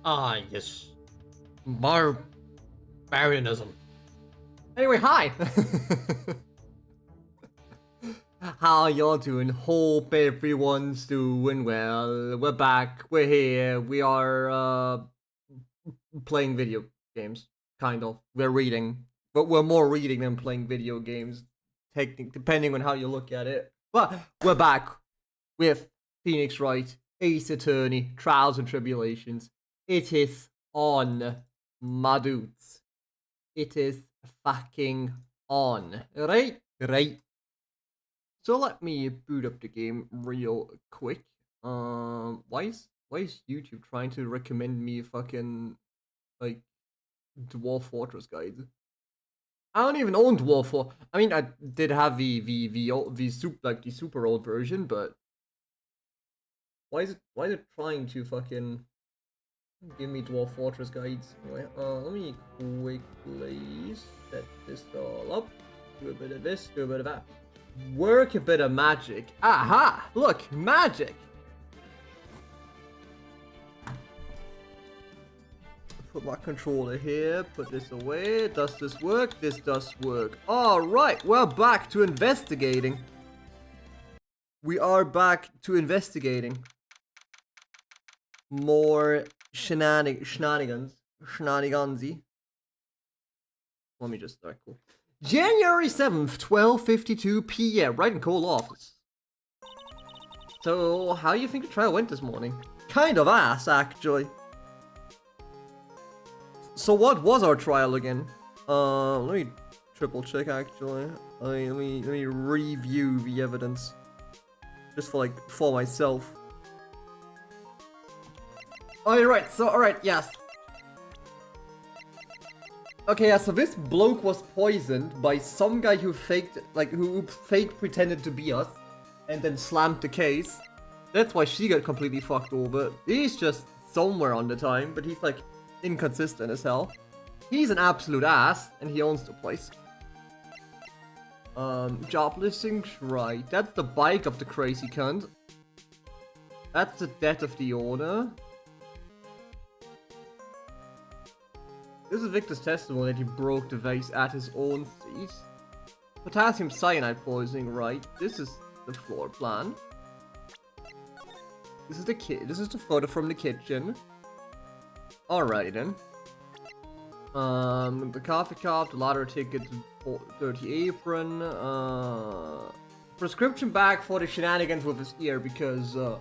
Ah, yes. Barbarianism. Anyway, hi! How y'all doing? Hope everyone's doing well. We're back. We're here. We are playing video games. Kind of. We're reading. But we're more reading than playing video games. Depending on how you look at it. But we're back with Phoenix Wright, Ace Attorney, Trials and Tribulations. It is on, my dudes. It is fucking on. Right? Right. So let me boot up the game real quick. Why is YouTube trying to recommend me fucking like Dwarf Fortress guides? I don't even own Dwarf Fortress. I mean, I did have the super old version, but why is it trying to fucking give me Dwarf Fortress guides? Anyway, let me quickly set this all up. Do a bit of this, do a bit of that. Work a bit of magic. Aha! Look, magic! Put my controller here, put this away. Does this work? This does work. Alright, we're back to investigating. We are back to investigating. More shenanigans. Shenanigansy. Let me just start. Cool. January 7th, 12:52 p.m. Wright and Cole office. So, how you think the trial went this morning? Kind of ass, actually. So what was our trial again? Let me triple check actually. Let me review the evidence. Just for myself. Alright, yes. Okay, yeah, so this bloke was poisoned by some guy who who pretended to be us, and then slammed the case. That's why she got completely fucked over. He's just somewhere on the time, but he's like inconsistent as hell. He's an absolute ass, and he owns the place. Job listings, right. That's the bike of the crazy cunt. That's the death of the owner. This is Victor's testimony that he broke the vase at his own seat. Potassium cyanide poisoning, right. This is the floor plan. This is the photo from the kitchen. Alrighty then. The coffee cup, the lottery ticket, the dirty apron, prescription bag for the shenanigans with his ear because the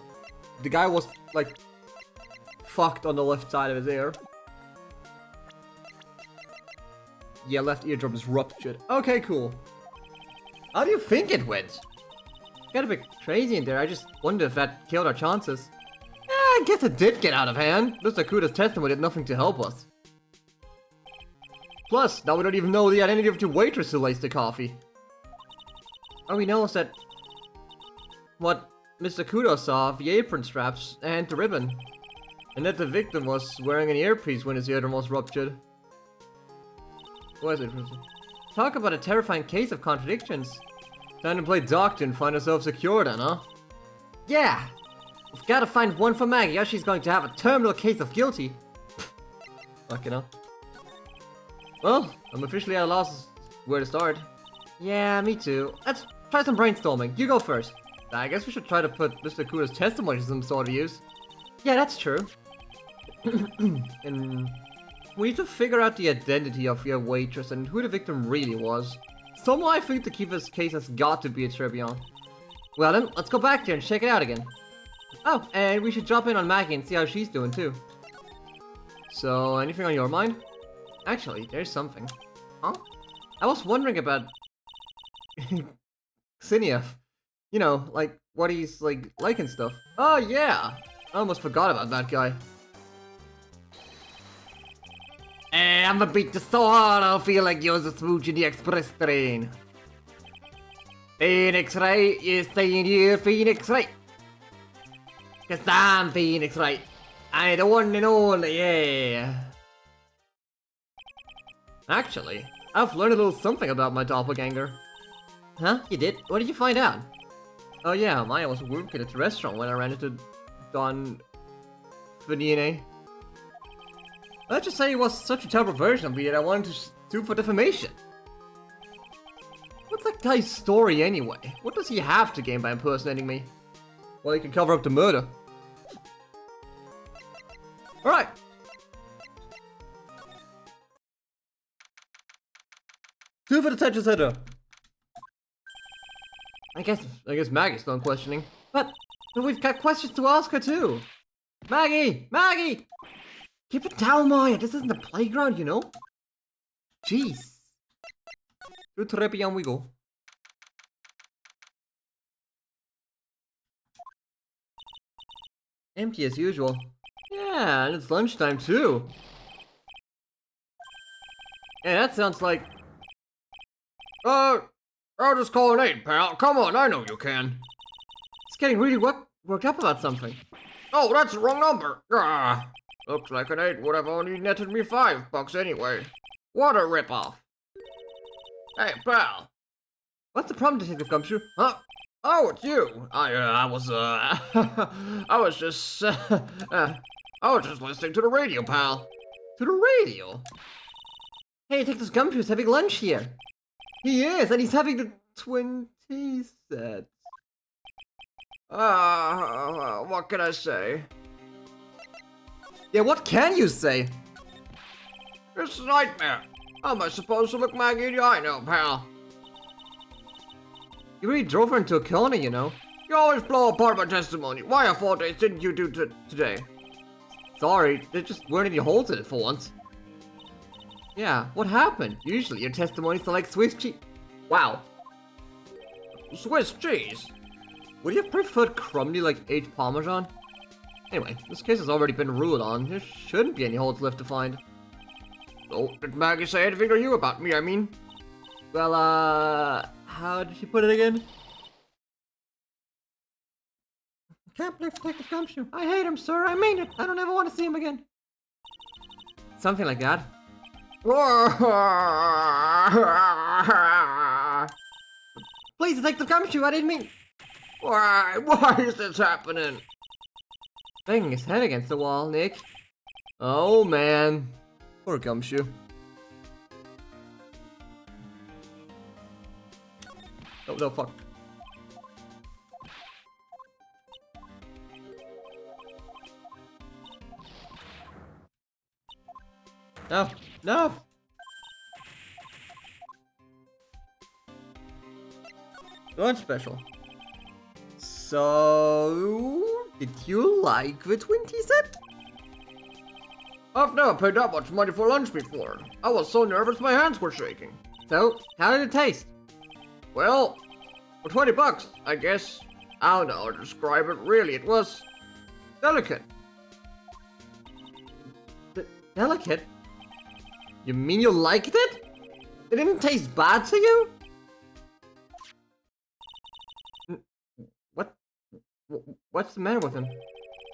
guy was like fucked on the left side of his ear. Yeah, left eardrum is ruptured. Okay, cool. How do you think it went? Got a bit crazy in there. I just wonder if that killed our chances. I guess it did get out of hand. Mr. Kuda's testimony did nothing to help us. Plus, now we don't even know the identity of the waitress who laced the coffee. All we know is that what Mr. Kudo saw, the apron straps and the ribbon. And that the victim was wearing an earpiece when his eardrum was ruptured. What is it? Talk about a terrifying case of contradictions. Time to play doctor and find ourselves secure then, huh? Yeah! We've gotta find one for Maggie, or she's going to have a terminal case of guilty. Fucking hell. Well, I'm officially at a loss where to start. Yeah, me too. Let's try some brainstorming. You go first. I guess we should try to put Mr. Kuda's testimony to some sort of use. Yeah, that's true. And we need to figure out the identity of your waitress and who the victim really was. Somehow I think to keep this case has got to be a Tribune. Well then, let's go back there and check it out again. Oh, and we should drop in on Maggie and see how she's doing too. So, anything on your mind? Actually, there's something. Huh? I was wondering about Xiniev. You know, like what he's like and stuff. Oh yeah! I almost forgot about that guy. Hey, I'm a bit sore. I feel like you're a smooch in the express train. Phoenix Wright, you're staying here, Phoenix Wright. Cause I'm Phoenix Wright. I the one and only, yeah. Actually, I've learned a little something about my doppelganger. Huh? You did? What did you find out? Oh yeah, Maya was working at the restaurant when I ran into Don Vanine. Let's just say it was such a terrible version of me that I wanted to sue for defamation. What's that guy's story anyway? What does he have to gain by impersonating me? Well, he can cover up the murder. Alright. Sue for detention center. I guess Maggie's done questioning. But we've got questions to ask her too. Maggie! Maggie! Keep it down, Maya. This isn't the playground, you know? Jeez. To Tribulations we go. Empty as usual. Yeah, and it's lunchtime too. Yeah, that sounds like... I'll just call an 8, pal. Come on, I know you can. It's getting really worked up about something. Oh, that's the wrong number. Looks like an 8 would have only netted me $5 anyway. What a ripoff. Hey, pal. What's the problem, Detective Gumshoe? Huh? Oh, it's you. I was just listening to the radio, pal. To the radio? Hey, Detective Gumshoe's having lunch here. He is, and he's having the 20 set. What can I say? Yeah, what can you say? It's a nightmare. How am I supposed to look Maggie in the eye now, pal? You really drove her into a corner, you know. You always blow apart my testimony. Why of all days didn't you do today? Sorry, there just weren't any holes in it for once. Yeah, what happened? Usually your testimonies are like Swiss cheese. Wow. Swiss cheese? Would you have preferred crumbly like aged Parmesan? Anyway, this case has already been ruled on. There shouldn't be any holes left to find. So, did Maggie say anything to you about me, I mean? Well, how did she put it again? I can't believe Detective Gumshoe. I hate him, sir. I mean it. I don't ever want to see him again. Something like that. Please, Detective Gumshoe, I didn't mean... Why is this happening? Banging his head against the wall, Nick. Oh, man. Poor Gumshoe. Oh, no, fuck. No, no! Lunch special. So, did you like the 20 set? I've never paid that much money for lunch before. I was so nervous my hands were shaking. So, how did it taste? Well, for $20, I guess. I don't know how to describe it. Really, it was delicate. Delicate? You mean you liked it? It didn't taste bad to you? What's the matter with him?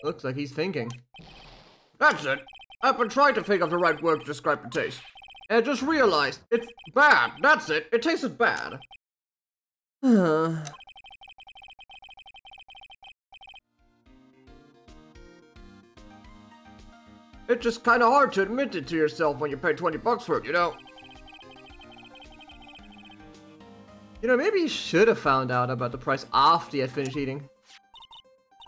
Looks like he's thinking. That's it. I've been trying to think of the right word to describe the taste. And I just realized it's bad. That's it. It tasted bad. It's just kind of hard to admit it to yourself when you pay $20 for it, you know? You know, maybe you should have found out about the price after you had finished eating.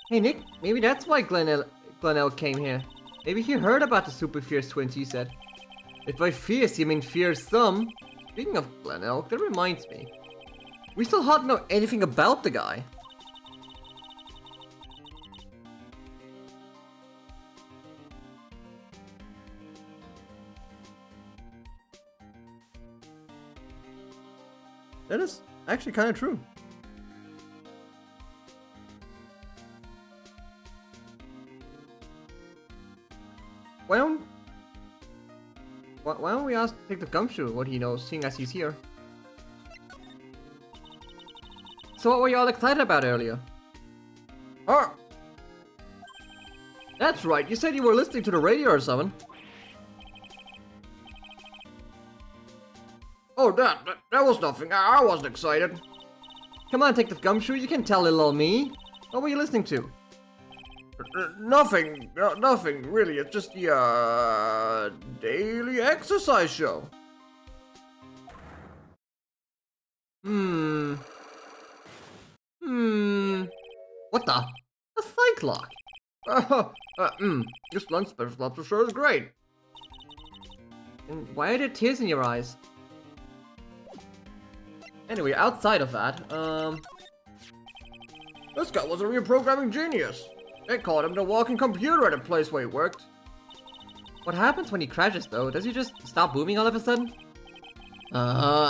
Hey Nick, maybe that's why Glenelg came here. Maybe he heard about the super fierce twins you said. If by fierce you mean fearsome. Speaking of Glenelg, that reminds me. We still hardly know anything about the guy. That is actually kind of true. Why don't we ask Detective Gumshoe what he knows, seeing as he's here? So what were you all excited about earlier? Oh! That's right, you said you were listening to the radio or something. Oh, that was nothing. I wasn't excited. Come on, Detective Gumshoe, you can tell little old me. What were you listening to? Nothing, nothing really. It's just the daily exercise show. What the? A cyclock. This lunch special lobster sure is great. And why are there tears in your eyes? Anyway, outside of that, this guy was a real programming genius. They called him the walking computer at the place where he worked. What happens when he crashes though? Does he just stop booming all of a sudden?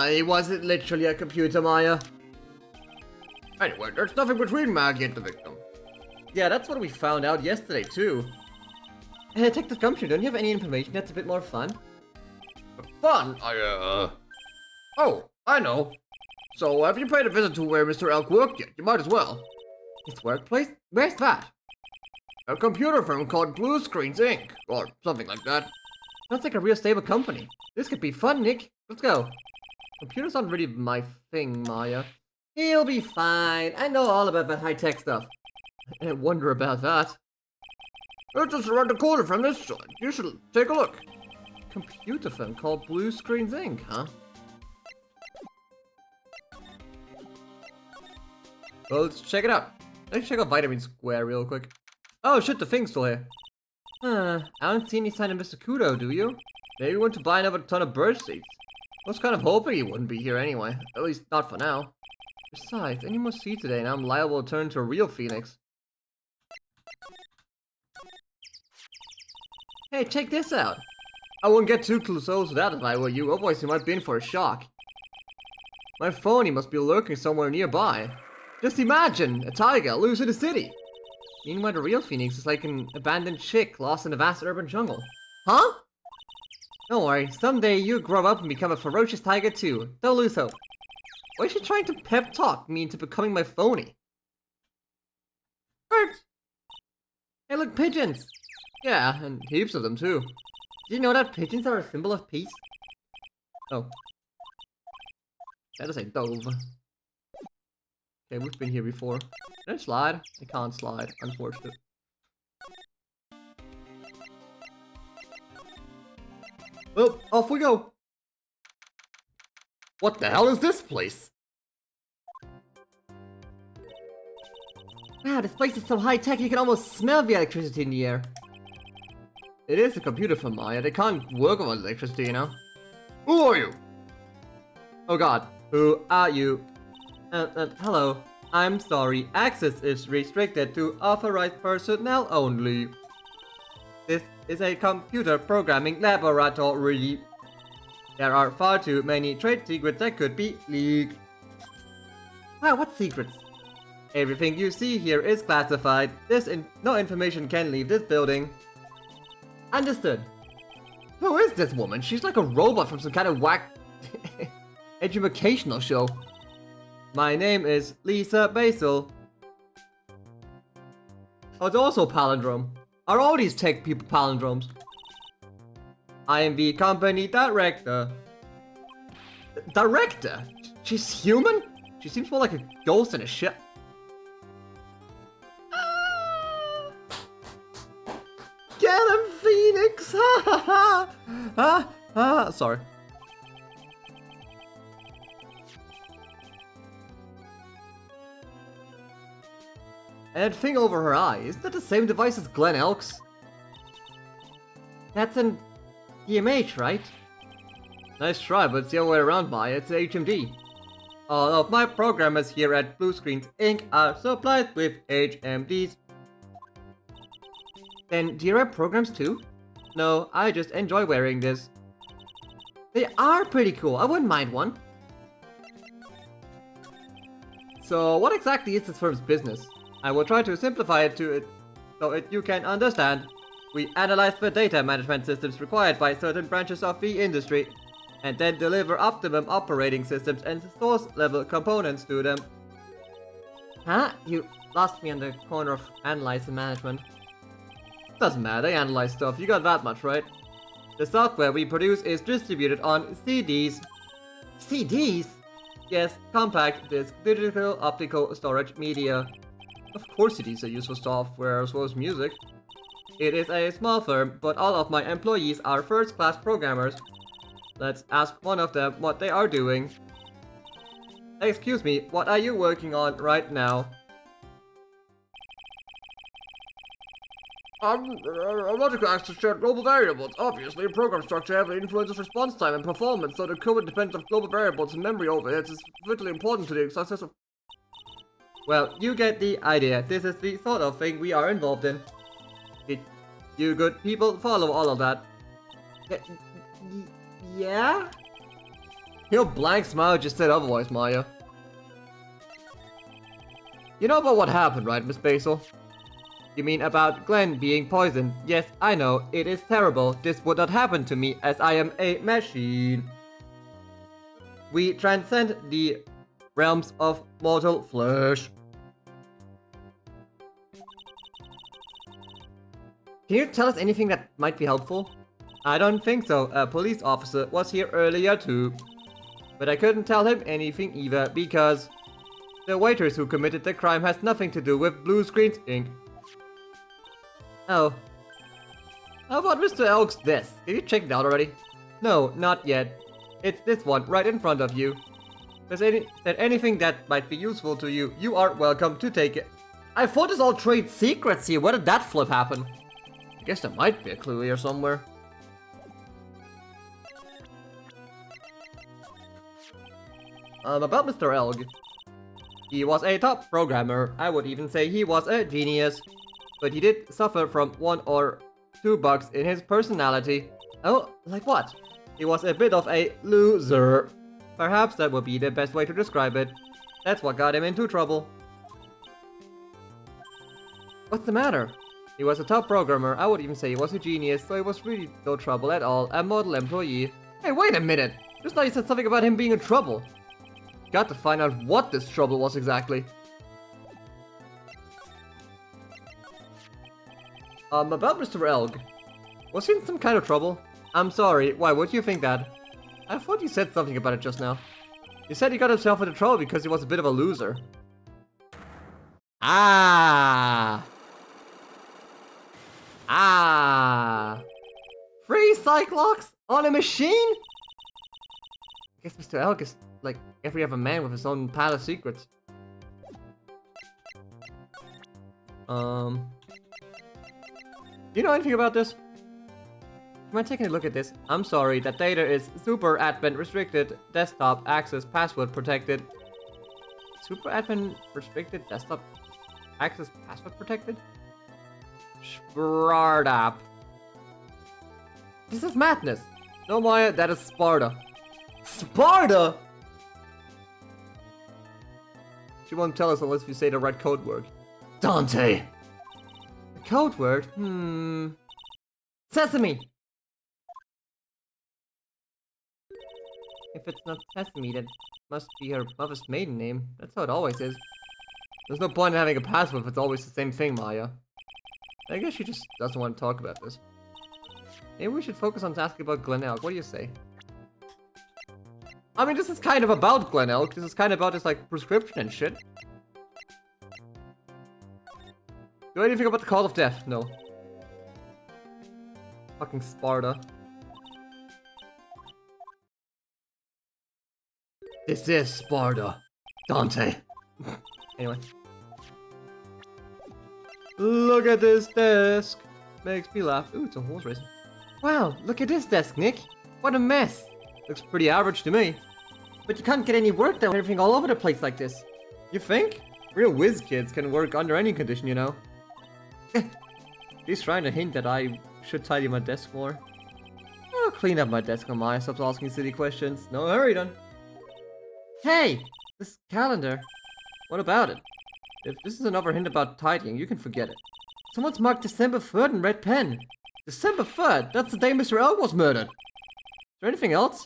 He wasn't literally a computer, Maya. Anyway, there's nothing between Maggie and the victim. Yeah, that's what we found out yesterday too. Hey, Detective Gumshoe, don't you have any information that's a bit more fun? Fun? Oh, I know. So, have you paid a visit to where Mr. Elk worked yet? You might as well. His workplace? Where's that? A computer firm called Blue Screens Inc. Or something like that. Sounds like a real stable company. This could be fun, Nick. Let's go. Computers aren't really my thing, Maya. He'll be fine. I know all about that high-tech stuff. I wonder about that. It's just around the corner from this joint. You should take a look. Computer firm called Blue Screens Inc., huh? Well, let's check it out. Let's check out Vitamin Square real quick. Oh shit, the thing's still here. I don't see any sign of Mr. Kudo, do you? Maybe he went to buy another ton of bird seeds. I was kind of hoping he wouldn't be here anyway. At least not for now. Besides, any more seeds today and I'm liable to turn into a real phoenix. Hey, check this out. I wouldn't get too close to that if I were you, otherwise you might be in for a shock. My phony must be lurking somewhere nearby. Just imagine, a tiger loose in the city. Meanwhile, the real phoenix is like an abandoned chick lost in a vast urban jungle. Huh? Don't worry, someday you'll grow up and become a ferocious tiger too. Don't lose hope. Why is she trying to pep talk me into becoming my phony? Bert! Hey look, pigeons! Yeah, and heaps of them too. Did you know that pigeons are a symbol of peace? Oh. That is a dove. Okay, we've been here before. Can I slide? I can't slide, unfortunate. Well, off we go! What the hell is this place? Wow, this place is so high-tech you can almost smell the electricity in the air. It is a computer firm, Maya. They can't work without electricity, you know? Who are you? Oh god. Who are you? Hello. I'm sorry. Access is restricted to authorized personnel only. This is a computer programming laboratory. There are far too many trade secrets that could be leaked. Wow, what secrets? Everything you see here is classified. No information can leave this building. Understood. Who is this woman? She's like a robot from some kind of whack educational show. My name is Lisa Basil. Oh, it's also palindrome. Are all these tech people palindromes? I am the company director. Director? She's human? She seems more like a ghost in a ship. Get him, Phoenix! Ha ha ha! Ha ha! Sorry. And that thing over her eye, isn't that the same device as Glenn Elk's? That's an EMH, right? Nice try, but it's the other way around, Maya. It's HMD. All of my programmers here at Blue Screens Inc. are supplied with HMDs. Then, do you write programs too? No, I just enjoy wearing this. They are pretty cool. I wouldn't mind one. So, what exactly is this firm's business? I will try to simplify it so you can understand. We analyze the data management systems required by certain branches of the industry, and then deliver optimum operating systems and source-level components to them. Huh? You lost me on the corner of analyze and management. Doesn't matter, they analyze stuff, you got that much, right? The software we produce is distributed on CDs. CDs? Yes, compact disc, digital optical storage media. Of course it is a useful software as well as music. It is a small firm, but all of my employees are first-class programmers. Let's ask one of them what they are doing. Excuse me, what are you working on right now? Logical acts to share global variables. Obviously, program structure heavily influences response time and performance, so the codependence of global variables and memory overheads is vitally important to the success of... Well, you get the idea. This is the sort of thing we are involved in. Did you good people follow all of that? Yeah? Your blank smile just said otherwise, Maya. You know about what happened, right, Miss Basil? You mean about Glenn being poisoned? Yes, I know. It is terrible. This would not happen to me as I am a machine. We transcend the realms of mortal flesh. Can you tell us anything that might be helpful? I don't think so. A police officer was here earlier too. But I couldn't tell him anything either because the waiters who committed the crime has nothing to do with Blue Screens Inc. Oh. How about Mr. Elk's desk? Did you check it out already? No, not yet. It's this one right in front of you. If there's anything that might be useful to you, you are welcome to take it. I thought this all trade secrets here. Where did that flip happen? I guess there might be a clue here somewhere. About Mr. Elg. He was a top programmer. I would even say he was a genius. But he did suffer from 1 or 2 bugs in his personality. Oh, like what? He was a bit of a loser. Perhaps that would be the best way to describe it. That's what got him into trouble. What's the matter? He was a top programmer. I would even say he was a genius, so he was really no trouble at all. A model employee. Hey, wait a minute! Just now you said something about him being in trouble. Got to find out what this trouble was exactly. About Mr. Elg. Was he in some kind of trouble? I'm sorry, why would you think that? I thought you said something about it just now. You said he got himself into trouble because he was a bit of a loser. Ah! Free Cyclops on a machine? I guess Mr. Elg is like every other man with his own pile of secrets. Do you know anything about this? Am I taking a look at this? I'm sorry, that data is super admin restricted, desktop access password protected. Super admin restricted, desktop access password protected? Sparta. This is madness. No, Maya, that is Sparta. Sparta? She won't tell us unless we say the right code word. Dante! The code word? Sesame! If it's not Sesame, that must be her mother's maiden name. That's how it always is. There's no point in having a password if it's always the same thing, Maya. I guess she just doesn't want to talk about this. Maybe we should focus on asking about Glen Elk. What do you say? I mean, this is kind of about Glen Elk. This is kind of about his, like, prescription and shit. Do anything about the cause of death? No. Fucking Sparta. This is Sparta. Dante. Anyway. Look at this desk. Makes me laugh. Ooh, it's a horse racing. Wow, look at this desk, Nick. What a mess. Looks pretty average to me. But you can't get any work done with everything all over the place like this. You think? Real whiz kids can work under any condition, you know. He's trying to hint that I should tidy my desk more. I'll clean up my desk on my stop asking silly questions. No hurry then. Hey! This calendar. What about it? If this is another hint about tidying, you can forget it. Someone's marked December 3rd in red pen. December 3rd? That's the day Mr. Elk was murdered. Is there anything else?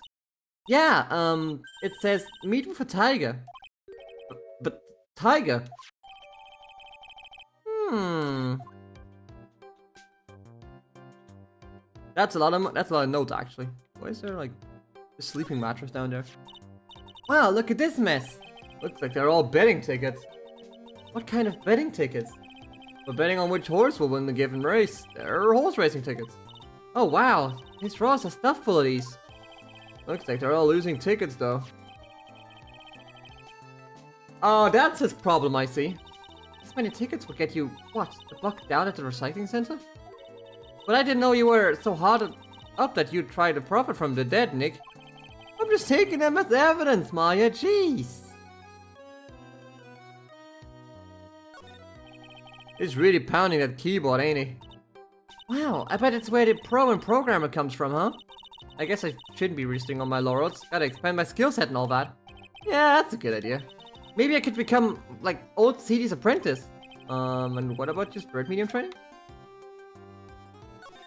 Yeah, it says meet with a tiger. But tiger? That's a lot of notes actually. Why is there like a sleeping mattress down there? Wow, look at this mess. Looks like they're all betting tickets. What kind of betting tickets? We're betting on which horse will win the given race. They're horse racing tickets. Oh wow, his drawers are stuffed full of these. Looks like they're all losing tickets though. Oh, that's his problem, I see. This many tickets would get you, what, a buck down at the recycling center? But I didn't know you were so hard up that you'd try to profit from the dead, Nick. I'm just taking them as evidence, Maya, jeez. He's really pounding that keyboard, ain't he? Wow, I bet it's where the pro and programmer comes from, huh? I guess I shouldn't be resting on my laurels. Gotta expand my skill set and all that. Yeah, that's a good idea. Maybe I could become, like, old CD's apprentice. And what about just bird medium training?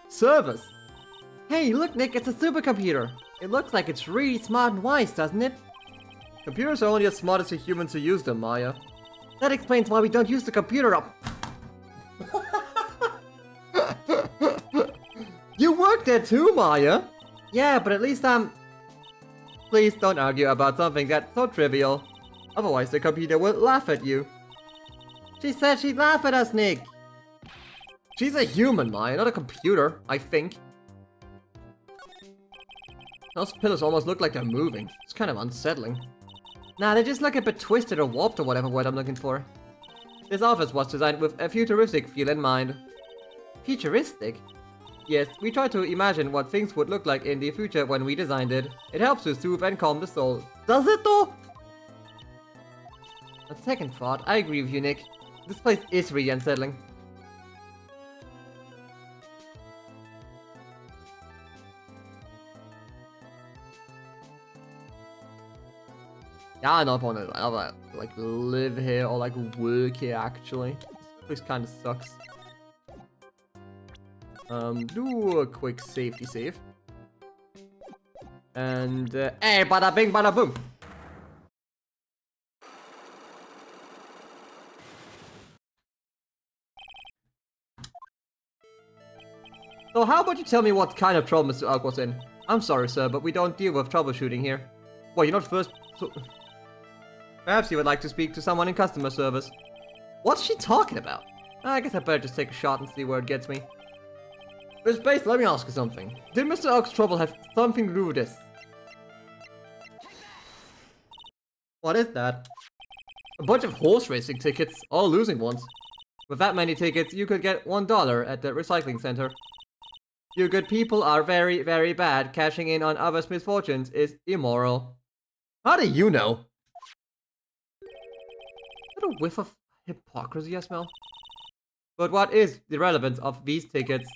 Service. Hey, look, Nick, it's a supercomputer. It looks like it's really smart and wise, doesn't it? Computers are only as smart as the humans who use them, Maya. That explains why we don't use the computer up. You work there too, Maya. Yeah, but at least Please don't argue about something that's so trivial. Otherwise the computer will laugh at you. She said she'd laugh at us, Nick. She's a human, Maya, not a computer, I think. Those pillows almost look like they're moving. It's kind of unsettling. Nah, they just look a bit twisted or warped or whatever word I'm looking for. This office was designed with a futuristic feel in mind. Futuristic? Yes, we tried to imagine what things would look like in the future when we designed it. It helps to soothe and calm the soul. Does it though? On second thought, I agree with you, Nick. This place is really unsettling. Yeah, I don't wanna like live here or like work here actually. This place kinda sucks. Do a quick safety save. And hey, bada bing bada boom. So how about you tell me what kind of trouble Mr. Ugg was in? I'm sorry, sir, but we don't deal with troubleshooting here. Well, you're not first. So perhaps you would like to speak to someone in customer service. What's she talking about? I guess I better just take a shot and see where it gets me. Miss Bates, let me ask you something. Did Mr. Oak's trouble have something to do with this? What is that? A bunch of horse racing tickets, all losing ones. With that many tickets, you could get $1 at the recycling center. You good people are very, very bad. Cashing in on others' misfortunes is immoral. How do you know? What a whiff of hypocrisy I smell. But what is the relevance of these tickets?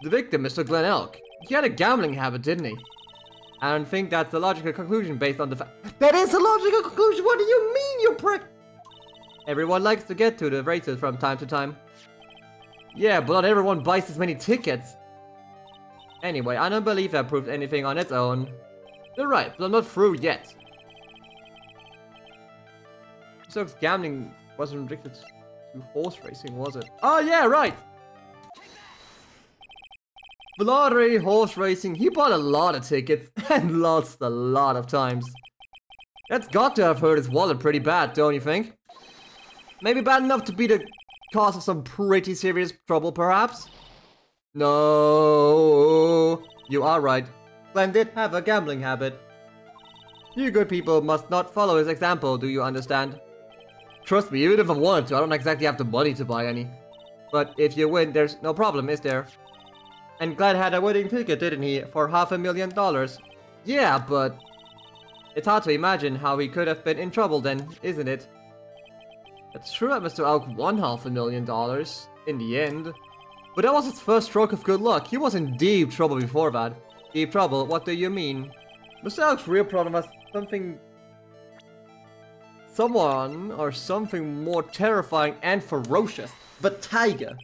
The victim, Mr. Glenn Elk. He had a gambling habit, didn't he? I don't think that's a logical conclusion based on the fact. That is a logical conclusion! What do you mean, you prick? Everyone likes to get to the races from time to time. Yeah, but not everyone buys as many tickets. Anyway, I don't believe that proves anything on its own. You're right, but I'm not through yet. So gambling wasn't restricted to horse racing, was it? Oh yeah, right! The lottery, horse racing, he bought a lot of tickets and lost a lot of times. That's got to have hurt his wallet pretty bad, don't you think? Maybe bad enough to be the cause of some pretty serious trouble, perhaps? No, you are right. Glenn did have a gambling habit. You good people must not follow his example, do you understand? Trust me, even if I wanted to, I don't exactly have the money to buy any. But if you win, there's no problem, is there? And Glenn had a winning ticket, didn't he, for $500,000? Yeah, but it's hard to imagine how he could have been in trouble then, isn't it? It's true that Mr. Elk won $500,000 in the end. But that was his first stroke of good luck. He was in deep trouble before that. Deep trouble? What do you mean? Mr. Elk's real problem was someone or something more terrifying and ferocious. The tiger.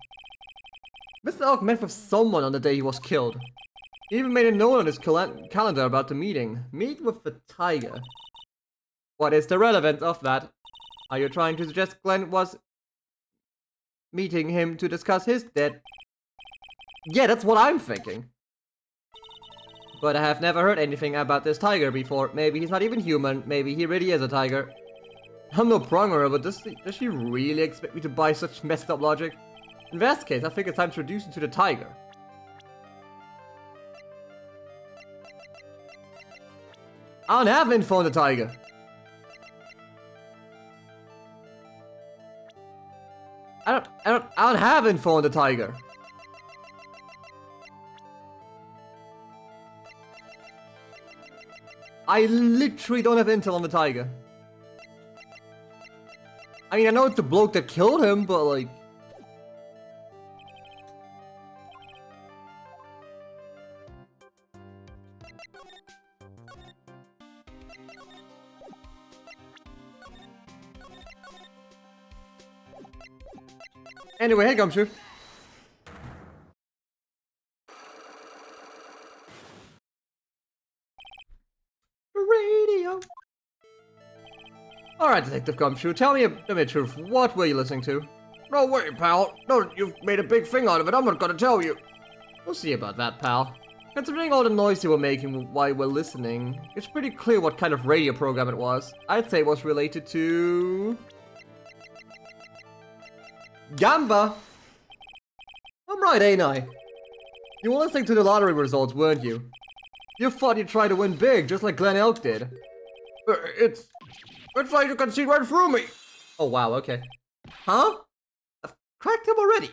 Mr. Elk met with someone on the day he was killed. He even made a note on his calendar about the meeting. Meet with the tiger. What is the relevance of that? Are you trying to suggest Glenn was meeting him to discuss his death? Yeah, that's what I'm thinking. But I have never heard anything about this tiger before. Maybe he's not even human. Maybe he really is a tiger. I'm no pronger, but does she really expect me to buy such messed up logic? In that case, I think it's time to introduce you to the tiger. I don't have info on the tiger. I don't have info on the tiger. I literally don't have intel on the tiger. I mean, I know it's the bloke that killed him, but like... Anyway, hey Gumshoe. Radio. Alright, Detective Gumshoe, tell me the truth. What were you listening to? No way, pal. No, you've made a big thing out of it. I'm not gonna tell you. We'll see about that, pal. Considering all the noise you were making while we're listening, it's pretty clear what kind of radio program it was. I'd say it was related to... Gamba! I'm right, ain't I? You were listening to the lottery results, weren't you? You thought you'd try to win big, just like Glenn Elk did. It's like you can see right through me! Oh wow, okay. Huh? I've cracked him already.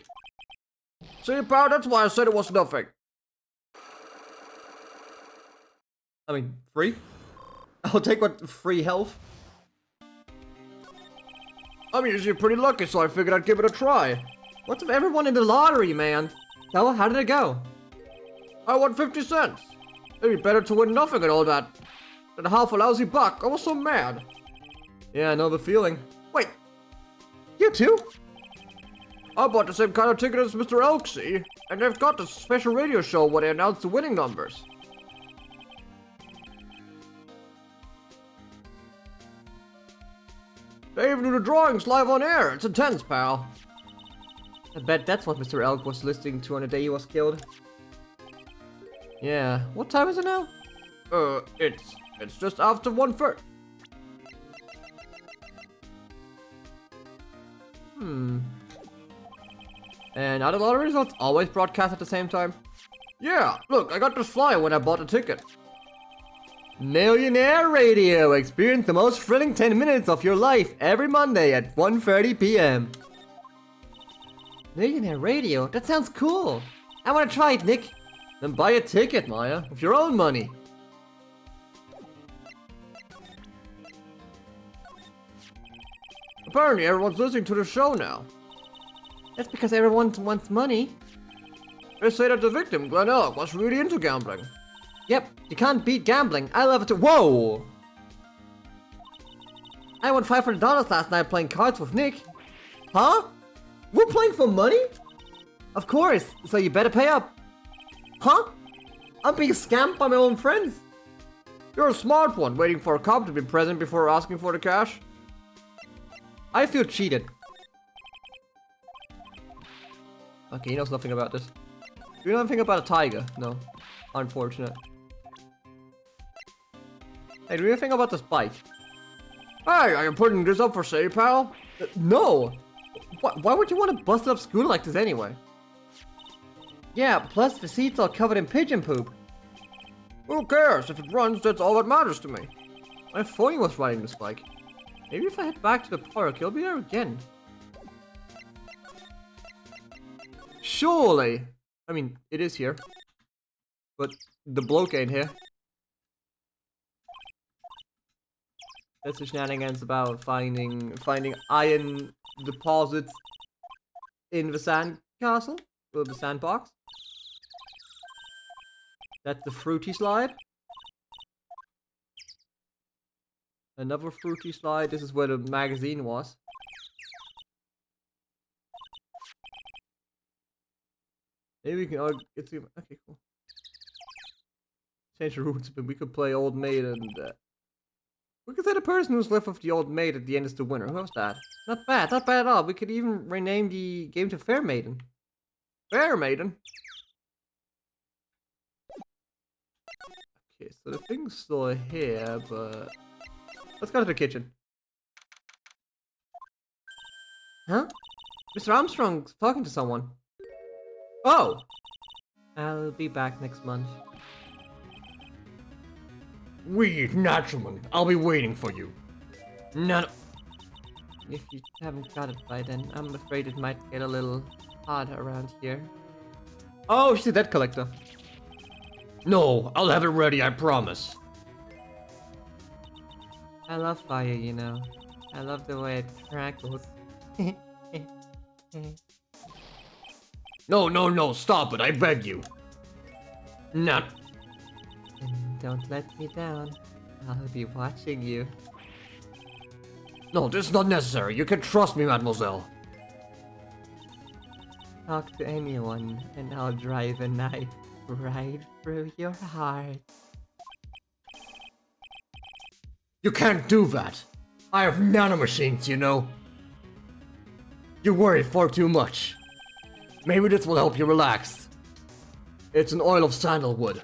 See, pal, that's why I said it was nothing. I mean, free? I'll take what free health. I'm usually pretty lucky, so I figured I'd give it a try. What's with everyone in the lottery, man? So, how did it go? I won 50 cents. It'd be better to win nothing and all that than half a lousy buck. I was so mad. Yeah, I know the feeling. Wait, you too? I bought the same kind of ticket as Mr. Elksy, and they've got this special radio show where they announce the winning numbers. They even do the drawings live on air. It's intense, pal. I bet that's what Mr. Elk was listening to on the day he was killed. Yeah, what time is it now? It's just after 1:30. And are the lottery results always broadcast at the same time? Yeah, look, I got this flyer when I bought the ticket. Millionaire Radio! Experience the most thrilling 10 minutes of your life every Monday at 1:30 p.m. Millionaire Radio? That sounds cool! I wanna try it, Nick! Then buy a ticket, Maya, with your own money. Apparently everyone's listening to the show now. That's because everyone wants money. They say that the victim, Glenn Elk, was really into gambling. Yep, you can't beat gambling. I love it too. Whoa! I won $500 last night playing cards with Nick. Huh? We're playing for money? Of course, so you better pay up. Huh? I'm being scammed by my own friends. You're a smart one, waiting for a cop to be present before asking for the cash. I feel cheated. Okay, he knows nothing about this. Do you know anything about a tiger? No. Unfortunate. Hey, do you know anything about this bike? Hey, are you putting this up for sale, pal? No! Why would you want a busted up scooter like this anyway? Yeah, plus the seat's all covered in pigeon poop. Who cares? If it runs, that's all that matters to me. My phone was riding this bike. Maybe if I head back to the park, he'll be there again. Surely! I mean, it is here. But the bloke ain't here. That's the shenanigans about finding iron deposits in the sand castle, or the sandbox. That's the fruity slide. Another fruity slide. This is where the magazine was. Maybe we can get to. Okay, cool. Change the routes, but we could play Old Maid and. We could say the person who's left with the Old Maid at the end is the winner. Who was that? Not bad at all. We could even rename the game to Fair Maiden. Fair Maiden? Okay, so the thing's still here, but... Let's go to the kitchen. Huh? Mr. Armstrong's talking to someone. Oh! I'll be back next month. Wait, Naturalman, I'll be waiting for you. No. If you haven't got it by then, I'm afraid it might get a little hot around here. Oh, she's a debt collector. No, I'll have it ready, I promise. I love fire, you know. I love the way it crackles. No, stop it, I beg you. Not. And don't let me down. I'll be watching you. No, this is not necessary. You can trust me, mademoiselle. Talk to anyone, and I'll drive a knife right through your heart. You can't do that. I have nanomachines, you know. You worry far too much. Maybe this will help you relax. It's an oil of sandalwood.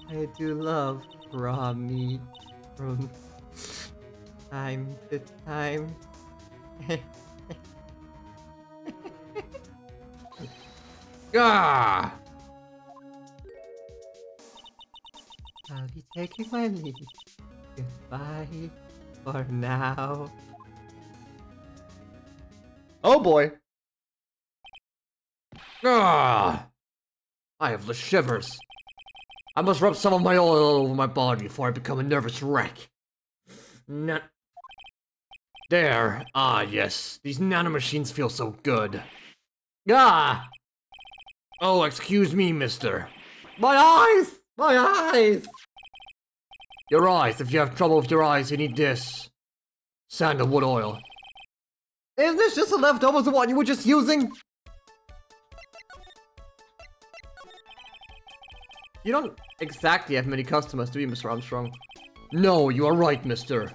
I do love raw meat from time to time. Ah! I'll be taking my leave. Goodbye for now. Oh boy. Ah! I have the shivers. I must rub some of my oil all over my body before I become a nervous wreck. There. Ah, yes. These nanomachines feel so good. Ah! Oh, excuse me, mister. My eyes! My eyes! Your eyes. If you have trouble with your eyes, you need this. Sandalwood oil. Isn't this just the leftovers of what you were just using? You don't exactly have many customers, do you, Mr. Armstrong? No, you are right, mister.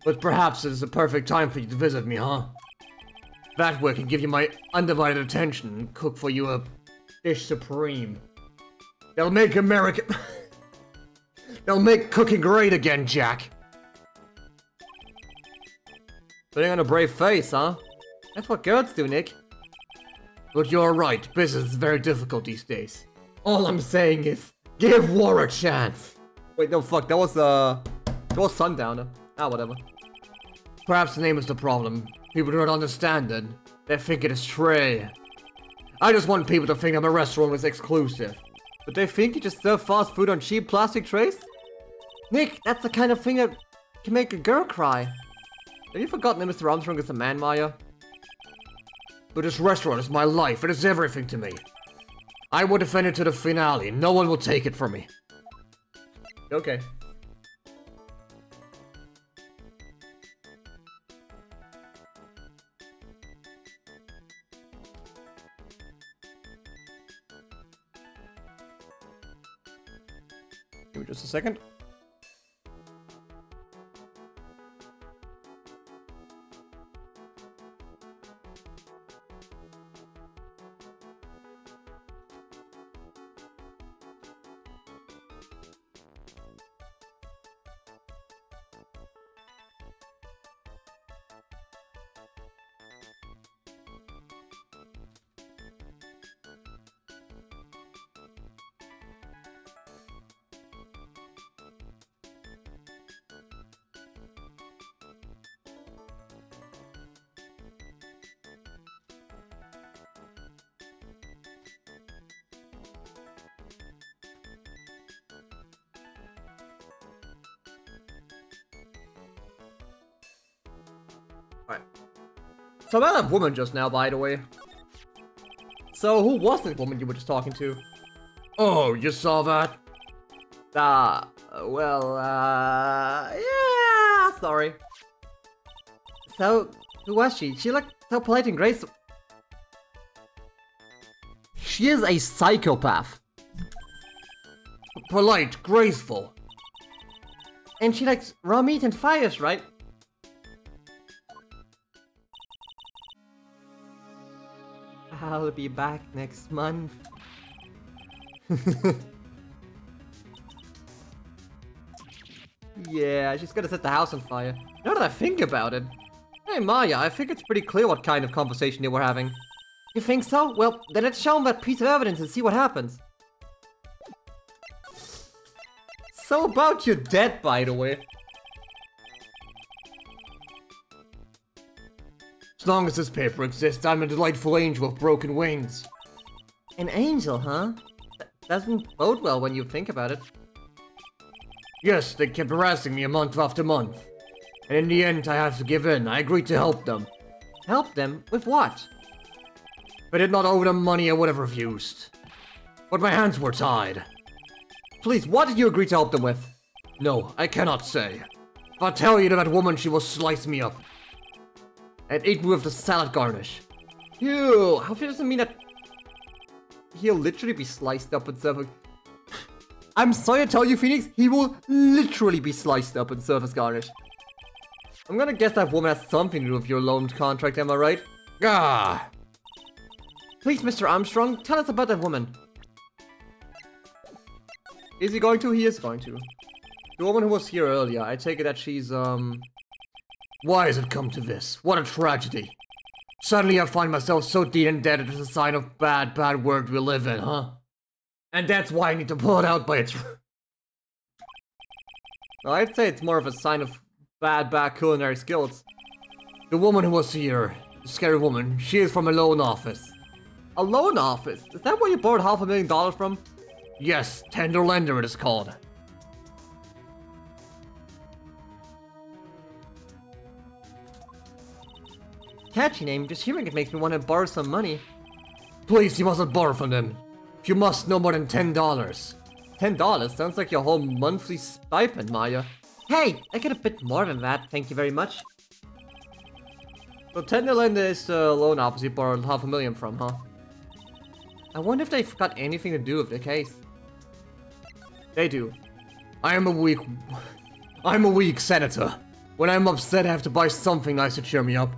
But perhaps it is the perfect time for you to visit me, huh? That way I can give you my undivided attention and cook for you a dish supreme. They'll make America... They'll make cooking great again, Jack. Putting on a brave face, huh? That's what girls do, Nick. But you're right, business is very difficult these days. All I'm saying is, give war a chance. wait, no, fuck, that was Sundowner. Ah, whatever. Perhaps the name is the problem. People don't understand it. They think it is Trey. I just want people to think that my restaurant is exclusive. But they think you just serve fast food on cheap plastic trays? Nick, that's the kind of thing that can make a girl cry. Have you forgotten that Mr. Armstrong is a man, Maya? But this restaurant is my life. It is everything to me. I will defend it to the finale. No one will take it from me. Okay. Give me just a second. Alright. So about that woman just now, by the way. So who was this woman you were just talking to? Oh, you saw that? Yeah, sorry. So, who was she? She looked so polite and graceful. She is a psychopath. Polite, graceful. And she likes raw meat and fires, right? I'll be back next month. Yeah, she's gonna set the house on fire. Now that I think about it, Hey Maya, I think it's pretty clear what kind of conversation they were having. You think so? Well, then let's show them that piece of evidence and see what happens. So about your debt, by the way. As long as this paper exists, I'm a delightful angel with broken wings. An angel, huh? That doesn't bode well when you think about it. Yes, they kept harassing me month after month. And in the end, I have to give in. I agreed to help them. Help them? With what? If I did not owe them money, I would have refused. But my hands were tied. Please, what did you agree to help them with? No, I cannot say. If I tell you that woman, she will slice me up. And eat me with the salad garnish. Ew, how does it mean that he'll literally be sliced up and stuff? I'm sorry to tell you, Phoenix, he will literally be sliced up and served as garnish. I'm gonna guess that woman has something to do with your loan contract, am I right? Ah! Please, Mr. Armstrong, tell us about that woman. Is he going to? He is going to. The woman who was here earlier, I take it that she's, Why has it come to this? What a tragedy. Suddenly I find myself so deep indebted as a sign of bad world we live in, huh? And that's why I need to pull it out by its... Well, I'd say it's more of a sign of bad culinary skills. The woman who was here, the scary woman, she is from a loan office. A loan office? Is that where you borrowed $500,000 from? Yes, tender lender it is called. Catchy name, just hearing it makes me want to borrow some money. Please, you mustn't borrow from them. You must no more than $10. $10? Sounds like your whole monthly stipend, Maya. Hey, I get a bit more than that, thank you very much. So tender lender is the loan office you borrowed $500,000 from, huh? I wonder if they've got anything to do with the case. They do. I'm a weak senator. When I'm upset, I have to buy something nice to cheer me up.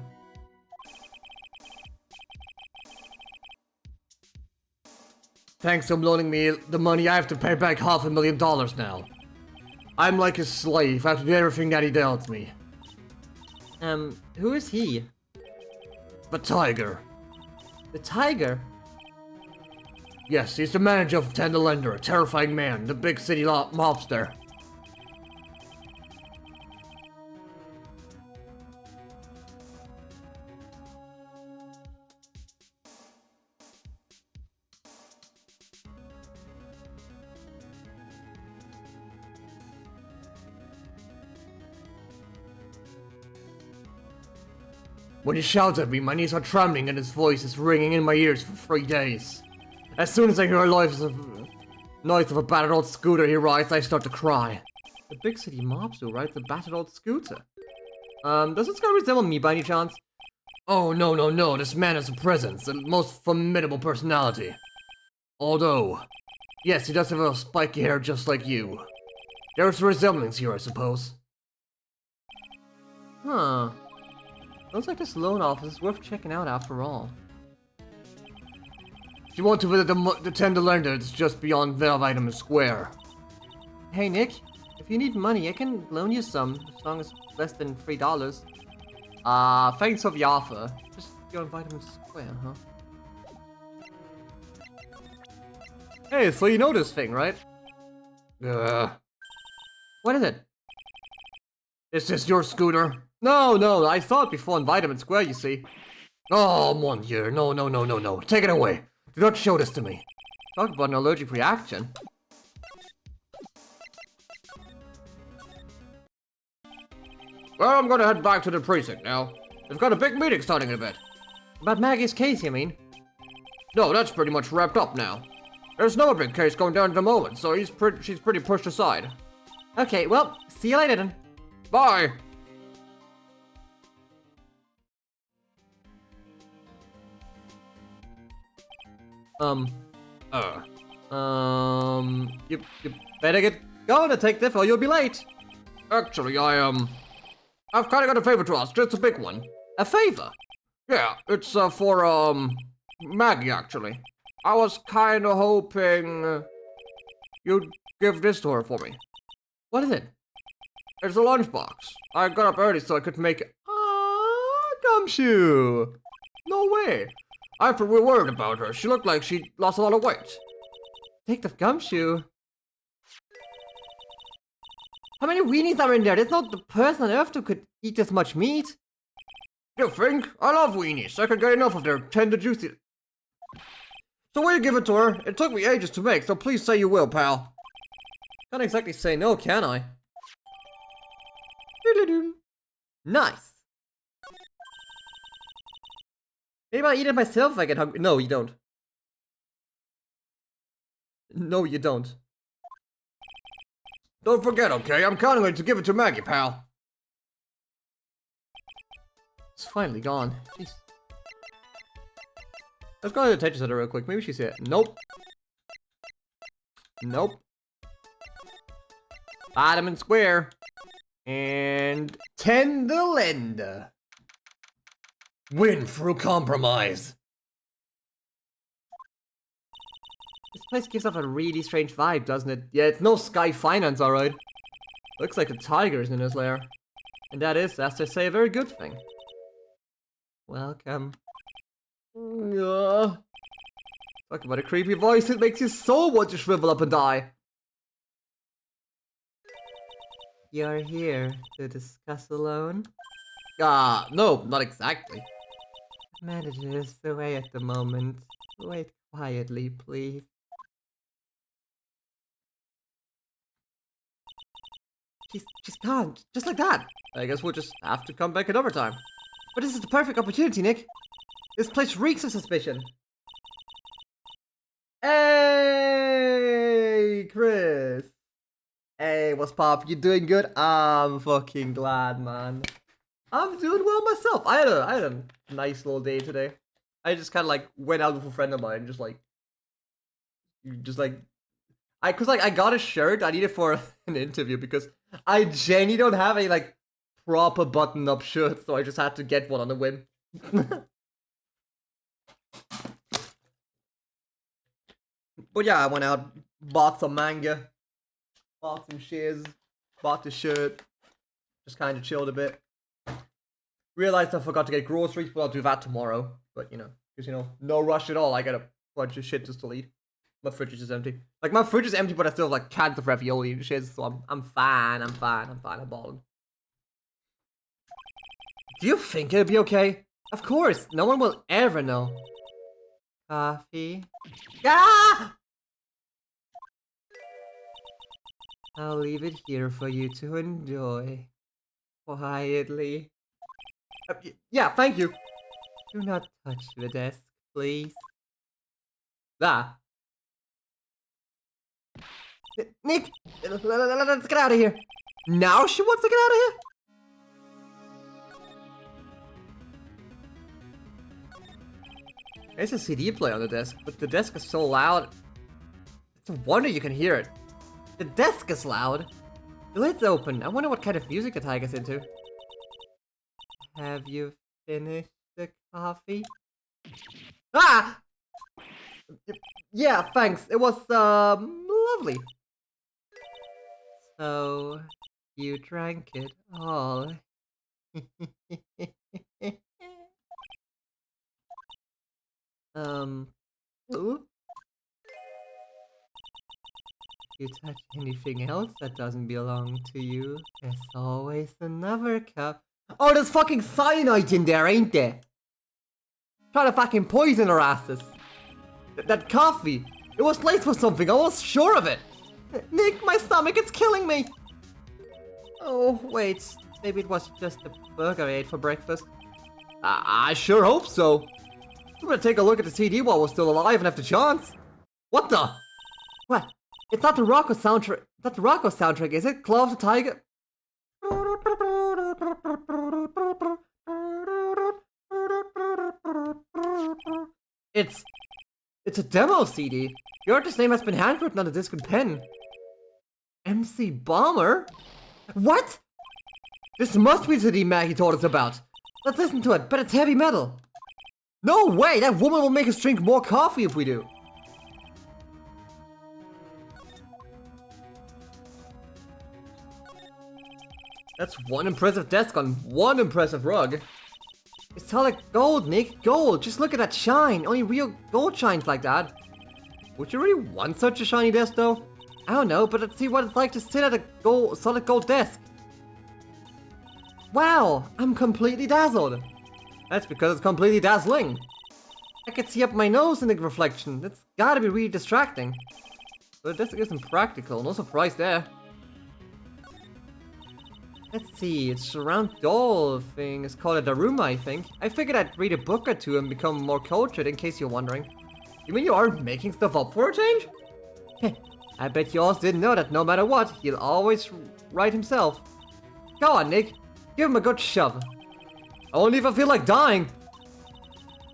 Thanks to him loaning me the money, I have to pay back $500,000 now. I'm like a slave. I have to do everything that he dealt me. Who is he? The Tiger. The Tiger? Yes, he's the manager of Tender Lender, a terrifying man, the big city mobster. When he shouts at me, my knees are trembling and his voice is ringing in my ears for 3 days. As soon as I hear a noise of a battered old scooter he rides, I start to cry. The big city mobster rides a battered old scooter. Does this guy resemble me by any chance? Oh, no, this man has a presence, a most formidable personality. Although, yes, he does have a spiky hair just like you. There's a resemblance here, I suppose. Huh. Looks like this loan office is worth checking out after all. If you want to visit the Tender Lender, it's just beyond Vitamin Square. Hey Nick, if you need money, I can loan you some, as long as it's less than $3. Thanks for the offer. Just beyond Vitamin Square, huh? Hey, so you know this thing, right? What is it? Is this your scooter? No, I saw it before in Vitamin Square, you see. Oh, mon Dieu, no. Take it away. Do not show this to me. Talk about an allergic reaction. Well, I'm gonna head back to the precinct now. They've got a big meeting starting in a bit. About Maggie's case, you mean? No, that's pretty much wrapped up now. There's no big case going down at the moment, so she's pretty pushed aside. Okay, well, see you later then. Bye! You better get going, detective, or you'll be late. Actually, I've kinda got a favor to ask, just a big one. A favor? Yeah, it's, for, Maggie, actually. I was kinda hoping, you'd give this to her for me. What is it? It's a lunchbox. I got up early so I could make it. Gumshoe! No way. I thought we were worried about her. She looked like she lost a lot of weight. Detective Gumshoe? How many weenies are in there? There's not the person on Earth who could eat this much meat. You think? I love weenies. I can get enough of their tender juicy. So will you give it to her? It took me ages to make, so please say you will, pal. Can't exactly say no, can I? Nice. Maybe I'll eat it myself if I get hungry. No, you don't. No, you don't. Don't forget, okay? I'm counting on you to give it to Maggie, pal. It's finally gone. Jeez. Let's go to the detention center real quick. Maybe she's here. Nope. Nope. Bottom and square. And Tenderland. Win through compromise. This place gives off a really strange vibe, doesn't it? Yeah, it's no Sky Finance, alright. Looks like a tiger's in his lair. And that is, as they say, a very good thing. Welcome. Talk about a creepy voice, it makes you so want to shrivel up and die. You're here to discuss a loan? No, not exactly. Manager is away at the moment. Wait quietly, please. She's gone, just like that. I guess we'll just have to come back another time. But this is the perfect opportunity, Nick. This place reeks of suspicion. Hey, Chris. Hey, what's pop? You doing good? I'm fucking glad, man. I'm doing well myself. I had a nice little day today. I just kind of like went out with a friend of mine, cause I got a shirt I needed for an interview because I genuinely don't have any like proper button-up shirts, so I just had to get one on a whim. But yeah, I went out, bought some manga, bought some shiz, bought the shirt, just kind of chilled a bit. Realized I forgot to get groceries, but I'll do that tomorrow. But because no rush at all. I got a bunch of shit to still eat. My fridge is just empty. Like my fridge is empty, but I still have like cans of ravioli and shit. So I'm fine. I'm balling. Do you think it'll be okay? Of course, no one will ever know. Coffee. Ah! I'll leave it here for you to enjoy. Quietly. Yeah, thank you. Do not touch the desk, please. Ah. Nick! Let's get out of here! Now she wants to get out of here? There's a CD player on the desk, but the desk is so loud. It's a wonder you can hear it. The desk is loud. The lid's open. I wonder what kind of music the tiger's into. Have you finished the coffee? Ah! Yeah, thanks. It was, lovely. So, you drank it all. Ooh. You touch anything else that doesn't belong to you, there's always another cup. Oh, there's fucking cyanide in there, ain't there? Trying to fucking poison our asses. That coffee, it was laced with something, I was sure of it. Nick, my stomach, it's killing me. Oh, wait, maybe it was just the burger I ate for breakfast. I sure hope so. I'm gonna take a look at the CD while we're still alive and have the chance. What the? What? It's not the Rocco soundtrack. Not the Rocco soundtrack, is it? Claw of the Tiger? It's a demo CD. The artist's name has been handwritten on the disc with pen. MC Bomber? What? This must be the CD Maggie told us about. Let's listen to it, but it's heavy metal. No way! That woman will make us drink more coffee if we do. That's one impressive desk on one impressive rug. It's solid gold, Nick. Gold. Just look at that shine. Only real gold shines like that. Would you really want such a shiny desk, though? I don't know, but let's see what it's like to sit at a solid gold desk. Wow, I'm completely dazzled. That's because it's completely dazzling. I can see up my nose in the reflection. That's gotta be really distracting. But the desk isn't practical. No surprise there. Let's see, it's a round doll thing. It's called a Daruma, I think. I figured I'd read a book or two and become more cultured, in case you're wondering. You mean you aren't making stuff up for a change? Heh, I bet you all didn't know that no matter what, he'll always write himself. Go on, Nick. Give him a good shove. Only if I feel like dying.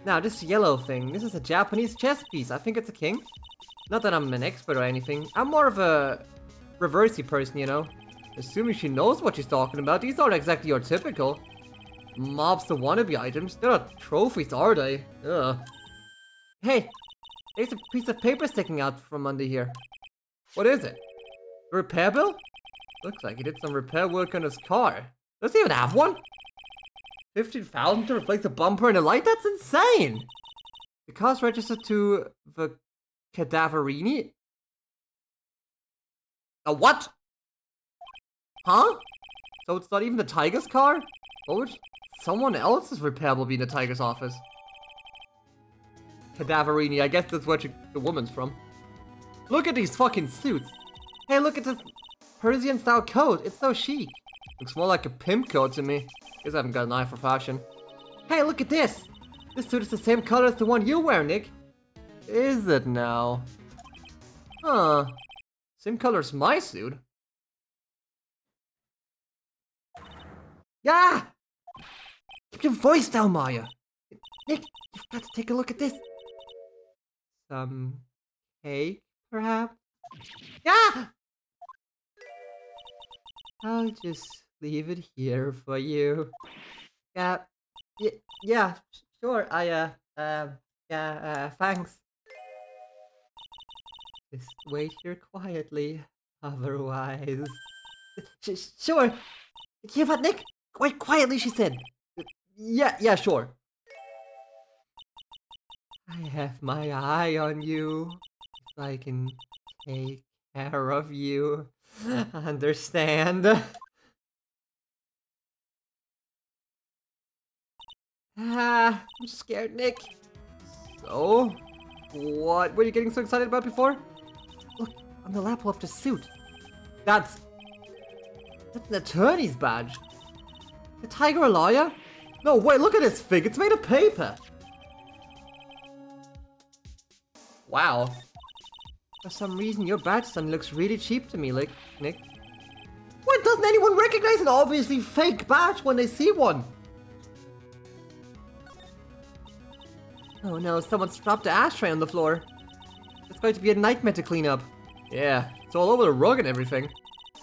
Now, this yellow thing, this is a Japanese chess piece. I think it's a king. Not that I'm an expert or anything. I'm more of a reversey person, you know. Assuming she knows what she's talking about, these aren't exactly your typical mobster wannabe items. They're not trophies, are they? Ugh. Hey, there's a piece of paper sticking out from under here. What is it? A repair bill? Looks like he did some repair work on his car. Does he even have one? 15,000 to replace the bumper and the light? That's insane! The car's registered to the Cadaverini? A what? Huh? So it's not even the Tiger's car? What would someone else's repair will be in the Tiger's office? Cadaverini, I guess that's where the woman's from. Look at these fucking suits. Hey, look at this Persian style coat. It's so chic. Looks more like a pimp coat to me. Guess I haven't got an eye for fashion. Hey, look at this. This suit is the same color as the one you wear, Nick. Is it now? Huh. Same color as my suit. Yeah! Keep your voice down, Maya. Nick, you've got to take a look at this. Some cake, perhaps? Yeah! I'll just leave it here for you. Yeah, yeah, sure, thanks. Just wait here quietly, otherwise... Sure! Give it, Nick! Wait quietly, she said. Yeah, sure. I have my eye on you. I can take care of you. Understand? I'm scared, Nick. So? What were you getting so excited about before? Look, on the lapel of the suit. That's an attorney's badge. The tiger a lawyer? No, wait, look at this thing. It's made of paper. Wow. For some reason, your badge suddenly looks really cheap to me, like, Nick. Why doesn't anyone recognize an obviously fake badge when they see one? Oh no, someone's dropped the ashtray on the floor. It's going to be a nightmare to clean up. Yeah, it's all over the rug and everything.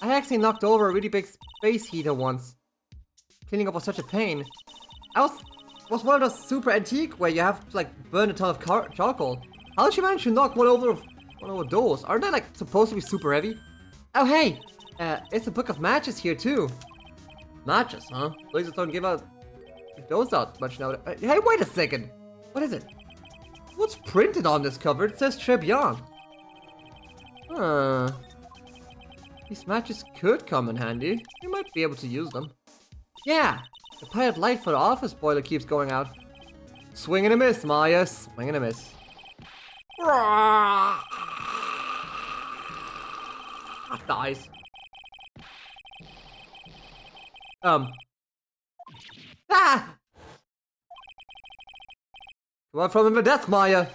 I actually knocked over a really big space heater once. Cleaning up was such a pain. I was one of those super antique where you have to like burn a ton of charcoal. How did you manage to knock one over those? Aren't they like supposed to be super heavy? Oh hey, it's a book of matches here too. Matches, huh? Lasers don't give those out much now. Hey, wait a second. What is it? What's printed on this cover? It says Tribulations. Huh. These matches could come in handy. You might be able to use them. Yeah, the pilot light for the office boiler keeps going out. Swing and a miss, Maya. Swing and a miss. Dies. Ah! Come on from the desk, Maya.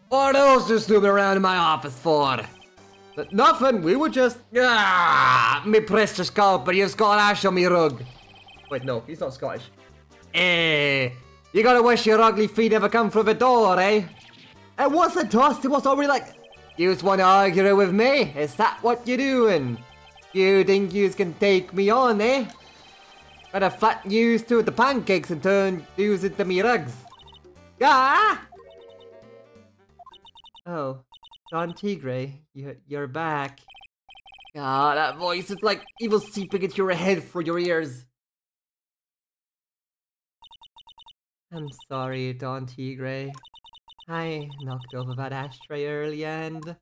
What else you snooping around in my office for? But nothing, we were just... me precious sculptor, you've got ash on me rug. Wait, no, he's not Scottish. You gotta wish your ugly feet never come through the door, eh? It wasn't tossed, it was already like... You just wanna argue with me? Is that what you're doing? You think you can take me on, eh? Gotta flatten you to the pancakes and turn yous into me rugs. Ah! Oh, Don Tigre, you're back. Ah, that voice is like evil seeping into your head through your ears. I'm sorry, Don Tigre. I knocked over that ashtray earlier and...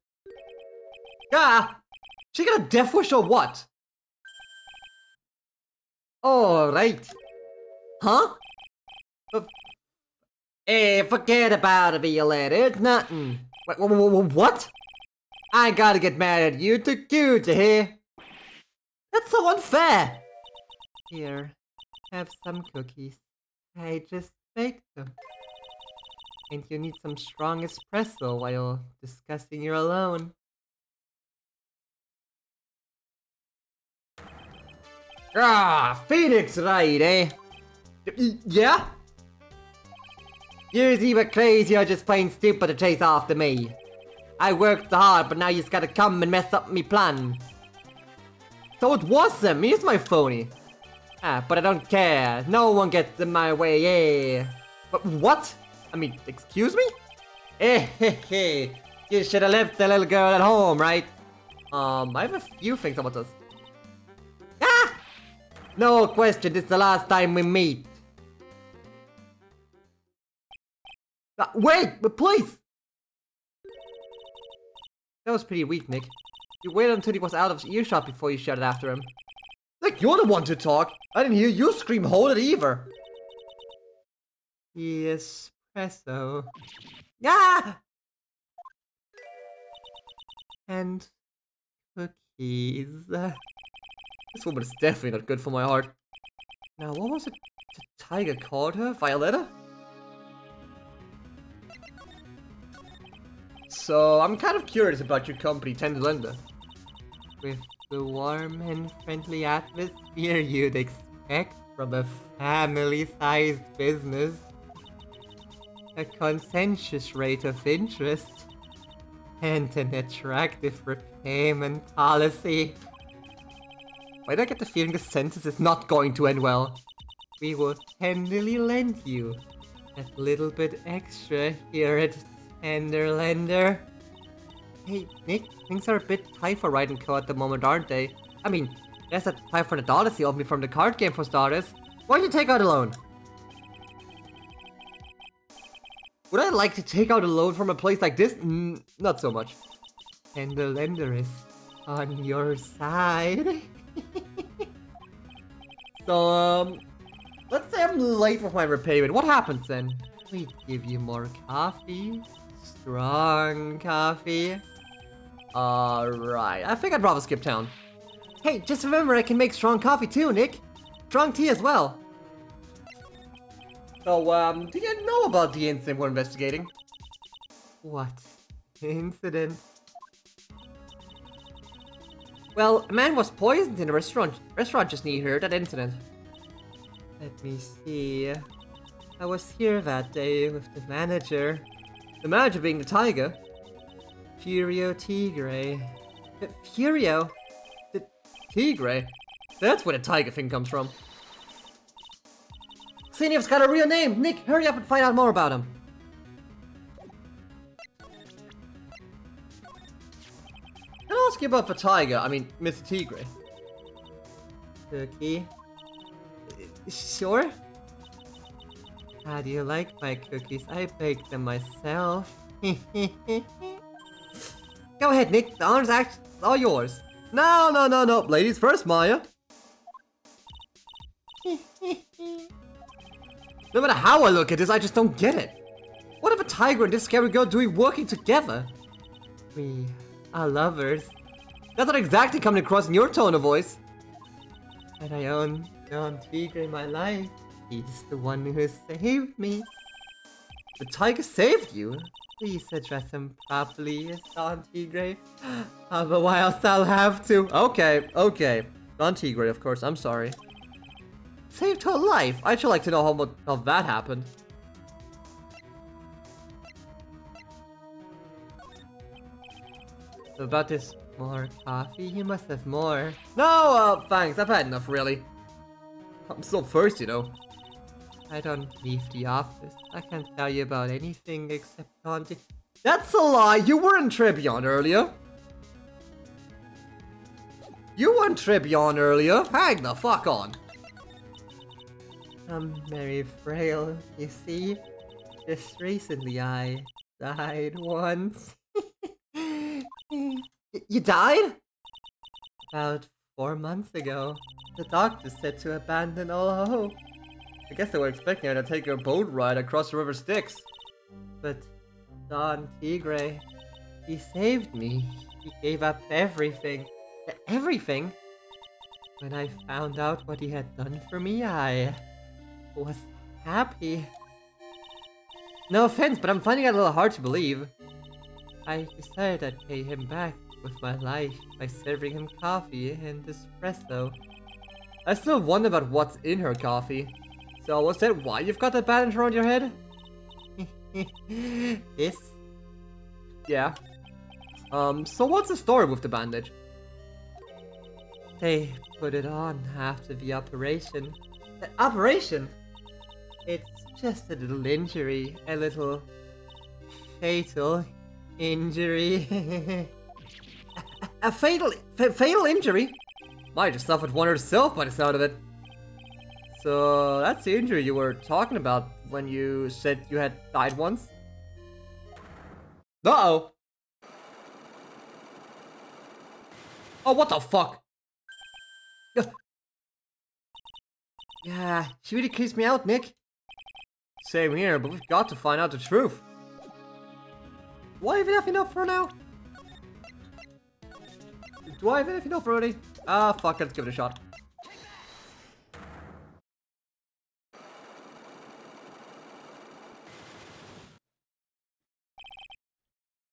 Ah! She got a death wish or what? Oh, right. Huh? Hey, forget about it, Violetta. It's nothing. What? I gotta get mad at you. Too cute, you hear? That's so unfair. Here, have some cookies. I just baked them. And you need some strong espresso while discussing you're alone. Ah, Phoenix Wright, eh? Yeah? You're either crazy or just plain stupid to chase after me. I worked hard, but now you just gotta come and mess up me plan. So it was him, he's my phony. Ah, but I don't care. No one gets in my way, yeah. But what? I mean, excuse me? Hey, you should have left the little girl at home, right? I have a few things about this. Ah! No question, this is the last time we meet. Wait, but please! That was pretty weak, Nick. You waited until he was out of earshot before you shouted after him. Nick, you're the one to talk. I didn't hear you scream hold it either. Espresso. Ah! And cookies. This woman is definitely not good for my heart. Now, what was it the tiger called her? Violetta? So, I'm kind of curious about your company, Tender Lender. With the warm and friendly atmosphere you'd expect from a family-sized business, a conscientious rate of interest, and an attractive repayment policy. Why do I get the feeling this sentence is not going to end well? We will tenderly lend you that little bit extra here at Tender Lender. Hey, Nick, things are a bit tight for Wright & Co. at the moment, aren't they? I mean, there's that $500 you owed me from the card game for starters. Why don't you take out a loan? Would I like to take out a loan from a place like this? Not so much. Tender Lender is on your side. So, let's say I'm late with my repayment. What happens then? We give you more coffee. Strong coffee. Alright. I think I'd rather skip town. Hey, just remember I can make strong coffee too, Nick. Strong tea as well. So, do you know about the incident we're investigating? What incident? Well, a man was poisoned in a restaurant just near here, that incident. Let me see. I was here that day with the manager. The manager being the tiger. Furio Tigre. Furio? The Tigre? That's where the tiger thing comes from. Xeniev's got a real name! Nick, hurry up and find out more about him. Can I ask you about the tiger? I mean, Mr. Tigre. Cookie? Sure? How do you like my cookies? I baked them myself. Go ahead, Nick. The honor's all yours. No. Ladies first, Maya. No matter how I look at this, I just don't get it. What if a tiger and this scary girl doing working together? We are lovers. That's not exactly coming across in your tone of voice. And I own Don Tigre in my life. He's the one who saved me. The tiger saved you? Please address him properly, Don Tigre. Otherwise, I'll have to. Okay. Don Tigre, of course. I'm sorry. Saved her life. I'd sure like to know how that happened. So about this more coffee? You must have more. No, thanks. I've had enough, really. I'm so thirsty, though. I don't leave the office. I can't tell you about anything except haunting. That's a lie! You were in Tribulation earlier! You were in Tribulation earlier! Hang the fuck on! I'm very frail, you see. Just recently I died once. You died? About 4 months ago. The doctor said to abandon all hope. I guess they were expecting her to take a boat ride across the river Styx. But Don Tigre, he saved me. He gave up everything. Everything? When I found out what he had done for me, I was happy. No offense, but I'm finding it a little hard to believe. I decided I'd pay him back with my life by serving him coffee and espresso. I still wonder about what's in her coffee. So was that why you've got that bandage around your head? Yes. Yeah. So what's the story with the bandage? They put it on after the operation. Operation? It's just a little injury. A little fatal injury. a fatal injury? Might have suffered one herself by the sound of it. So that's the injury you were talking about when you said you had died once? Uh-oh. Oh, what the fuck? Yeah, she really creeps me out, Nick. Same here, but we've got to find out the truth. Do I even have enough for now? Do I even have enough already? Ah, fuck, let's give it a shot.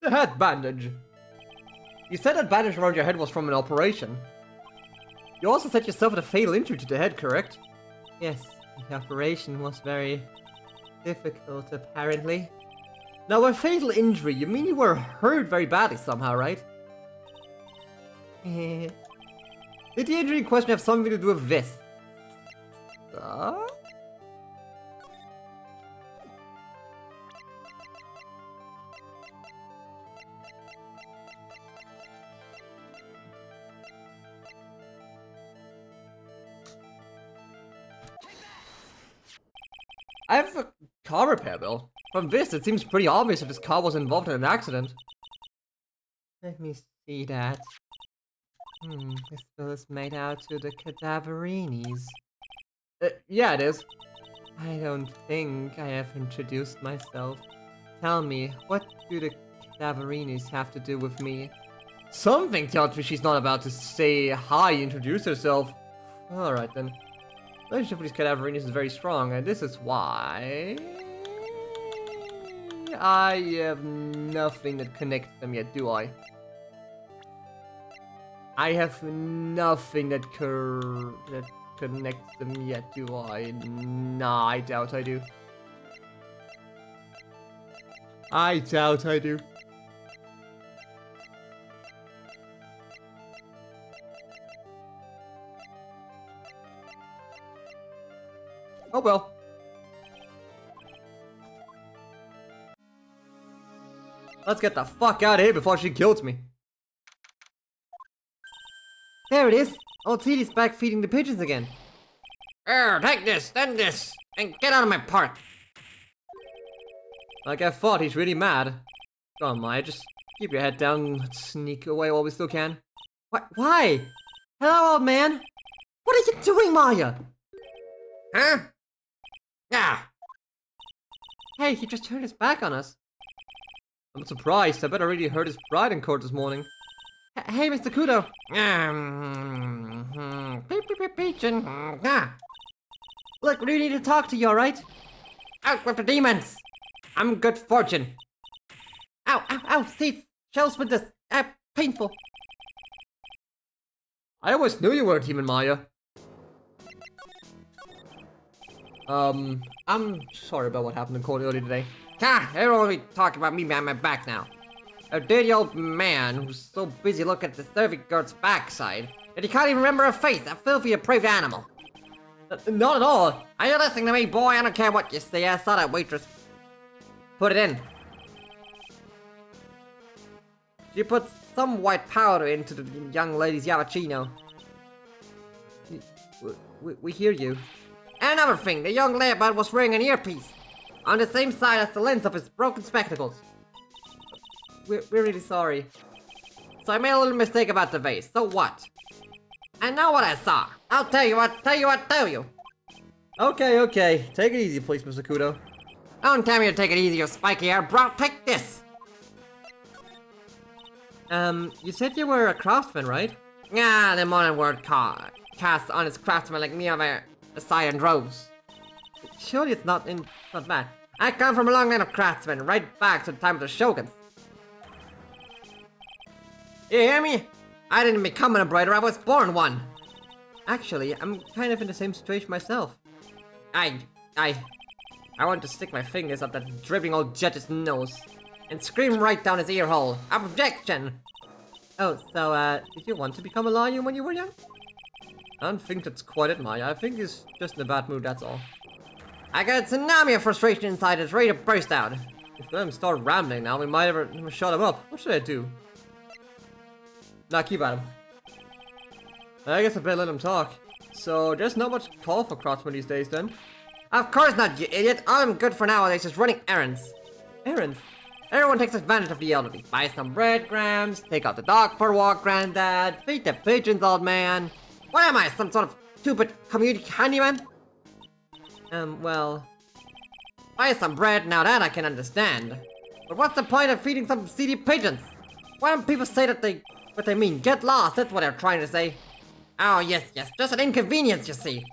The head bandage. You said that bandage around your head was from an operation. You also said you suffered a fatal injury to the head, correct? Yes, the operation was very difficult, apparently. Now, by fatal injury, you mean you were hurt very badly somehow, right? Did the injury in question have something to do with this? I have a car repair bill. From this, it seems pretty obvious that this car was involved in an accident. Let me see that. This bill is made out to the Cadaverinis. Yeah, it is. I don't think I have introduced myself. Tell me, what do the Cadaverinis have to do with me? Something tells me she's not about to say hi, introduce herself. Alright then. The relationship with these Cadaverinis is very strong, and this is why... I have nothing that connects them yet, do I? I have nothing that connects them yet, do I? Nah, I doubt I do. I doubt I do. Oh well. Let's get the fuck out of here before she kills me. There it is. Old Teddy's back feeding the pigeons again. Take this, then this, and get out of my park. Like I thought, he's really mad. Come on, Maya, just keep your head down and let's sneak away while we still can. Why? Hello, old man. What are you doing, Maya? Huh? Yeah. Hey, he just turned his back on us. I'm not surprised. I bet I really heard his bride in court this morning. Hey, Mr. Kudo. Look, we need to talk to you, alright? Out with the demons. I'm good fortune. Ow, ow, ow, see, shells with this. Painful. I always knew you were a demon, Maya. I'm sorry about what happened in court earlier today. Everyone will be talking about me behind my back now. A dirty old man who's so busy looking at the servant girl's backside that he can't even remember her face, a filthy, depraved animal. Not at all. Are you listening to me, boy? I don't care what you say. I saw that waitress put it in. You put some white powder into the young lady's Yavachino. We hear you. And another thing, the young layaboutt was wearing an earpiece on the same side as the lens of his broken spectacles. We're really sorry. So I made a little mistake about the vase, so what? I know what I saw. I'll tell you. Okay. Take it easy, please, Mr. Kudo. Don't tell me to take it easy, you spiky hair bro. Take this. You said you were a craftsman, right? Ah, the modern word cast honest craftsmen like me of a cyan droves. Surely it's not bad. I come from a long line of craftsmen, right back to the time of the shoguns. You hear me? I didn't become an embroiderer, I was born one. Actually, I'm kind of in the same situation myself. I want to stick my fingers up that dripping old judge's nose and scream right down his ear hole. Objection! Oh, so, did you want to become a lawyer when you were young? I don't think that's quite it, Maya. I think he's just in a bad mood, that's all. I got a tsunami of frustration inside that's ready to burst out. If we let him start rambling now, we might ever shut him up. What should I do? Nah, keep at him. I guess I better let him talk. So, there's not much call for craftsmen these days, then? Of course not, you idiot. All I'm good for nowadays is running errands. Errands? Everyone takes advantage of the elderly. Buy some breadcrumbs, take out the dog for a walk, granddad, feed the pigeons, old man. What am I, some sort of stupid community handyman? Well... Buy some bread, now that I can understand. But what's the point of feeding some seedy pigeons? Why don't people say what they mean? Get lost, that's what they're trying to say. Oh, yes, just an inconvenience, you see.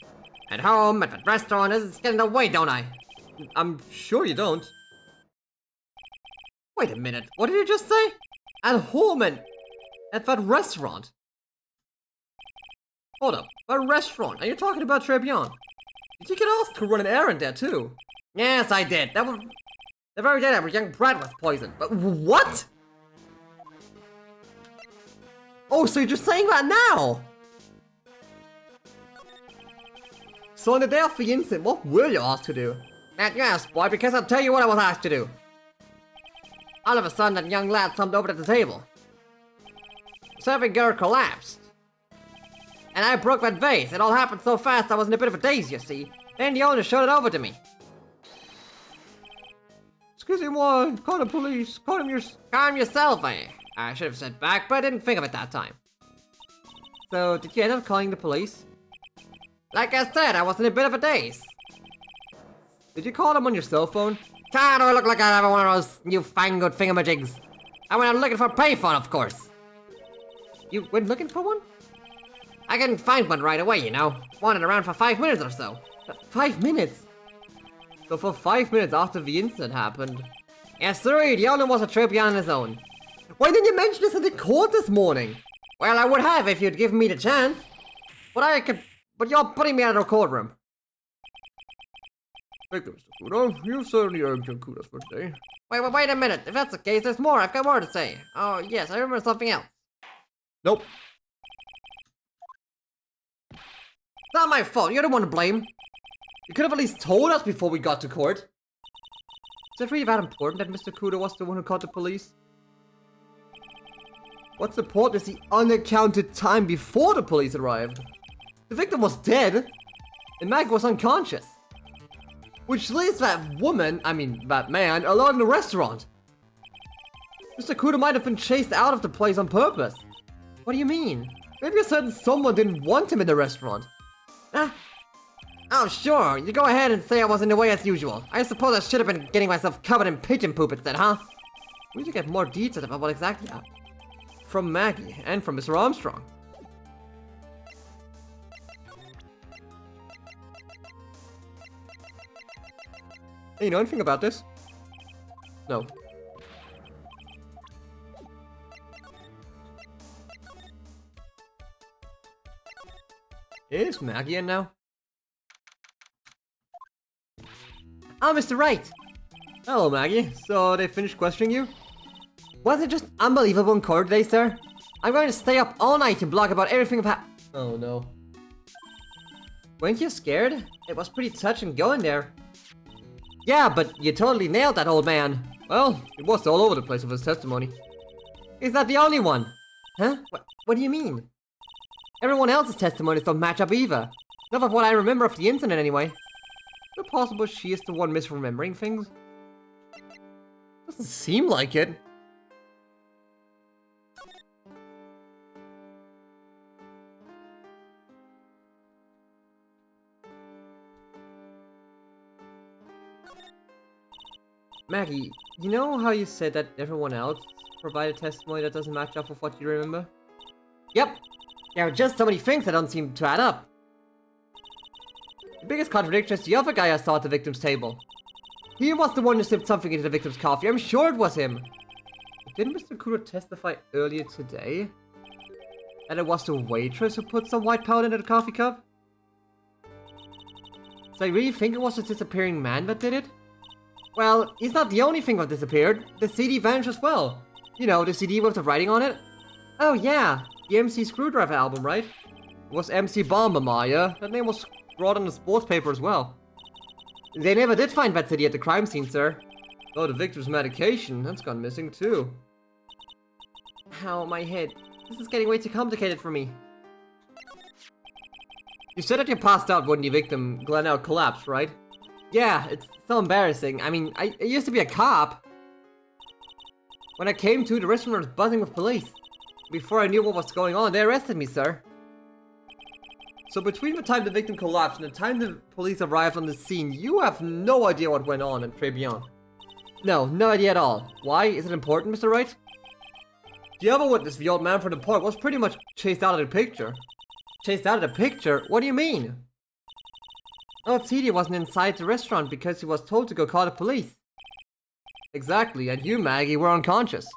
At home, at the restaurant, it's getting in the way, don't I? I'm sure you don't. Wait a minute, what did you just say? At home and at that restaurant. Hold up, a restaurant? Are you talking about Tribulations? Did you get asked to run an errand there too? Yes, I did. That was the very day our young brat was poisoned. But what? Oh, so you're just saying that now? So on the day of the incident, what were you asked to do? That you asked, boy, because I'll tell you what I was asked to do. All of a sudden, that young lad slumped over at the table. The serving girl collapsed. And I broke that vase. It all happened so fast I was in a bit of a daze, you see. Then the owner showed it over to me. Excuse me, what? Call the police. Call him yourself, I should have said back, but I didn't think of it that time. So, did you end up calling the police? Like I said, I was in a bit of a daze. Did you call them on your cell phone? God, do I look like I have one of those newfangled thingamajigs? I went out looking for a payphone, of course. You went looking for one? I couldn't find one right away, you know. Wandered around for 5 minutes or so. 5 minutes? So for 5 minutes after the incident happened? Yes, sir, the owner was a Tribune on his own. Why didn't you mention this in the court this morning? Well, I would have if you'd given me the chance. But you're putting me out of the courtroom. Thank you, Mr. Kudo. You've certainly earned your kudos for today. Wait a minute. If that's the case, there's more. I've got more to say. Oh, yes, I remember something else. Nope. It's not my fault. You're the one to blame. You could have at least told us before we got to court. Is it really that important that Mr. Kudo was the one who called the police? What's important is the unaccounted time before the police arrived. The victim was dead, and Mag was unconscious. Which leaves that man, alone in the restaurant. Mr. Kudo might have been chased out of the place on purpose. What do you mean? Maybe a certain someone didn't want him in the restaurant. Oh, sure. You go ahead and say I was in the way as usual. I suppose I should have been getting myself covered in pigeon poop instead, huh? We need to get more details about what exactly happened. From Maggie, and from Mr. Armstrong. Hey, you know anything about this? No. Is Maggie in now? Oh, Mr. Wright! Hello, Maggie. So, they finished questioning you? Wasn't it just unbelievable in court today, sir? I'm going to stay up all night to blog about everything about. Oh, no. Weren't you scared? It was pretty touch and going there. Yeah, but you totally nailed that old man. Well, it was all over the place with his testimony. He's not the only one. Huh? What do you mean? Everyone else's testimonies don't match up either. Enough of what I remember of the incident anyway. Is it possible she is the one misremembering things? Doesn't seem like it. Maggie, you know how you said that everyone else provided testimony that doesn't match up with what you remember? Yep. There are just so many things that don't seem to add up. The biggest contradiction is the other guy I saw at the victim's table. He was the one who slipped something into the victim's coffee. I'm sure it was him. But didn't Mr. Kudo testify earlier today that it was the waitress who put some white powder into the coffee cup? So you really think it was the disappearing man that did it? Well, he's not the only thing that disappeared. The CD vanished as well. You know, the CD with the writing on it? Oh yeah, the MC Screwdriver album, right? It was MC Bomber Maya. That name was brought on the sports paper as well. They never did find that CD at the crime scene, sir. Oh, the victim's medication, that's gone missing too. Ow, my head. This is getting way too complicated for me. You said that you passed out when the victim Glenelg collapsed, right? Yeah, it's so embarrassing. I mean, I used to be a cop. When I came to, the restaurant was buzzing with police. Before I knew what was going on, they arrested me, sir. So between the time the victim collapsed and the time the police arrived on the scene, you have no idea what went on in Tribulations. No, no idea at all. Why? Is it important, Mr. Wright? The other witness, the old man from the park, was pretty much chased out of the picture. Chased out of the picture? What do you mean? Oh, CD wasn't inside the restaurant because he was told to go call the police. Exactly, and you, Maggie, were unconscious.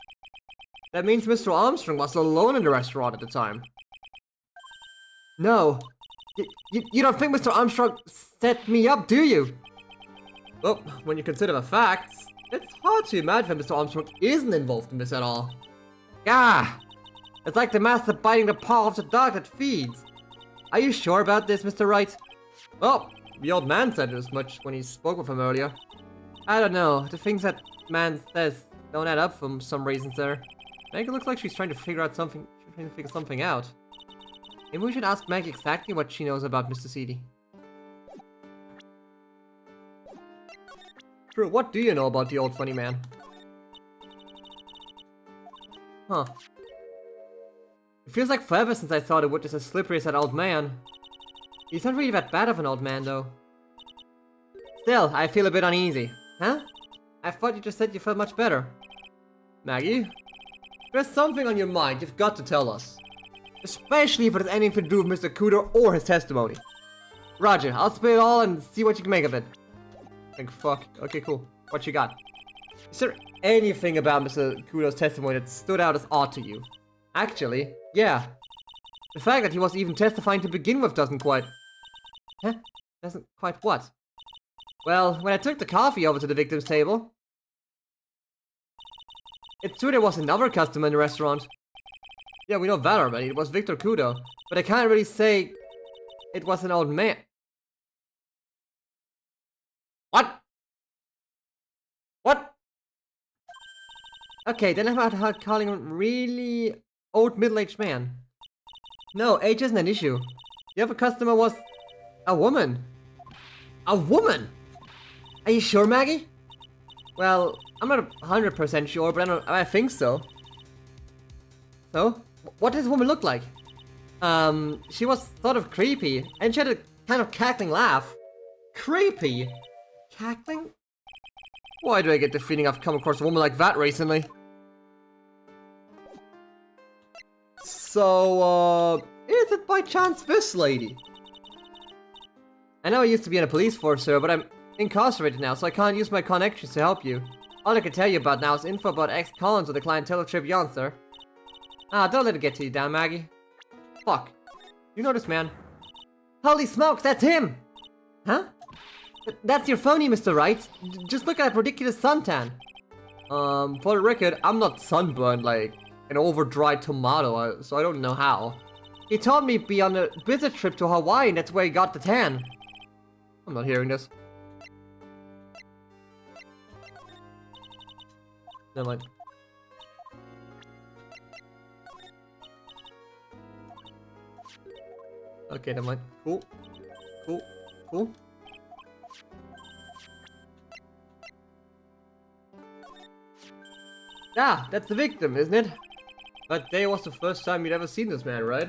That means Mr. Armstrong was alone in the restaurant at the time. No. You don't think Mr. Armstrong set me up, do you? Well, when you consider the facts, it's hard to imagine that Mr. Armstrong isn't involved in this at all. Ah! It's like the master biting the paw of the dog that feeds. Are you sure about this, Mr. Wright? Well, the old man said as much when he spoke with him earlier. I don't know. The things that man says don't add up for some reason, sir. Maggie looks like she's trying to figure something out. Maybe we should ask Maggie exactly what she knows about Mr. CD. True, what do you know about the old funny man? Huh. It feels like forever since I saw the witness as slippery as that old man. He's not really that bad of an old man, though. Still, I feel a bit uneasy. Huh? I thought you just said you felt much better. Maggie? If there's something on your mind, you've got to tell us. Especially if it has anything to do with Mr. Kudo or his testimony. Roger, I'll spit it all and see what you can make of it. Think fuck. Okay, cool. What you got? Is there anything about Mr. Kudo's testimony that stood out as odd to you? Actually, yeah. The fact that he was even testifying to begin with doesn't quite... Huh? Doesn't quite what? Well, when I took the coffee over to the victim's table... It's true there was another customer in the restaurant. Yeah, we know that already. It was Victor Kudo. But I can't really say... it was an old man. What? What? Okay, then I'm about calling him really old middle-aged man. No, age isn't an issue. The other customer was a woman. A woman? Are you sure, Maggie? Well, I'm not 100% sure, but I think so. So, what does this woman look like? She was sort of creepy, and she had a kind of cackling laugh. Creepy? Cackling? Why do I get the feeling I've come across a woman like that recently? So, is it by chance this lady? I know I used to be in a police force, sir, but I'm incarcerated now, so I can't use my connections to help you. All I can tell you about now is info about ex-cons of the clientele of Tribulations, sir. Ah, don't let it get to you down, Maggie. Fuck. You know this man? Holy smokes, that's him! Huh? That's your phony, Mr. Wright. Just look at that ridiculous suntan. For the record, I'm not sunburned like an over-dried tomato, so I don't know how. He told me to be on a business trip to Hawaii, and that's where he got the tan. I'm not hearing this. Never mind. Okay, never mind. Cool. Cool. Cool. Yeah, that's the victim, isn't it? That day was the first time you'd ever seen this man, right?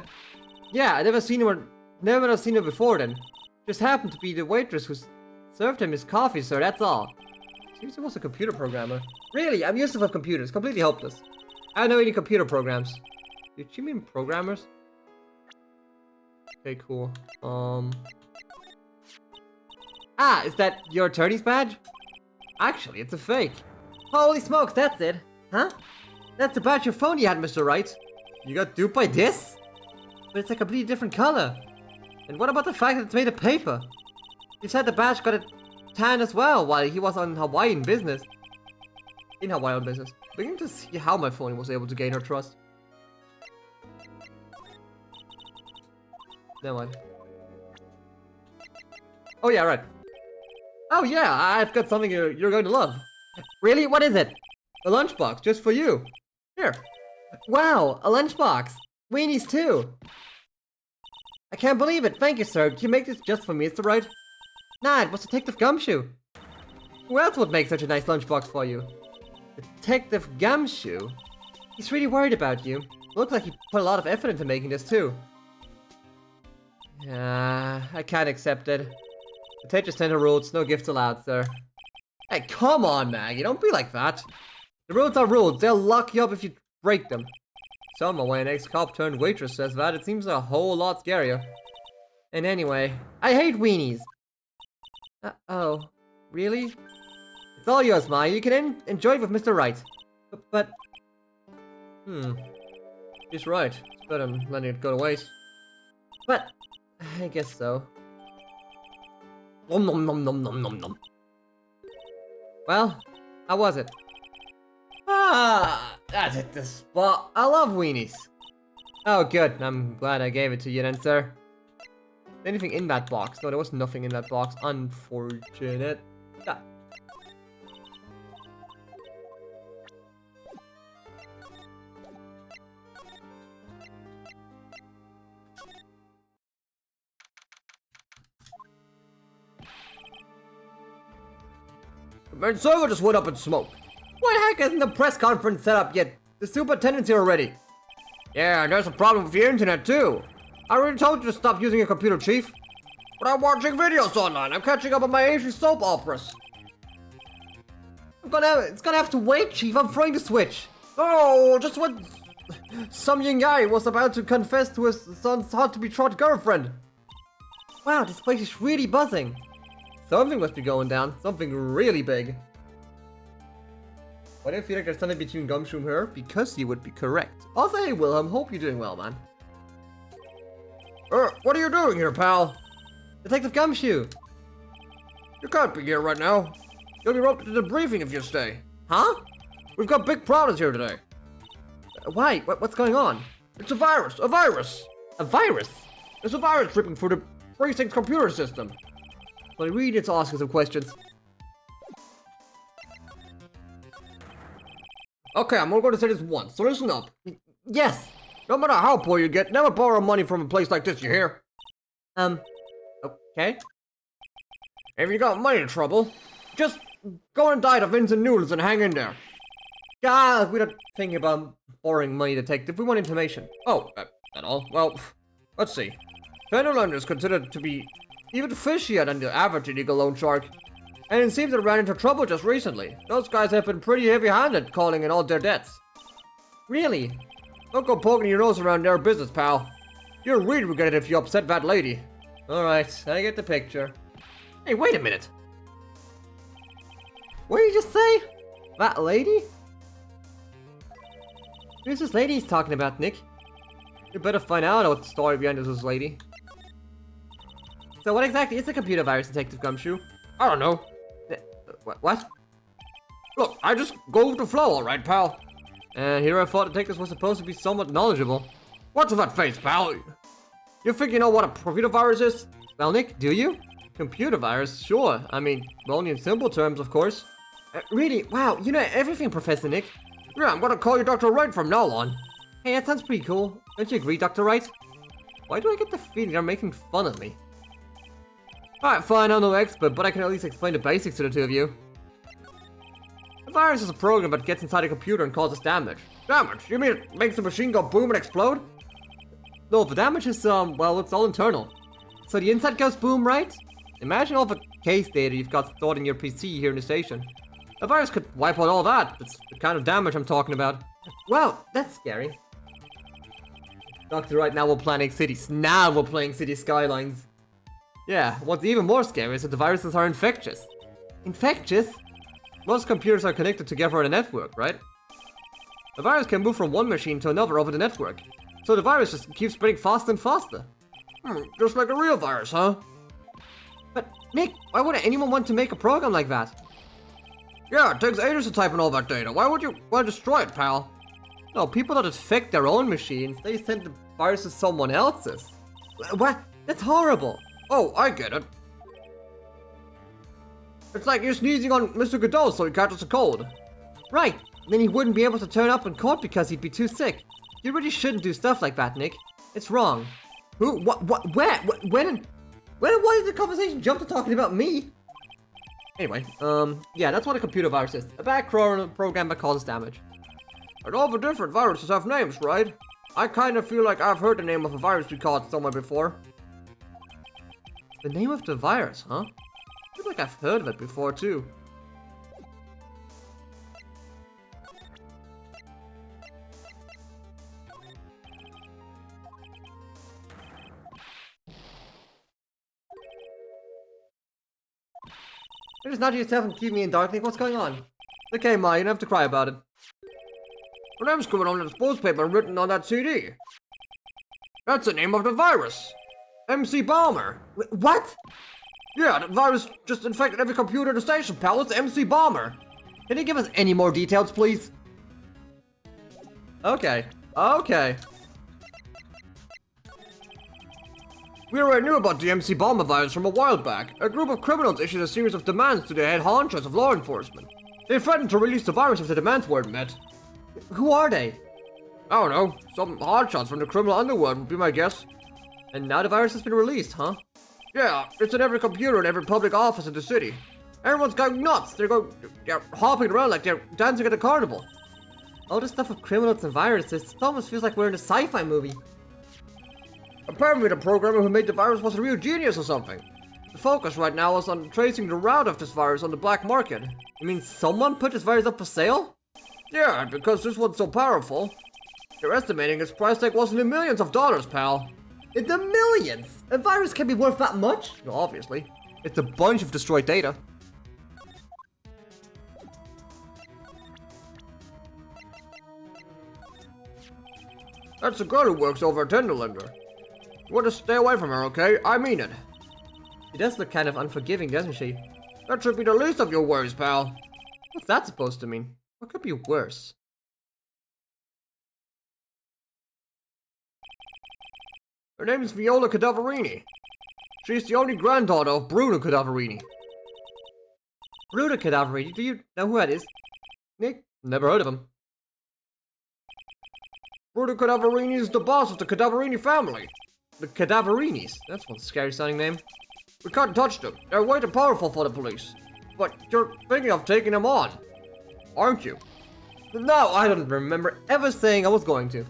Yeah, I never seen him before then. Just happened to be the waitress who served him his coffee, sir, that's all. Seems he was a computer programmer. Really? I'm useless with computers, completely hopeless. I don't know any computer programs. Did she mean programmers? Okay, cool. Ah, is that your attorney's badge? Actually, it's a fake. Holy smokes, that's it. Huh? That's the badge your phone you had, Mr. Wright. You got duped by this? But it's a completely different color. And what about the fact that it's made of paper? You said the badge got it tanned as well while he was on Hawaiian business. In Hawaiian business. Beginning to see how my phone was able to gain her trust. Never mind. Oh yeah, right. Oh yeah, I've got something you're going to love. Really? What is it? A lunchbox, just for you. Here. Wow, a lunchbox. Weenies too. I can't believe it. Thank you, sir. Did you make this just for me, Mr. Wright? Nah, it was Detective Gumshoe. Who else would make such a nice lunchbox for you? Detective Gumshoe? He's really worried about you. Looks like he put a lot of effort into making this too. I can't accept it. Detention center rules, no gifts allowed, sir. Hey, come on, Maggie, don't be like that. The rules are rules, they'll lock you up if you break them. Somehow when an ex-cop turned waitress says that, it seems a whole lot scarier. And anyway, I hate weenies. Oh, really? It's all yours, Maya. You can enjoy it with Mr. Wright. But... He's right. It's better than letting it go to waste. But... I guess so. Nom nom nom nom nom nom nom. Well, how was it? Ah, that's hit the spot. I love weenies. Oh, good. I'm glad I gave it to you then, sir. Anything in that box? No, there was nothing in that box. Unfortunate. Ah. The main server just went up in smoke. Why the heck isn't the press conference set up yet? The superintendent's here already. Yeah, there's a problem with the internet too. I already told you to stop using your computer, Chief. But I'm watching videos online. I'm catching up on my Asian soap operas. It's gonna have to wait, Chief. I'm throwing the switch. Oh, just when some young guy was about to confess to his son's hard-to-be-trot girlfriend. Wow, this place is really buzzing. Something must be going down. Something really big. Why do I feel like there's something between Gumshoe and her? Because you would be correct. Also, hey Wilhelm, hope you're doing well, man. What are you doing here, pal? Detective Gumshoe. You can't be here right now. You'll be roped into the briefing if you stay. Huh? We've got big problems here today. Why? What's going on? It's a virus! A virus! A virus? There's a virus dripping through the precinct's computer system. Well, I really need to ask you some questions. Okay, I'm only going to say this once, so listen up. Yes! No matter how poor you get, never borrow money from a place like this, you hear? Okay. If you got money trouble, just go and diet of instant noodles and hang in there. Ah, we're not thinking about borrowing money, detective. We want information. Oh, that all? Well, let's see. Federland is considered to be even fishier than the average illegal loan shark. And it seems they ran into trouble just recently. Those guys have been pretty heavy-handed calling in all their debts. Really? Don't go poking your nose around their business, pal. You'll really regret it if you upset that lady. Alright, I get the picture. Hey, wait a minute. What did you just say? That lady? Who's this lady he's talking about, Nick? You better find out what the story behind this lady. So what exactly is a computer virus, Detective Gumshoe? I don't know. What? Look, I just go with the flow, alright, pal. And here I thought detectives were supposed to be somewhat knowledgeable. What's with that face, pal? You think you know what a computer virus is? Well, Nick, do you? Computer virus? Sure. I mean, only in simple terms, of course. Really? Wow, you know everything, Professor Nick. Yeah, I'm gonna call you Dr. Wright from now on. Hey, that sounds pretty cool. Don't you agree, Dr. Wright? Why do I get the feeling they're making fun of me? Alright, fine, I'm no expert, but I can at least explain the basics to the two of you. A virus is a program that gets inside a computer and causes damage. Damage? You mean it makes the machine go boom and explode? No, the damage is, well, it's all internal. So the inside goes boom, right? Imagine all the case data you've got stored in your PC here in the station. A virus could wipe out all that. That's the kind of damage I'm talking about. Wow, that's scary. Dr. Wright, now we're planning cities. Now we're playing city skylines. Yeah, what's even more scary is that the viruses are infectious. Infectious? Most computers are connected together in a network, right? The virus can move from one machine to another over the network. So the virus just keeps spreading faster and faster. Just like a real virus, huh? But, Nick, why would anyone want to make a program like that? Yeah, it takes ages to type in all that data. Why would you want to destroy it, pal? No, people don't infect their own machines. They send the virus to someone else's. What? That's horrible. Oh, I get it. It's like you're sneezing on Mr. Godot so he catches a cold. Right. Then he wouldn't be able to turn up in court because he'd be too sick. You really shouldn't do stuff like that, Nick. It's wrong. Who? What? Where? When? Why did the conversation jump to talking about me? Anyway, yeah, that's what a computer virus is. A bad program that causes damage. And all the different viruses have names, right? I kind of feel like I've heard the name of a virus we caught somewhere before. The name of the virus, huh? I feel like I've heard of it before, too. You're just nodding yourself and keep me in dark, Nick. What's going on? Okay, Ma, you don't have to cry about it. My name's coming on the disposed paper written on that CD. That's the name of the virus. MC Bomber. What? Yeah, the virus just infected every computer in the station, pal. It's MC Bomber. Can you give us any more details, please? Okay. Okay. We already knew about the MC Bomber virus from a while back. A group of criminals issued a series of demands to the head honchos of law enforcement. They threatened to release the virus if the demands weren't met. Who are they? I don't know. Some hotshots from the criminal underworld would be my guess. And now the virus has been released, huh? Yeah, it's in every computer in every public office in the city. Everyone's going nuts. They're hopping around like they're dancing at a carnival. All this stuff with criminals and viruses, it almost feels like we're in a sci-fi movie. Apparently the programmer who made the virus was a real genius or something. The focus right now is on tracing the route of this virus on the black market. You mean someone put this virus up for sale? Yeah, because this one's so powerful. They're estimating its price tag was in the millions of dollars, pal. In the millions? A virus can be worth that much? Well, obviously. It's a bunch of destroyed data. That's the girl who works over at Tenderlander. You want to stay away from her, okay? I mean it. She does look kind of unforgiving, doesn't she? That should be the least of your worries, pal. What's that supposed to mean? What could be worse? Her name's Viola Cadaverini. She's the only granddaughter of Bruno Cadaverini. Bruno Cadaverini? Do you know who that is? Nick? Never heard of him. Bruno Cadaverini is the boss of the Cadaverini family. The Cadaverinis? That's one scary sounding name. We can't touch them. They're way too powerful for the police. But you're thinking of taking them on, aren't you? No, I don't remember ever saying I was going to.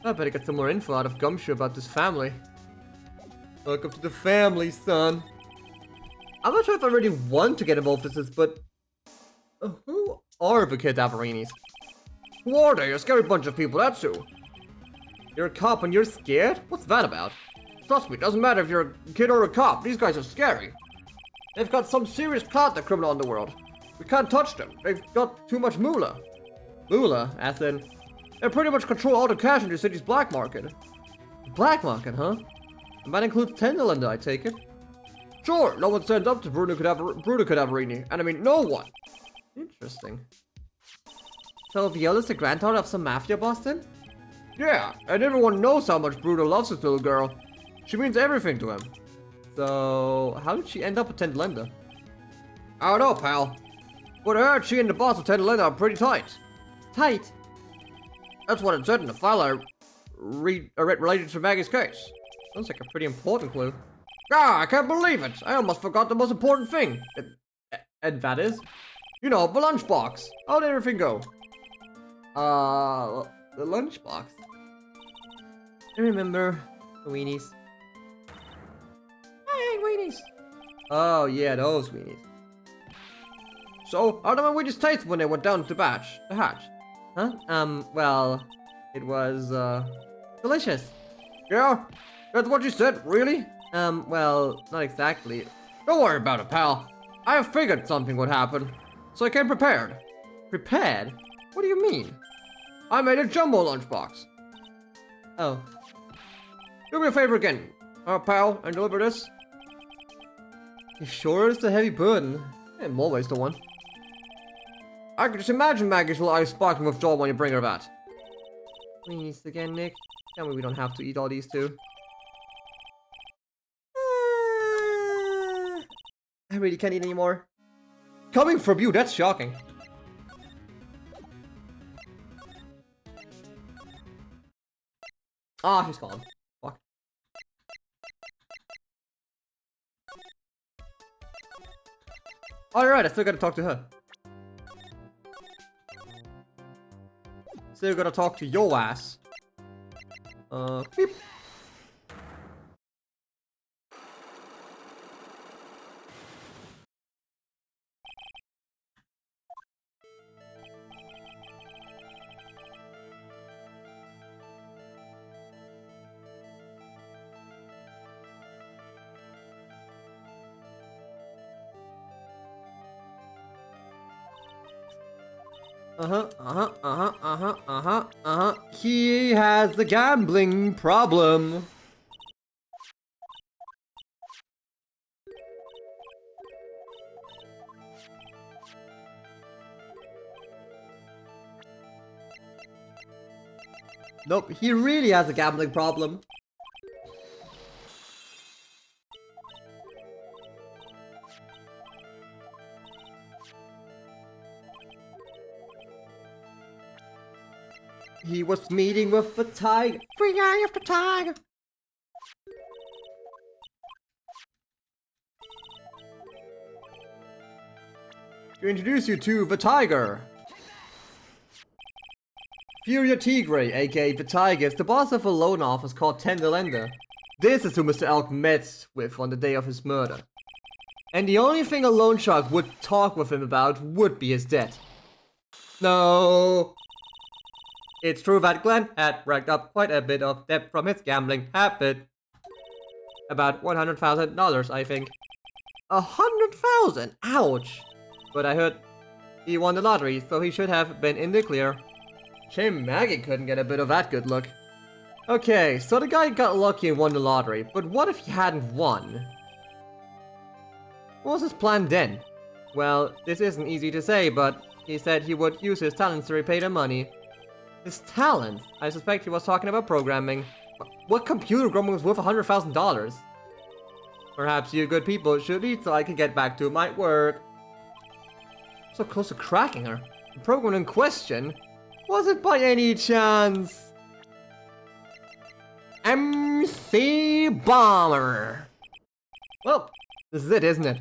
I better get some more info out of Gumshoe about this family. Welcome to the family, son. I'm not sure if I really want to get involved in this, but... who are the Cadaverinis? Who are they? A scary bunch of people, that's who. You're a cop and you're scared? What's that about? Trust me, it doesn't matter if you're a kid or a cop. These guys are scary. They've got some serious clout, the criminal underworld. We can't touch them. They've got too much moolah. Moolah? As in... They pretty much control all the cash in the city's black market. Black market, huh? And that includes Tenderlander, I take it? Sure, no one stands up to Bruno Cadaverini, and I mean no one. Interesting. So Viola's the granddaughter of some mafia boss then? Yeah, and everyone knows how much Bruno loves this little girl. She means everything to him. So, how did she end up at Tenderlander? I don't know, pal. But I heard she and the boss of Tenderlander are pretty tight. Tight? That's what it said in the file I read related to Maggie's case. Sounds like a pretty important clue. Ah, I can't believe it! I almost forgot the most important thing. And that is? You know, the lunchbox. How did everything go? The lunchbox? I remember the weenies. Hey, weenies! Oh, yeah, those weenies. So, how did my weenies taste when they went down to the hatch? Huh? Well, it was, delicious. Yeah? That's what you said, really? Well, not exactly. Don't worry about it, pal. I figured something would happen, so I came prepared. Prepared? What do you mean? I made a jumbo lunchbox. Oh. Do me a favor again, pal, and deliver this. You sure it's a heavy burden? I'm always the one. I can just imagine Maggie's little eyes sparkling with joy when you bring her that. Weenies again, Nick. Tell me we don't have to eat all these too. I really can't eat anymore. Coming from you, that's shocking. Ah, she's gone. Fuck. Alright, I still gotta talk to her. Still gotta talk to your ass. Beep. He has the gambling problem. Nope, he really has a gambling problem. He was meeting with the tiger. Free eye of the tiger. To introduce you to the tiger. Furia Tigre, aka the Tiger, is the boss of a loan office called Tenderlender. This is who Mr. Elk met with on the day of his murder. And the only thing a loan shark would talk with him about would be his debt. No. It's true that Glenn had racked up quite a bit of debt from his gambling habit. About $100,000, I think. 100,000? Ouch! But I heard he won the lottery, so he should have been in the clear. Shame Maggie couldn't get a bit of that good luck. Okay, so the guy got lucky and won the lottery, but what if he hadn't won? What was his plan then? Well, this isn't easy to say, but he said he would use his talents to repay the money. His talents? I suspect he was talking about programming. What computer program was worth $100,000? Perhaps you good people should eat so I can get back to my work. So close to cracking her. The program in question? Was it by any chance MC Bomber? Well, this is it, isn't it?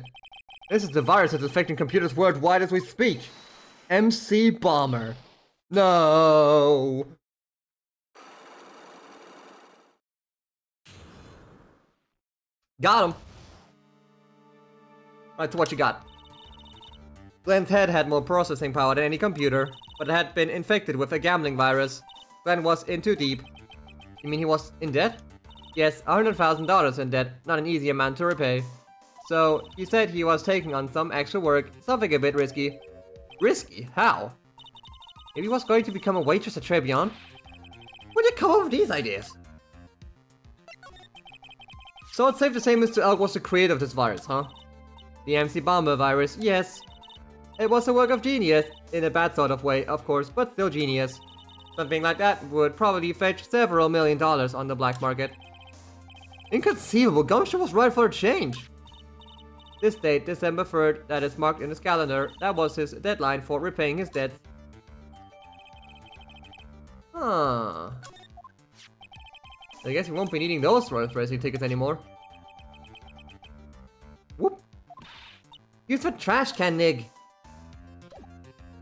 This is the virus that's affecting computers worldwide as we speak. MC Bomber. No. Got him. Right, so what you got? Glenn's head had more processing power than any computer, but it had been infected with a gambling virus. Glenn was in too deep. You mean he was in debt? Yes, $100,000 in debt, not an easy amount to repay. So, he said he was taking on some extra work, something a bit risky. Risky? How? Maybe he was going to become a waitress at Tribulations? Where'd you come up with these ideas? So it's safe to say Mr. Elk was the creator of this virus, huh? The MC Bomber virus, yes. It was a work of genius, in a bad sort of way, of course, but still genius. Something like that would probably fetch several $1 million on the black market. Inconceivable, Gumshoe was right for a change. This date, December 3rd, that is marked in his calendar, that was his deadline for repaying his debts. Huh. I guess we won't be needing those Royal Racing tickets anymore. Use the trash can, Nig.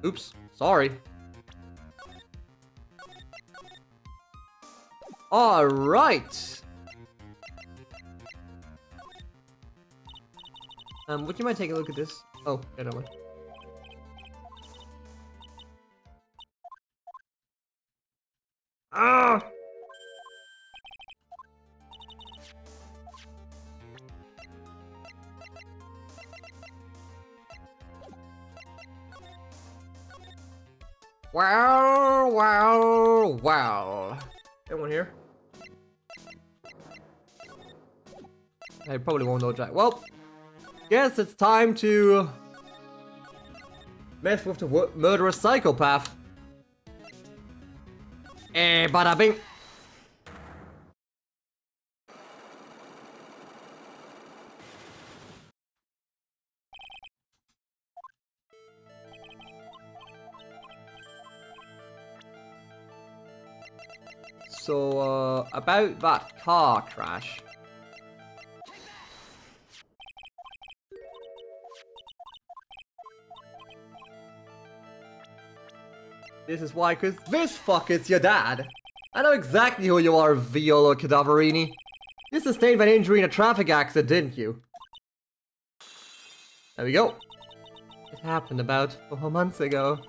Oops, sorry. Alright. Would you mind taking a look at this? Oh, yeah, no one. Ah! Well. Anyone here? I probably won't know Jack. Well, guess it's time to mess with the murderous psychopath. Bada bing. So, about that car crash. This is why, cause this fucker's your dad. I know exactly who you are, Viola Cadaverini. You sustained an injury in a traffic accident, didn't you? There we go. It happened about 4 months ago.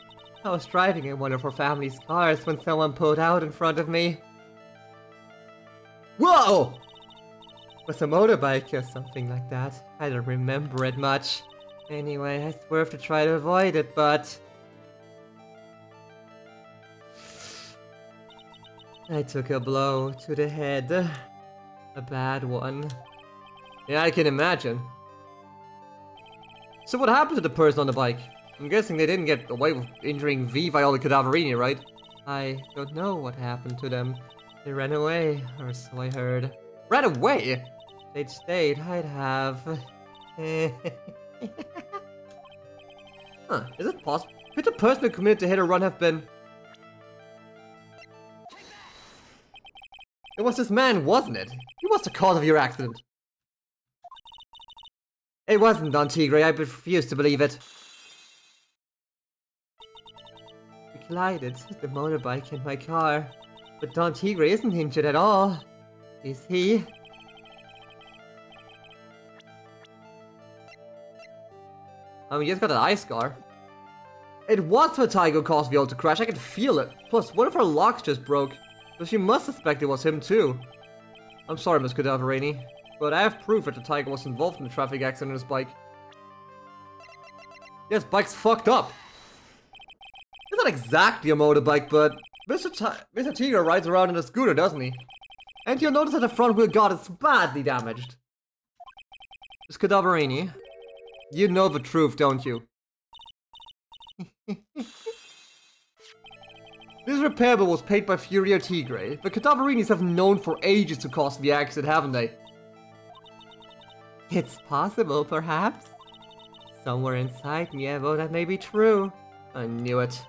I was driving in one of our family's cars when someone pulled out in front of me. Whoa! It was a motorbike or something like that. I don't remember it much. Anyway, I swerved to try to avoid it, but I took a blow to the head. A bad one. Yeah, I can imagine. So what happened to the person on the bike? I'm guessing they didn't get away with injuring V. Viola Cadaverini, right? I don't know what happened to them. They ran away, or so I heard. Ran away? If they'd stayed, I'd have. Huh, is it possible? Could the person who committed the hit or run have been? It was this man, wasn't it? He was the cause of your accident. It wasn't, Don Tigre. I refuse to believe it. We collided, the motorbike and my car. But Don Tigre isn't injured at all. Is he? I mean, he just got an eye scar. It was Vertigo caused Viola to crash. I could feel it. Plus, one of her locks just broke. So she must suspect it was him too. I'm sorry, Miss Cadaverini, but I have proof that the tiger was involved in the traffic accident on his bike. Yes, bike's fucked up. It's not exactly a motorbike, but Mr. Tigre rides around in a scooter, doesn't he? And you'll notice that the front wheel guard is badly damaged. Miss Cadaverini, you know the truth, don't you? This repair bill was paid by Furio Tigre. The Cadaverinis have known for ages to cause the accident, haven't they? It's possible, perhaps. Somewhere inside me, I know that may be true. I knew it.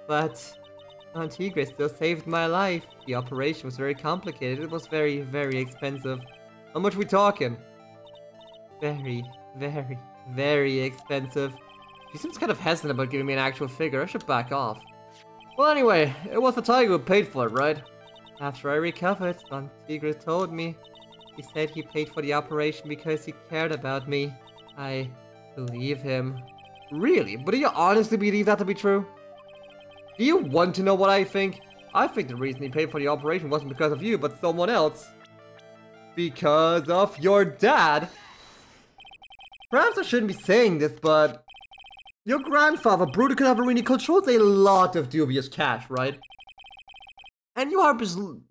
But Don Tigre still saved my life. The operation was very complicated. It was very, very expensive. How much are we talking? Very, very, very expensive. She seems kind of hesitant about giving me an actual figure. I should back off. Well, anyway, it was the tiger who paid for it, right? After I recovered, Don Tigre told me. He said he paid for the operation because he cared about me. I believe him. Really? But do you honestly believe that to be true? Do you want to know what I think? I think the reason he paid for the operation wasn't because of you, but someone else. Because of your dad. Perhaps I shouldn't be saying this, but your grandfather, Bruto Cadaverini, controls a lot of dubious cash, right? And you are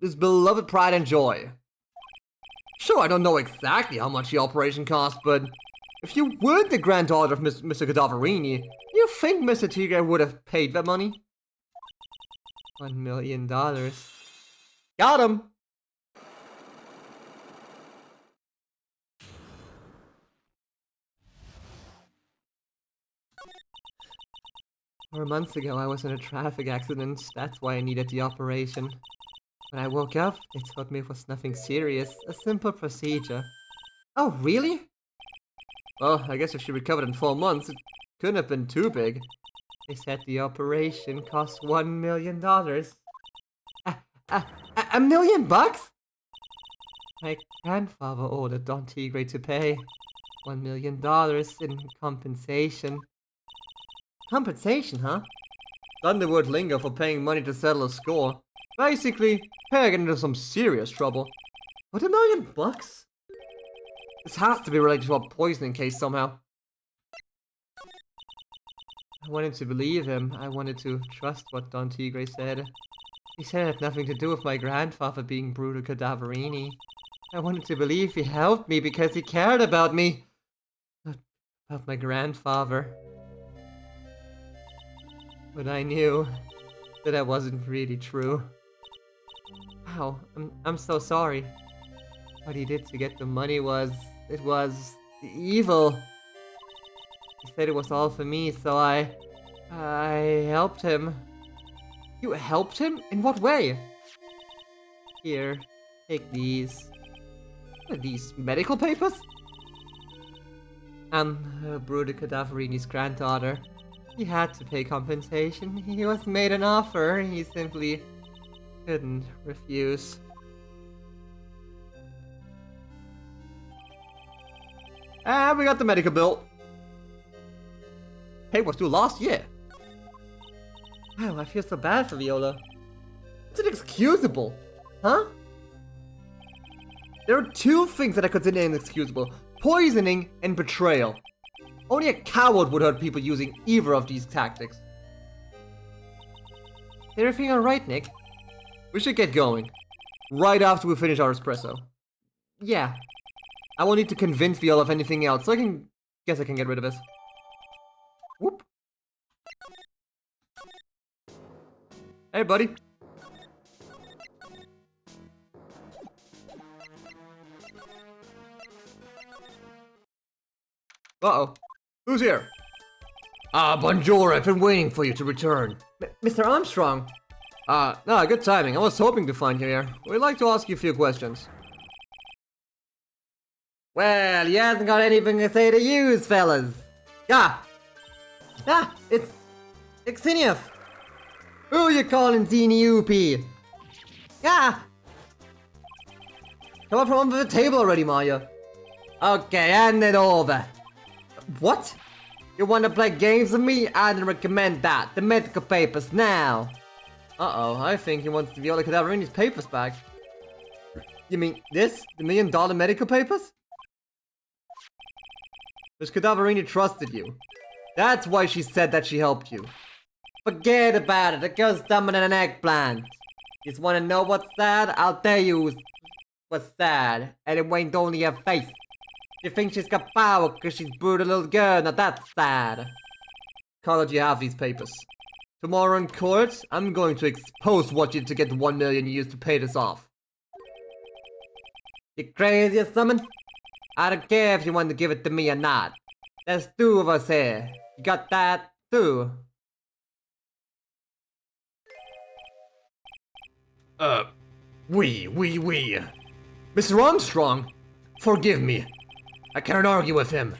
his beloved pride and joy. Sure, I don't know exactly how much the operation cost, but if you weren't the granddaughter of Mr. Cadaverini, you think Mr. Tigre would have paid that money? $1 million. Got him! 4 months ago, I was in a traffic accident. That's why I needed the operation. When I woke up, they told me it was nothing serious. A simple procedure. Oh, really? Well, I guess if she recovered in 4 months, it couldn't have been too big. They said the operation cost $1 million. A million bucks? My grandfather ordered Don Tigre to pay $1 million in compensation. Compensation, huh? Thunderwood lingo for paying money to settle a score. Basically, paying into some serious trouble. But $1 million bucks? This has to be related to a poisoning case somehow. I wanted to believe him. I wanted to trust what Don Tigre said. He said it had nothing to do with my grandfather being Bruto Cadaverini. I wanted to believe he helped me because he cared about me. Not about my grandfather. But I knew that that wasn't really true. Wow, I'm so sorry. What he did to get the money was evil. He said it was all for me, so I helped him. You helped him? In what way? Here, take these. What are these medical papers? I'm Bruto Cadaverini's granddaughter. He had to pay compensation. He was made an offer. He simply couldn't refuse. And we got the medical bill. Hey, was due last year. Wow, I feel so bad for Viola. It's inexcusable, huh? There are 2 things that I consider inexcusable. Poisoning and betrayal. Only a coward would hurt people using either of these tactics. Is everything alright, Nick? We should get going. Right after we finish our espresso. Yeah. I will need to convince Viola of anything else, so I can get rid of this. Whoop. Hey, buddy. Uh-oh. Who's here? Bonjour, I've been waiting for you to return. Mr. Armstrong. No, good timing. I was hoping to find you here. We'd like to ask you a few questions. Well, he hasn't got anything to say to use, fellas. It's Xenius. Who you calling Xeniup? Yeah. Come up from under the table already, Maya. Okay, hand it over. What? You want to play games with me? I don't recommend that. The medical papers now. Uh-oh, I think he wants Viola Cadaverini's papers back. You mean this? The $1 million medical papers? Miss Cadaverini trusted you. That's why she said that she helped you. Forget about it. The girl's dumber than an eggplant. You just want to know what's sad? I'll tell you what's sad. And it ain't only her face. You think she's got power because she's brute a little girl. Now that's sad. Can't let you have these papers. Tomorrow in court, I'm going to expose what you did to get the $1 million you used to pay this off. You crazy or something? I don't care if you want to give it to me or not. There's 2 of us here. You got that, too? We. Mr. Armstrong, Forgive me. I can't argue with him.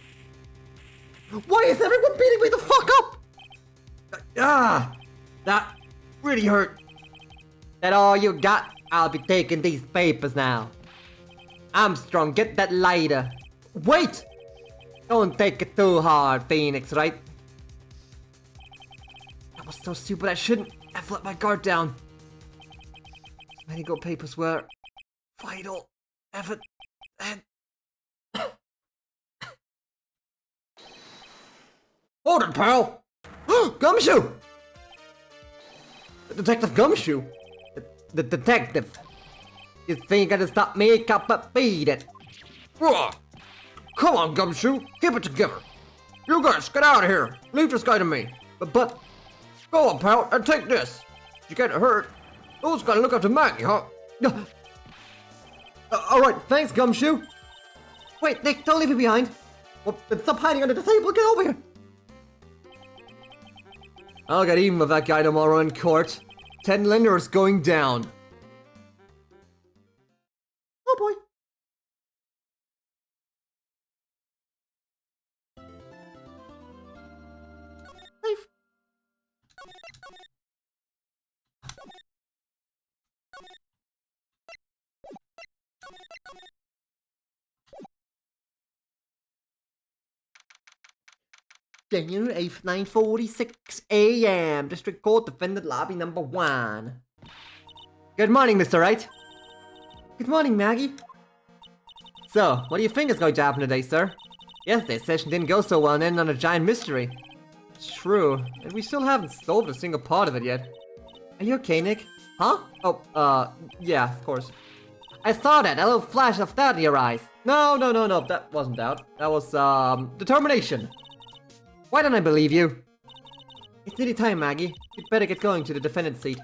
why is everyone beating me the fuck up? That really hurt. That all you got? I'll be taking these papers now. Armstrong, get that lighter. Wait! Don't take it too hard, Phoenix, right? That was so stupid, I shouldn't have let my guard down. These medical papers were vital, evidence. Hold it, pal! Gumshoe! Detective Gumshoe! The detective. You think you gotta stop me? Copper, beat it. Come on, Gumshoe, keep it together. You guys, get out of here. Leave this guy to me. But Go on, pal, and take this. You get hurt. Who's gonna look after Maggie, huh? Alright, thanks, Gumshoe. Wait, Nick, don't leave me behind. Well, then stop hiding under the table, get over here. I'll get even with that guy tomorrow in court. Ted Linder is going down. Oh boy. Dinner 9:46 a.m. District Court Defendant Lobby number 1. Good morning, Mr. Wright. Good morning, Maggie. So, what do you think is going to happen today, sir? Yesterday's session didn't go so well and ended on a giant mystery. It's true, and we still haven't solved a single part of it yet. Are you okay, Nick? Huh? Oh, yeah, of course. I saw that little flash of doubt in your eyes. No, that wasn't doubt. That was, determination. Why don't I believe you? It's nearly time, Maggie. You'd better get going to the defendant's seat.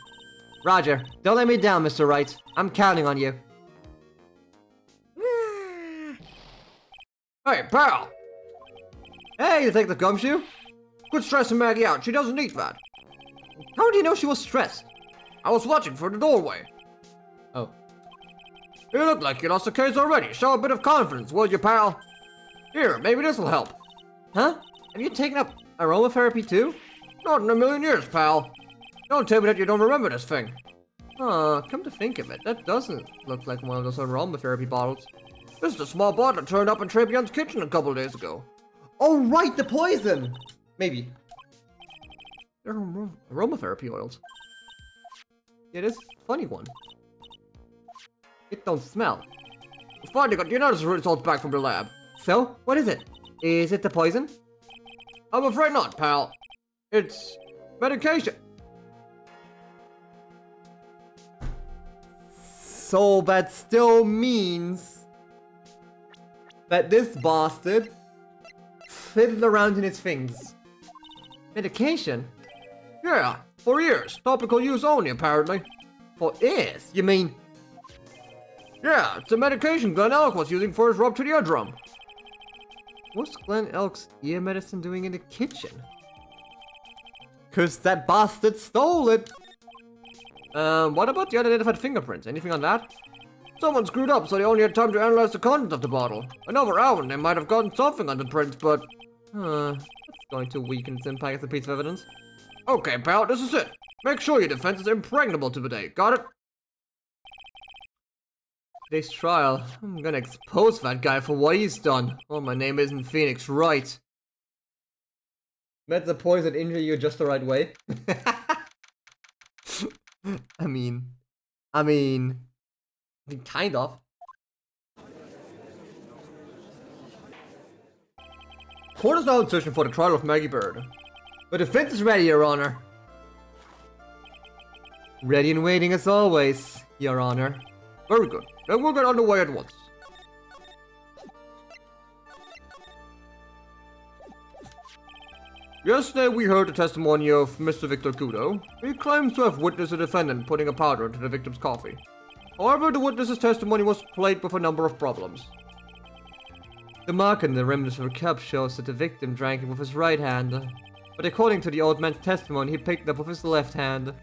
Roger. Don't let me down, Mr. Wright. I'm counting on you. Hey, pal! Hey, Detective Gumshoe. Quit stressing Maggie out. She doesn't need that. How do you know she was stressed? I was watching through the doorway. Oh. You look like you lost the case already. Show a bit of confidence, will you, pal? Here, maybe this will help. Huh? Have you taken up aromatherapy too? Not in a million years, pal. Don't tell me that you don't remember this thing. Come to think of it, that doesn't look like one of those aromatherapy bottles. This is the small bottle that turned up in Tribulations' kitchen a couple of days ago. Oh, right, the poison! Maybe. They're aromatherapy oils. Yeah, this funny one. It don't smell. We finally got the analysis results back from the lab. So, what is it? Is it the poison? I'm afraid not, pal. It's medication. So that still means that this bastard fiddled around in his things. Medication? Yeah, for years. Topical use only, apparently. For ears? You mean? Yeah, it's the medication Glenn Elk was using for his rub to the eardrum. What's Glenn Elk's ear medicine doing in the kitchen? Cause that bastard stole it! What about the unidentified fingerprints? Anything on that? Someone screwed up, so they only had time to analyze the content of the bottle. Another hour and they might have gotten something on the prints, but... That's going to weaken its impact as a piece of evidence. Okay, pal, this is it. Make sure your defense is impregnable to today. Got it? Today's trial, I'm gonna expose that guy for what he's done. Oh, my name isn't Phoenix Wright. Meds a poison injure you just the right way. I mean, kind of. Court is now in session for the trial of Maggie Bird. The defense is ready, Your Honor. Ready and waiting as always, Your Honor. Very good. Then we'll get underway at once. Yesterday we heard the testimony of Mr. Victor Kudo. He claims to have witnessed a defendant putting a powder into the victim's coffee. However, the witness's testimony was plagued with a number of problems. The mark on the rim of her cup shows that the victim drank it with his right hand, but according to the old man's testimony, he picked it up with his left hand.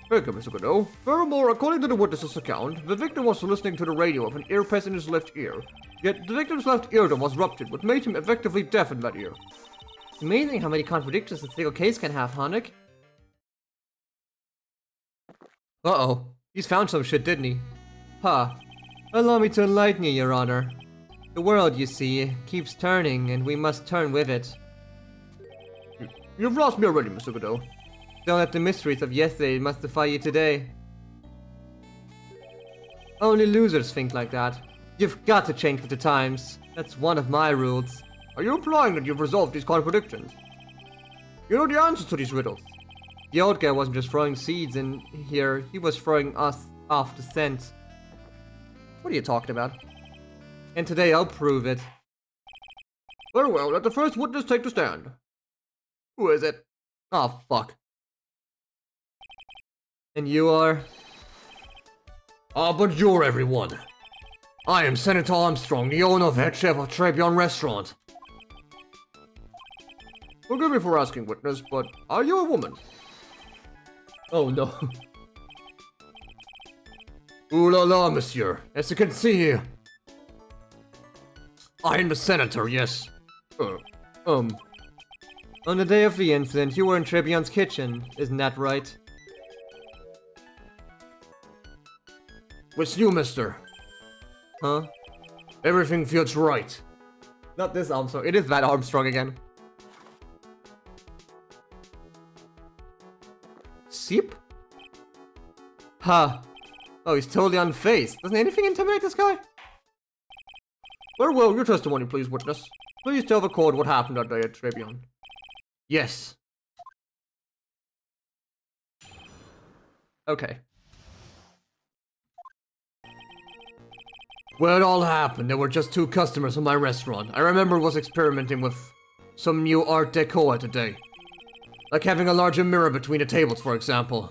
Thank you, Mr. Kudo. Furthermore, according to the witness's account, the victim was listening to the radio with an earpiece in his left ear. Yet, the victim's left eardrum was ruptured, which made him effectively deaf in that ear. It's amazing how many contradictions a single case can have, huh, Nick? Uh-oh. He's found some shit, didn't he? Huh. Allow me to enlighten you, Your Honor. The world, you see, keeps turning, and we must turn with it. You've lost me already, Mr. Kudo. Don't let the mysteries of yesterday mystify you today. Only losers think like that. You've got to change with the times. That's one of my rules. Are you implying that you've resolved these contradictions? You know the answers to these riddles. The old guy wasn't just throwing seeds in here, he was throwing us off the scent. What are you talking about? And today I'll prove it. Very well, let the first witness take the stand. Who is it? Oh, fuck. And you are? But you're everyone. I am Senator Armstrong, the owner of head chef of Tribulations Restaurant. Forgive me for asking, witness, but are you a woman? Oh no. Ooh la la, monsieur. As you can see, I am the senator, yes. On the day of the incident, you were in Tribulations' kitchen, isn't that right? With you, mister. Huh? Everything feels right. Not this Armstrong. It is that Armstrong again. Seep? Huh. Oh, he's totally unfazed. Doesn't anything intimidate this guy? Very well, your testimony, please, witness. Please tell the court what happened that day at Tribune. Yes. Okay. Well, it all happened. There were just 2 customers in my restaurant. I remember was experimenting with some new art deco today. Like having a larger mirror between the tables, for example.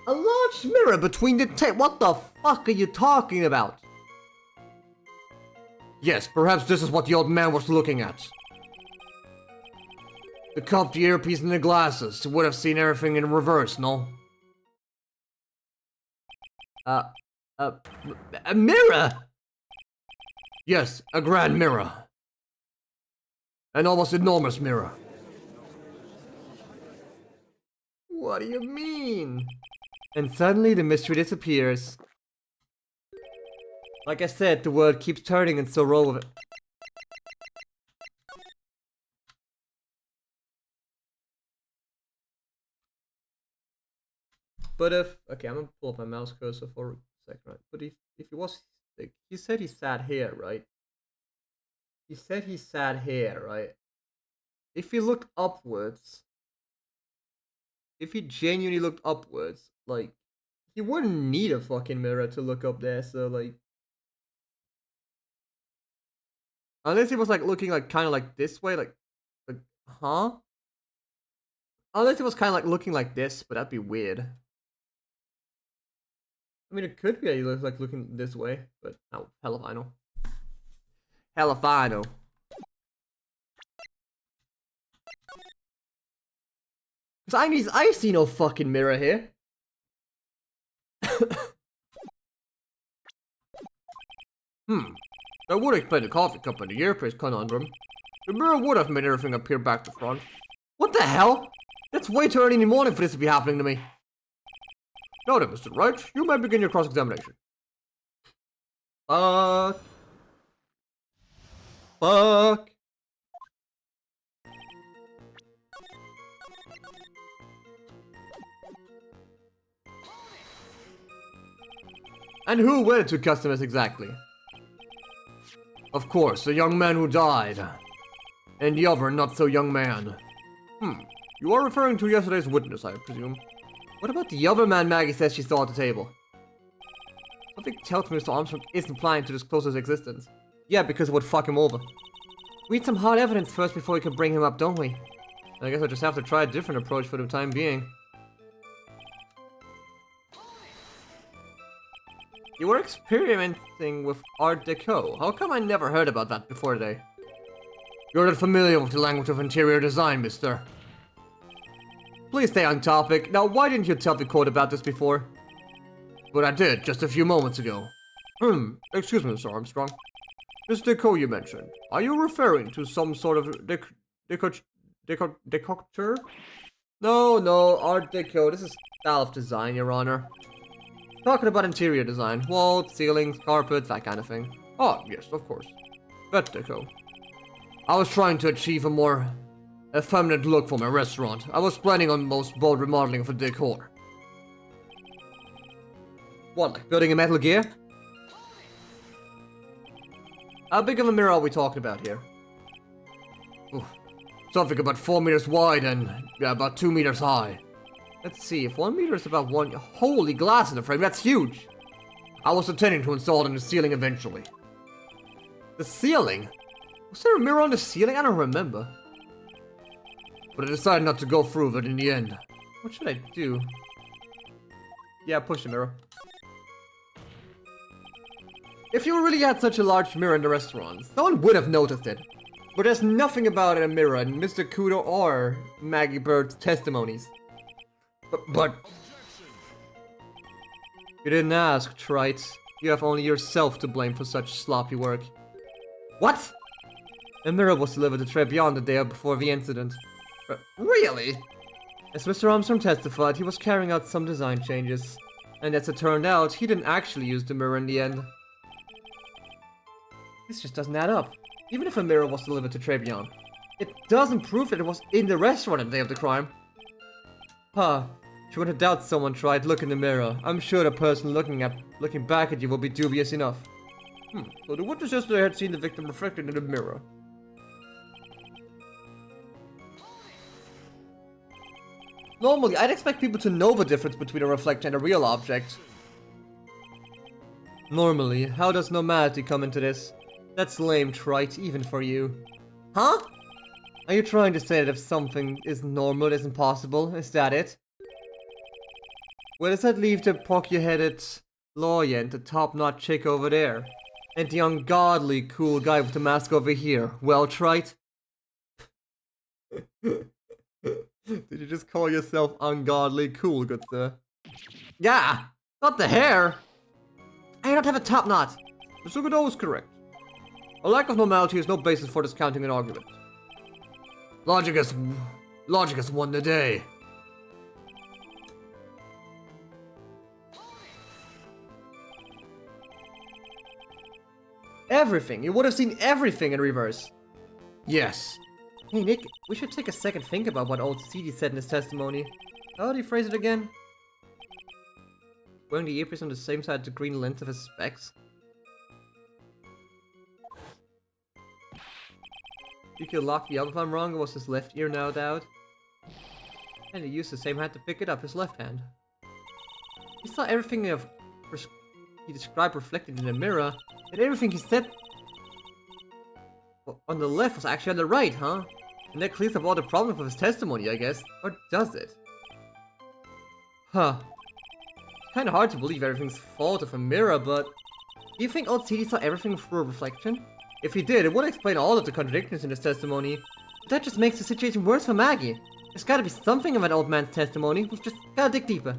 A large mirror between the What the fuck are you talking about? Yes, perhaps this is what the old man was looking at. The cup, the earpiece, and the glasses. Would have seen everything in reverse, no? A mirror? Yes, a grand mirror. An almost enormous mirror. What do you mean? And suddenly the mystery disappears. Like I said, the world keeps turning and so roll with it. But if... Okay, I'm gonna pull up my mouse cursor for a second, right? But if he was... Like, he said he sat here, right? He said he sat here, right? If he looked upwards... If he genuinely looked upwards, like... He wouldn't need a fucking mirror to look up there, so like... Unless he was like looking like kind of like this way, like... Huh? Unless he was kind of like looking like this, but that'd be weird. I mean, it could be that he looks like looking this way, but no, hell if I know. Hell if I know. Cause I see no fucking mirror here. That would explain the coffee cup and the earpiece conundrum. The mirror would have made everything appear back to front. What the hell? That's way too early in the morning for this to be happening to me. Now then, Mr. Wright, you may begin your cross-examination. Fuck. And who were the 2 customers exactly? Of course, the young man who died. And the other not-so-young man. You are referring to yesterday's witness, I presume. What about the other man Maggie says she saw at the table? Something tells me Mr. Armstrong isn't planning to disclose his existence. Yeah, because it would fuck him over. We need some hard evidence first before we can bring him up, don't we? I guess I'll just have to try a different approach for the time being. You were experimenting with Art Deco. How come I never heard about that before today? You're not familiar with the language of interior design, mister. Please stay on topic. Now, why didn't you tell the court about this before? But I did, just a few moments ago. Excuse me, Mr. Armstrong. This deco you mentioned, are you referring to some sort of decorature? No, Art Deco. This is style of design, Your Honor. Talking about interior design. Walls, ceilings, carpets, that kind of thing. Oh, yes, of course. That deco. I was trying to achieve a more effeminate look for my restaurant. I was planning on most bold remodeling of the decor. What, like building a Metal Gear? How big of a mirror are we talking about here? Oof. Something about 4 meters wide and about 2 meters high. Let's see, if 1 meter is about 1... Holy glass in the frame, that's huge! I was intending to install it in the ceiling eventually. The ceiling? Was there a mirror on the ceiling? I don't remember. But I decided not to go through with it in the end. What should I do? Yeah, push the mirror. If you really had such a large mirror in the restaurant, someone would have noticed it. But there's nothing about a mirror in Mr. Kudo or Maggie Bird's testimonies. But... You didn't ask, Wright. You have only yourself to blame for such sloppy work. What? A mirror was delivered to Tribune the day before the incident. Really? As Mr. Armstrong testified, he was carrying out some design changes. And as it turned out, he didn't actually use the mirror in the end. This just doesn't add up. Even if a mirror was delivered to Trebion, it doesn't prove that it was in the restaurant on the day of the crime. Huh. If you want to doubt someone, tried look in the mirror. I'm sure the person looking back at you will be dubious enough. So the witness yesterday had seen the victim reflected in the mirror. Normally, I'd expect people to know the difference between a reflection and a real object. Normally, how does normality come into this? That's lame, trite, even for you. Huh? Are you trying to say that if something is normal, it isn't possible? Is that it? Where does that leave the pocky-headed lawyer and the top-notch chick over there? And the ungodly cool guy with the mask over here? Well, trite? Did you just call yourself ungodly cool, good sir? Yeah! Not the hair! I don't have a top knot! Mr. Godot is correct. A lack of normality is no basis for discounting an argument. Logic has won the day. Everything! You would have seen everything in reverse. Yes. Hey Nick, we should take a second think about what old CD said in his testimony. How did he phrase it again? Wearing the earpiece on the same side of the green lens of his specs? You could lock me up if I'm wrong, it was his left ear, no doubt. And he used the same hand to pick it up, his left hand. He saw everything he described reflected in the mirror, and everything he said on the left was actually on the right, huh? And that clears up all the problems with his testimony, I guess. Or does it? Huh. Kinda hard to believe everything's fault of a mirror, but... Do you think old CD saw everything through a reflection? If he did, it would explain all of the contradictions in his testimony. But that just makes the situation worse for Maggie. There's gotta be something of an old man's testimony. We've just gotta dig deeper.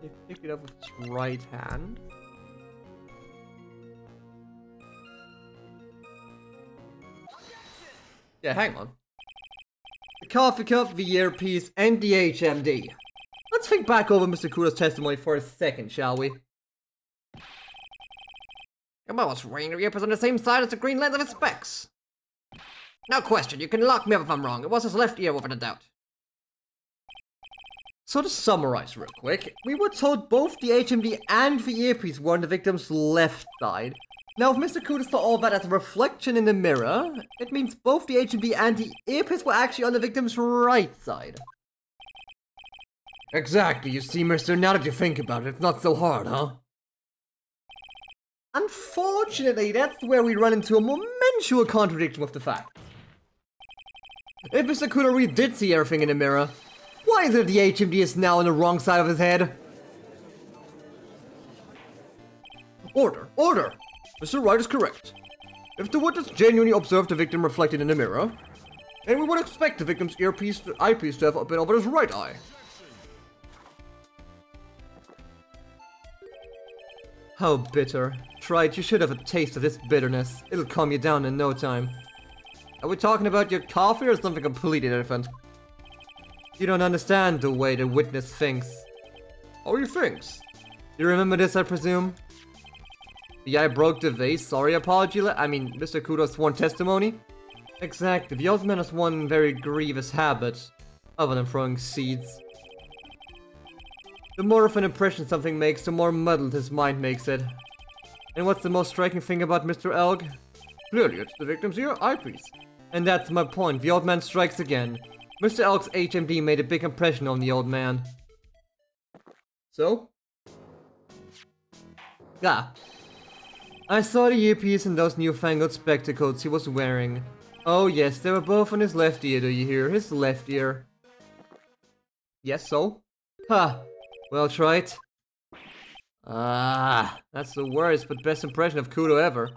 He picked it up with his right hand. Yeah, hang on. The coffee cup, the earpiece, and the HMD. Let's think back over Mr. Kudo's testimony for a second, shall we? Your mom was wearing the earpiece on the same side as the green lens of his specs. No question, you can lock me up if I'm wrong. It was his left ear without a doubt. So to summarize real quick, we were told both the HMD and the earpiece were on the victim's left side. Now if Mr. Kudo saw all that as a reflection in the mirror, it means both the HMD and the earpiece were actually on the victim's right side. Exactly, you see, mister, now that you think about it, it's not so hard, huh? Unfortunately, that's where we run into a momentous contradiction with the facts. If Mr. Kudo really did see everything in the mirror, why is it the HMD is now on the wrong side of his head? Order! Order! Mr. Wright is correct. If the witness genuinely observed the victim reflected in the mirror, then we would expect the victim's eyepiece to have been over his right eye. How bitter. Tried, you should have a taste of this bitterness. It'll calm you down in no time. Are we talking about your coffee or something completely different? You don't understand the way the witness thinks. Oh, he thinks? You remember this, I presume? The I broke the vase, sorry apology Mr. Kudo's sworn testimony? Exactly, the old man has one very grievous habit, other than throwing seeds. The more of an impression something makes, the more muddled his mind makes it. And what's the most striking thing about Mr. Elg? Clearly, it's the victim's eyepiece. And that's my point, the old man strikes again. Mr. Elg's HMD made a big impression on the old man. So? Yeah. I saw the earpiece and those newfangled spectacles he was wearing. Oh yes, they were both on his left ear, do you hear? His left ear. Yes, so? Ha! Well tried. Ah, that's the worst but best impression of Kudo ever.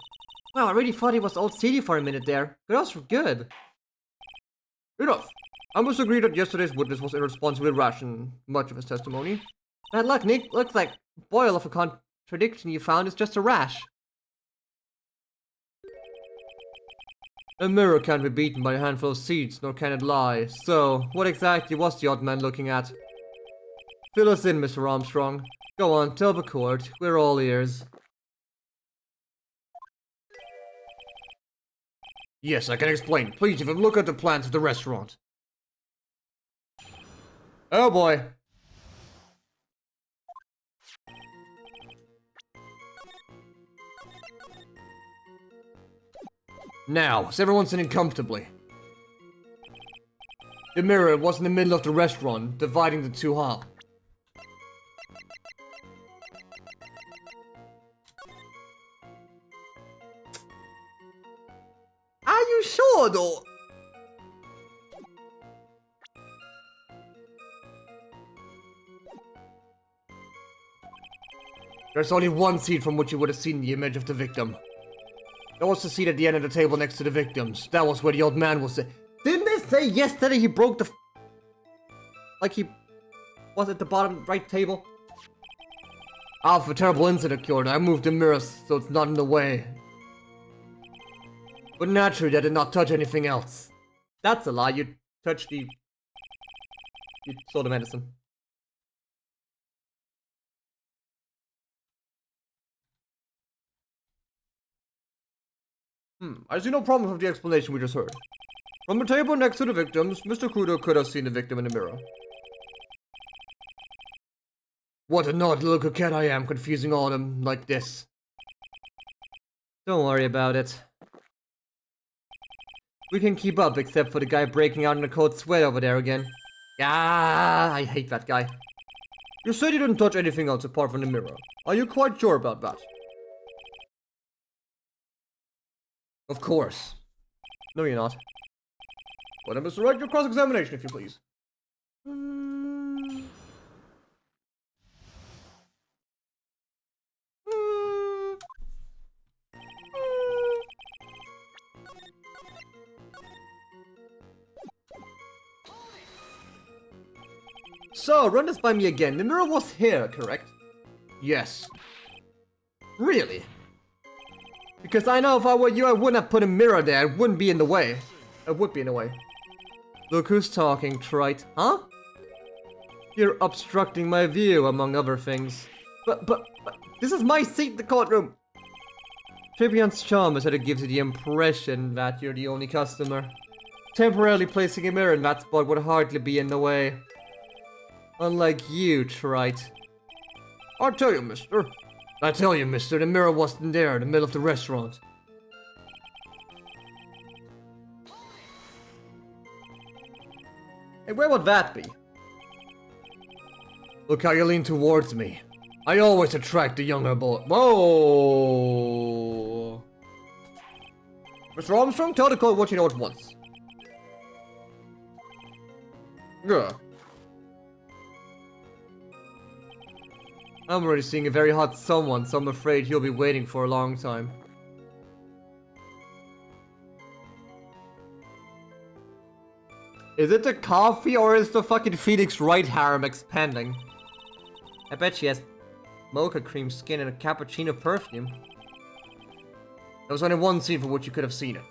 Wow, I really thought he was old CD for a minute there. But that was good. Enough. I must agree that yesterday's witness was irresponsibly rash in much of his testimony. Bad luck, Nick. Looks like boil of a contradiction you found is just a rash. A mirror can't be beaten by a handful of seeds, nor can it lie. So, what exactly was the odd man looking at? Fill us in, Mr. Armstrong. Go on, tell the court. We're all ears. Yes, I can explain. Please, have a look at the plans of the restaurant. Oh boy. Now, is everyone sitting comfortably? The mirror was in the middle of the restaurant, dividing the two halves. Are you sure though? There's only one seat from which you would have seen the image of the victim. There was the seat at the end of the table next to the victims. That was where the old man was sitting. Didn't they say yesterday he broke the... Like he... was at the bottom right table? After a terrible incident occurred, I moved the mirrors so it's not in the way. But naturally, I did not touch anything else. That's a lie. You touched the... You saw the medicine. I see no problem with the explanation we just heard. From the table next to the victims, Mr. Crudo could have seen the victim in the mirror. What an odd little coquette I am, confusing all of them like this. Don't worry about it. We can keep up, except for the guy breaking out in a cold sweat over there again. Ah, I hate that guy. You said you didn't touch anything else apart from the mirror. Are you quite sure about that? Of course. No, you're not. Well then, Mr. Wright, your cross-examination, if you please. So, run this by me again. The mirror was here, correct? Yes. Really? Because I know if I were you, I wouldn't have put a mirror there. It wouldn't be in the way. It would be in the way. Look who's talking, Trite. Huh? You're obstructing my view, among other things. But, this is my seat in the courtroom. Tribion's charm is that it gives you the impression that you're the only customer. Temporarily placing a mirror in that spot would hardly be in the way. Unlike you, Trite. I tell you, mister, the mirror wasn't there in the middle of the restaurant. Hey, where would that be? Look how you lean towards me. I always attract the younger boy. Whoa! Mr. Armstrong, tell the court what you know at once. Yeah. I'm already seeing a very hot someone, so I'm afraid he'll be waiting for a long time. Is it the coffee or is the fucking Phoenix Wright harem expanding? I bet she has mocha cream skin and a cappuccino perfume. There was only one scene from which you could have seen it.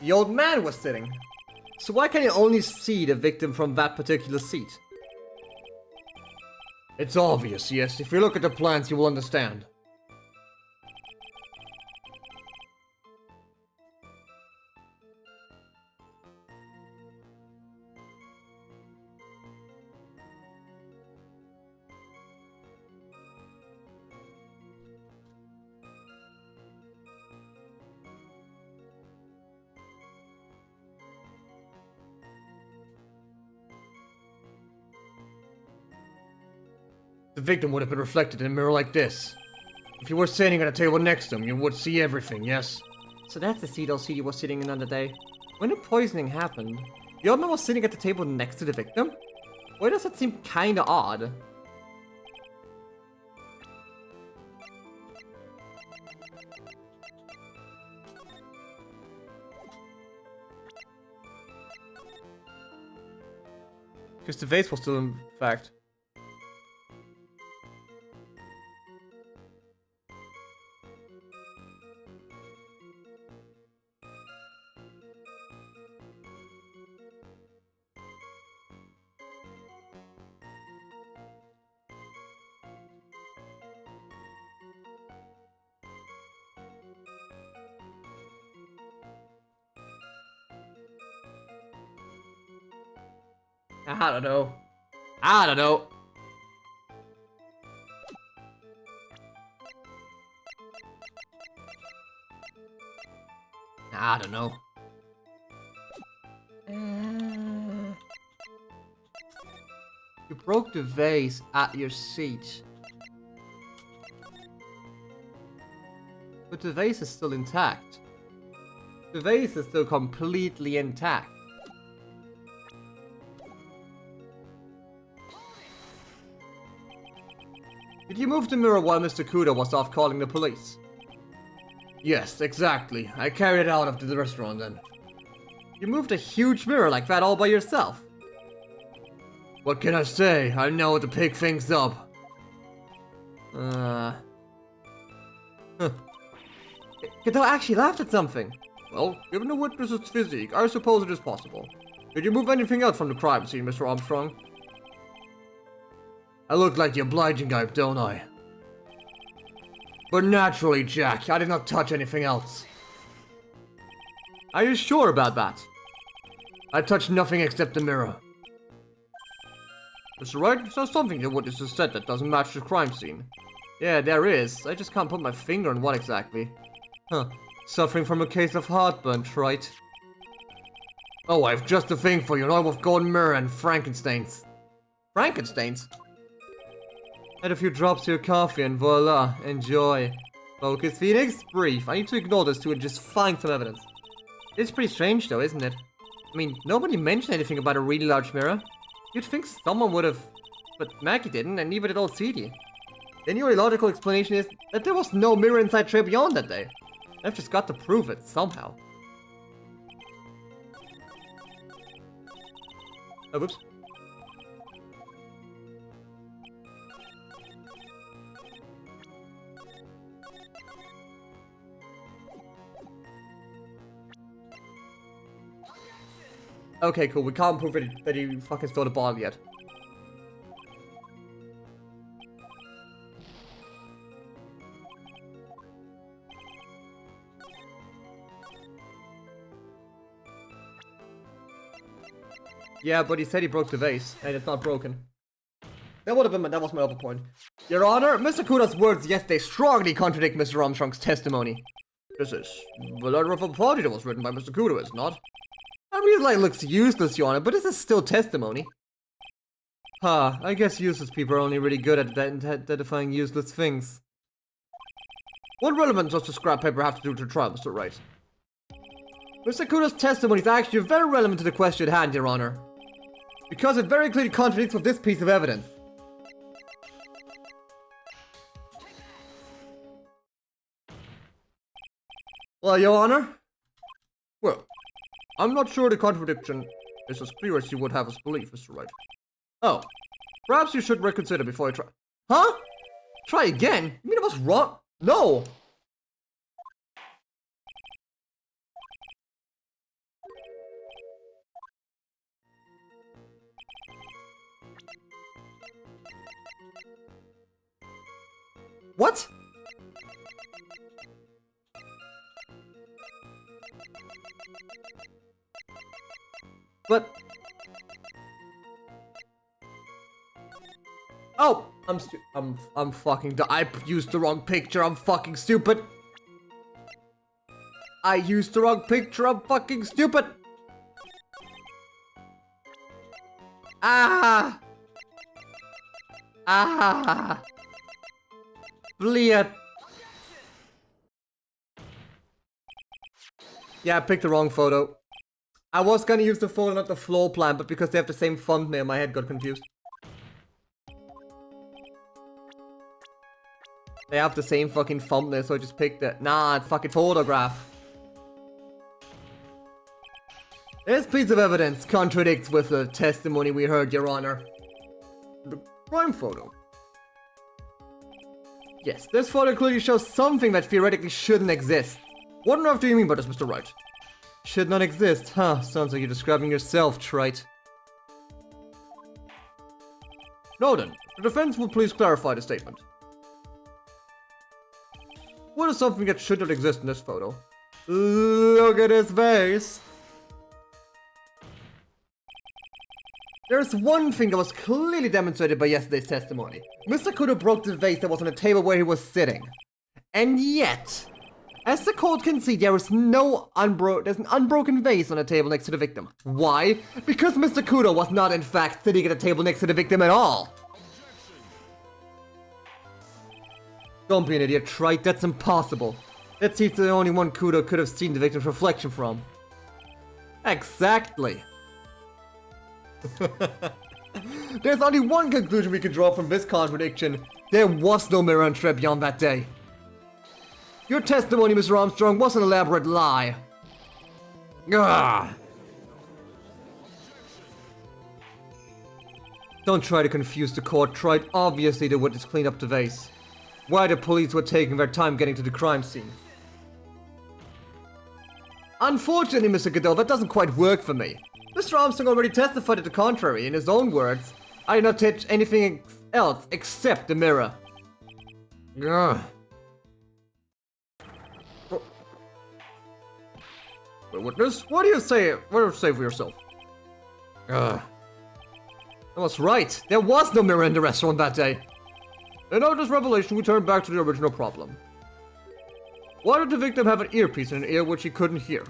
The old man was sitting. So why can you only see the victim from that particular seat? It's obvious, yes. If you look at the plans, you will understand. The victim would have been reflected in a mirror like this. If you were sitting at a table next to him, you would see everything, yes? So that's the seat LCD was sitting in on the day. When the poisoning happened, the old man was sitting at the table next to the victim? Why does that seem kinda odd? Because the vase was still in fact. I don't know. I don't know. I don't know. You broke the vase at your seat. But the vase is still intact. The vase is still completely intact. Did you move the mirror while Mr. Kudo was off calling the police? Yes, exactly. I carried it out of the restaurant then. You moved a huge mirror like that all by yourself. What can I say? I know how to pick things up. Huh. Kato actually laughed at something. Well, given the witness's physique, I suppose it is possible. Did you move anything else from the crime scene, Mr. Armstrong? I look like the obliging type, don't I? But naturally, Jack, I did not touch anything else. Are you sure about that? I touched nothing except the mirror. Mr. Wright, there's something the witness has said that doesn't match the crime scene. Yeah, there is. I just can't put my finger on what exactly. Huh. Suffering from a case of heartburn, right? Oh, I've just a thing for you, an oil with golden mirror and Frankensteins. Frankensteins? Add a few drops to your coffee and voila, enjoy. Focus, Phoenix, brief. I need to ignore this too and just find some evidence. It's pretty strange though, isn't it? I mean, nobody mentioned anything about a really large mirror. You'd think someone would have, but Mackie didn't, and neither did old CD. The only logical explanation is that there was no mirror inside Tribulations that day. I've just got to prove it somehow. Oh, whoops. Okay, cool. We can't prove that he fucking stole the ball yet. Yeah, but he said he broke the vase, and it's not broken. That was my other point. Your Honor, Mr. Kudo's words yesterday strongly contradict Mr. Armstrong's testimony. This is the letter of apology that was written by Mr. Kudo, is it not? I realize it looks useless, Your Honor, but this is still testimony. Huh, I guess useless people are only really good at identifying useless things. What relevance does the scrap paper have to do to the trial, Mr. Wright? Mr. Kudo's testimony is actually very relevant to the question at hand, Your Honor. Because it very clearly contradicts with this piece of evidence. Well, Your Honor? Well, I'm not sure the contradiction is as clear as you would have us believe, Mr. Wright. Oh, perhaps you should reconsider before you try. Huh? Try again? You mean I was wrong? No! What? But... Oh! I'm fucking I used the wrong picture, I'm fucking stupid! I used the wrong picture, I'm fucking stupid! Ah! Ah! Bleed! Yeah, I picked the wrong photo. I was gonna use the photo, not the floor plan, but because they have the same thumbnail, my head got confused. They have the same fucking thumbnail, so I just picked it. Nah, it's fucking photograph. This piece of evidence contradicts with the testimony we heard, Your Honor. The crime photo. Yes, this photo clearly shows something that theoretically shouldn't exist. What on earth do you mean by this, Mr. Wright? Should not exist, huh? Sounds like you're describing yourself, Trite. Now then, the defense will please clarify the statement. What is something that should not exist in this photo? Look at his face! There's one thing that was clearly demonstrated by yesterday's testimony. Mr. Kudo broke the vase that was on the table where he was sitting. And yet, as the court can see, there's an unbroken vase on the table next to the victim. Why? Because Mr. Kudo was not in fact sitting at the table next to the victim at all. Don't be an idiot, Trite, that's impossible. That seat's the only one Kudo could have seen the victim's reflection from. Exactly. There's only one conclusion we can draw from this contradiction. There was no mirror on Trebion on that day. Your testimony, Mr. Armstrong, was an elaborate lie. Ugh. Don't try to confuse the court, Trite. Obviously the witness cleaned up the vase. Why the police were taking their time getting to the crime scene. Unfortunately, Mr. Goodell, that doesn't quite work for me. Mr. Armstrong already testified to the contrary. In his own words, I did not touch anything else except the mirror. Ugh. Witness, what do you say? What do you say for yourself? Ugh. I was right. There was no mirror in the restaurant that day. And out of this revelation, we turn back to the original problem. Why did the victim have an earpiece in an ear which he couldn't hear?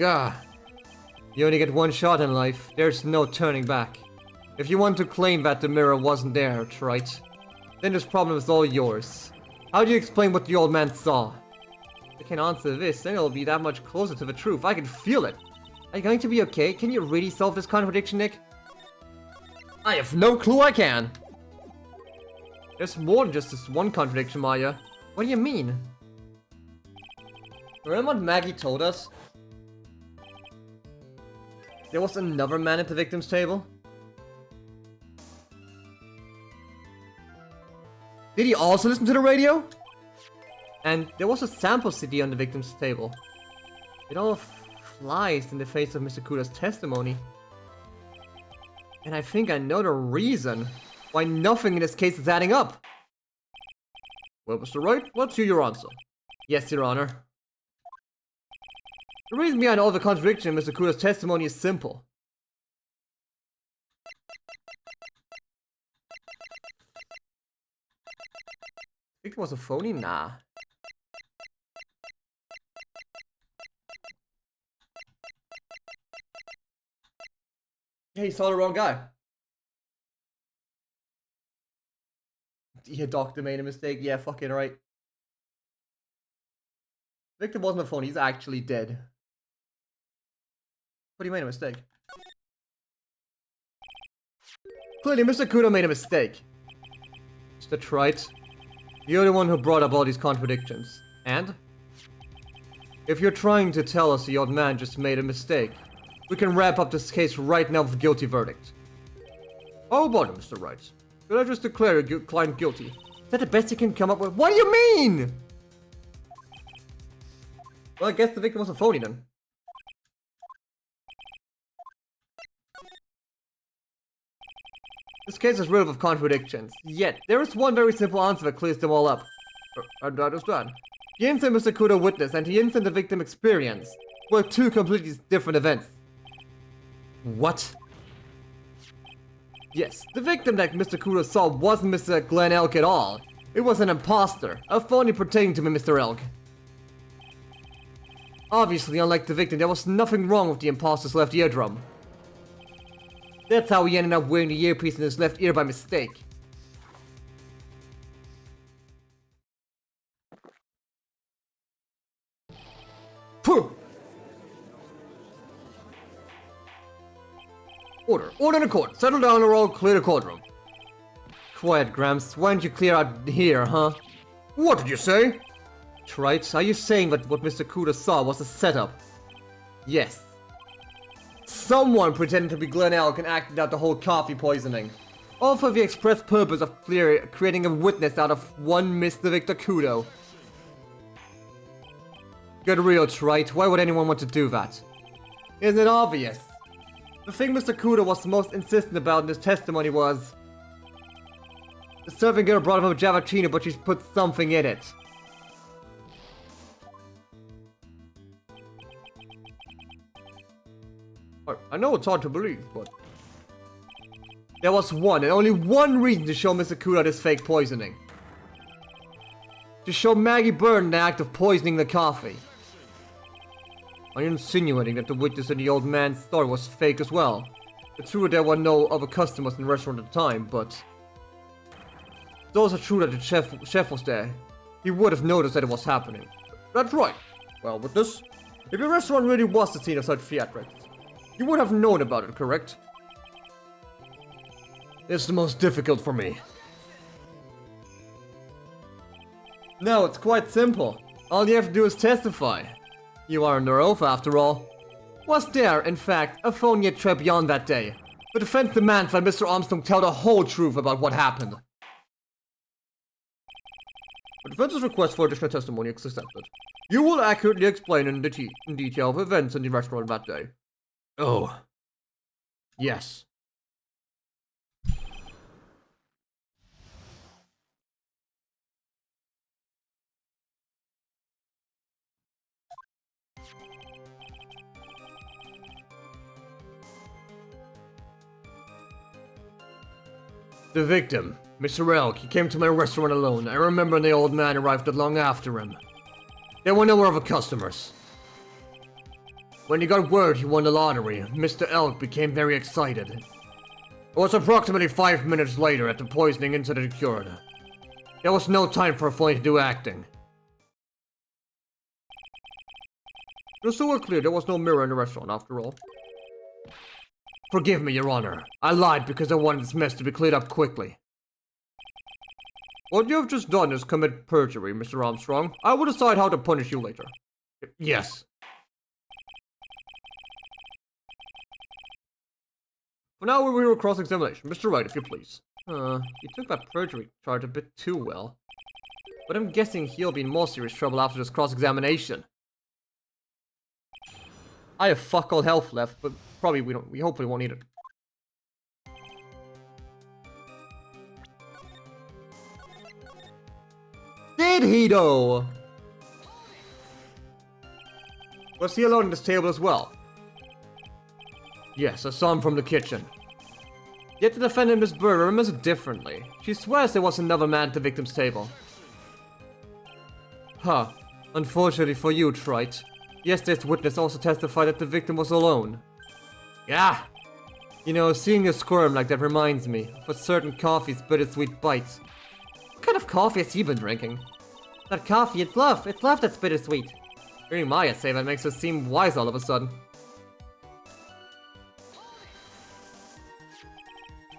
Ah, you only get one shot in life. There's no turning back. If you want to claim that the mirror wasn't there, Trite, then this problem is all yours. How do you explain what the old man saw? If I can answer this, then it'll be that much closer to the truth. I can feel it. Are you going to be okay? Can you really solve this contradiction, Nick? I have no clue I can. There's more than just this one contradiction, Maya. What do you mean? Remember what Maggie told us? There was another man at the victim's table? Did he also listen to the radio? And there was a sample CD on the victim's table. It all flies in the face of Mr. Kuda's testimony. And I think I know the reason why nothing in this case is adding up. Well, Mr. Wright, let's hear your answer. Yes, Your Honor. The reason behind all the contradiction in Mr. Kuda's testimony is simple. I think it was a phony? Nah. Yeah, he saw the wrong guy. Your doctor made a mistake. Yeah, fucking right. Victim wasn't a phone. He's actually dead. But he made a mistake. Clearly, Mr. Kudo made a mistake. Mr. Trite, you're the one who brought up all these contradictions. And? If you're trying to tell us the old man just made a mistake, we can wrap up this case right now with a guilty verdict. How about it, Mr. Wright? Could I just declare your client guilty? Is that the best you can come up with? What do you mean? Well, I guess the victim was a phony then. This case is riddled with contradictions. Yet, there is one very simple answer that clears them all up. I understand. The incident Mr. Kudo witnessed and the incident the victim experienced were two completely different events. What? Yes, the victim that Mr. Kudo saw wasn't Mr. Glenn Elk at all. It was an imposter, a phony pretending to be Mr. Elk. Obviously, unlike the victim, there was nothing wrong with the imposter's left eardrum. That's how he ended up wearing the earpiece in his left ear by mistake. Phew! Order. Order in the court. Settle down or I'll clear the courtroom. Quiet, Gramps. Why don't you clear out here, huh? What did you say? Right, are you saying that what Mr. Kuda saw was a setup? Yes. Someone pretending to be Glenn Elk and acted out the whole coffee poisoning. All for the express purpose of creating a witness out of one Mr. Victor Kudo. Get real, Trite. Why would anyone want to do that? Isn't it obvious? The thing Mr. Kudo was most insistent about in his testimony was... The serving girl brought him a Javachino, but she's put something in it. I know it's hard to believe, but... There was one, and only one reason to show Mr. Kudo this fake poisoning. To show Maggie Byrne the act of poisoning the coffee. Are you insinuating that the witness in the old man's story was fake as well? It's true that there were no other customers in the restaurant at the time, but... It's also true that the chef was there. He would have noticed that it was happening. That's right. Well, witness, if your restaurant really was the scene of such theatrics, you would have known about it, correct? It's the most difficult for me. No, it's quite simple. All you have to do is testify. You are under oath, after all. Was there, in fact, a phony at Tribulations that day? The defense demands that Mr. Armstrong tell the whole truth about what happened. The defense's request for additional testimony is accepted. You will accurately explain in detail the events in the restaurant that day. Oh. Yes. The victim, Mr. Elk, he came to my restaurant alone. I remember the old man arrived not long after him. There were no other customers. When he got word he won the lottery, Mr. Elk became very excited. It was approximately 5 minutes later that the poisoning incident occurred. There was no time for a phony to do acting. Just so we're clear, there was no mirror in the restaurant after all. Forgive me, Your Honor. I lied because I wanted this mess to be cleared up quickly. What you have just done is commit perjury, Mr. Armstrong. I will decide how to punish you later. Yes. For now, we'll hear a cross-examination. Mr. Wright, if you please. You took that perjury charge a bit too well. But I'm guessing he'll be in more serious trouble after this cross-examination. I have fuck all health left, but probably we hopefully won't need it. Did he though? Was he alone at this table as well? Yes, I saw him from the kitchen. Yet the defendant, Miss Byrne, remembers it differently. She swears there was another man at the victim's table. Huh. Unfortunately for you, Trite. Yesterday's witness also testified that the victim was alone. Yeah. You know, seeing you squirm like that reminds me of a certain coffee's bittersweet bites. What kind of coffee has he been drinking? That coffee, it's love. It's love that's bittersweet. Hearing Maya say that makes us seem wise all of a sudden.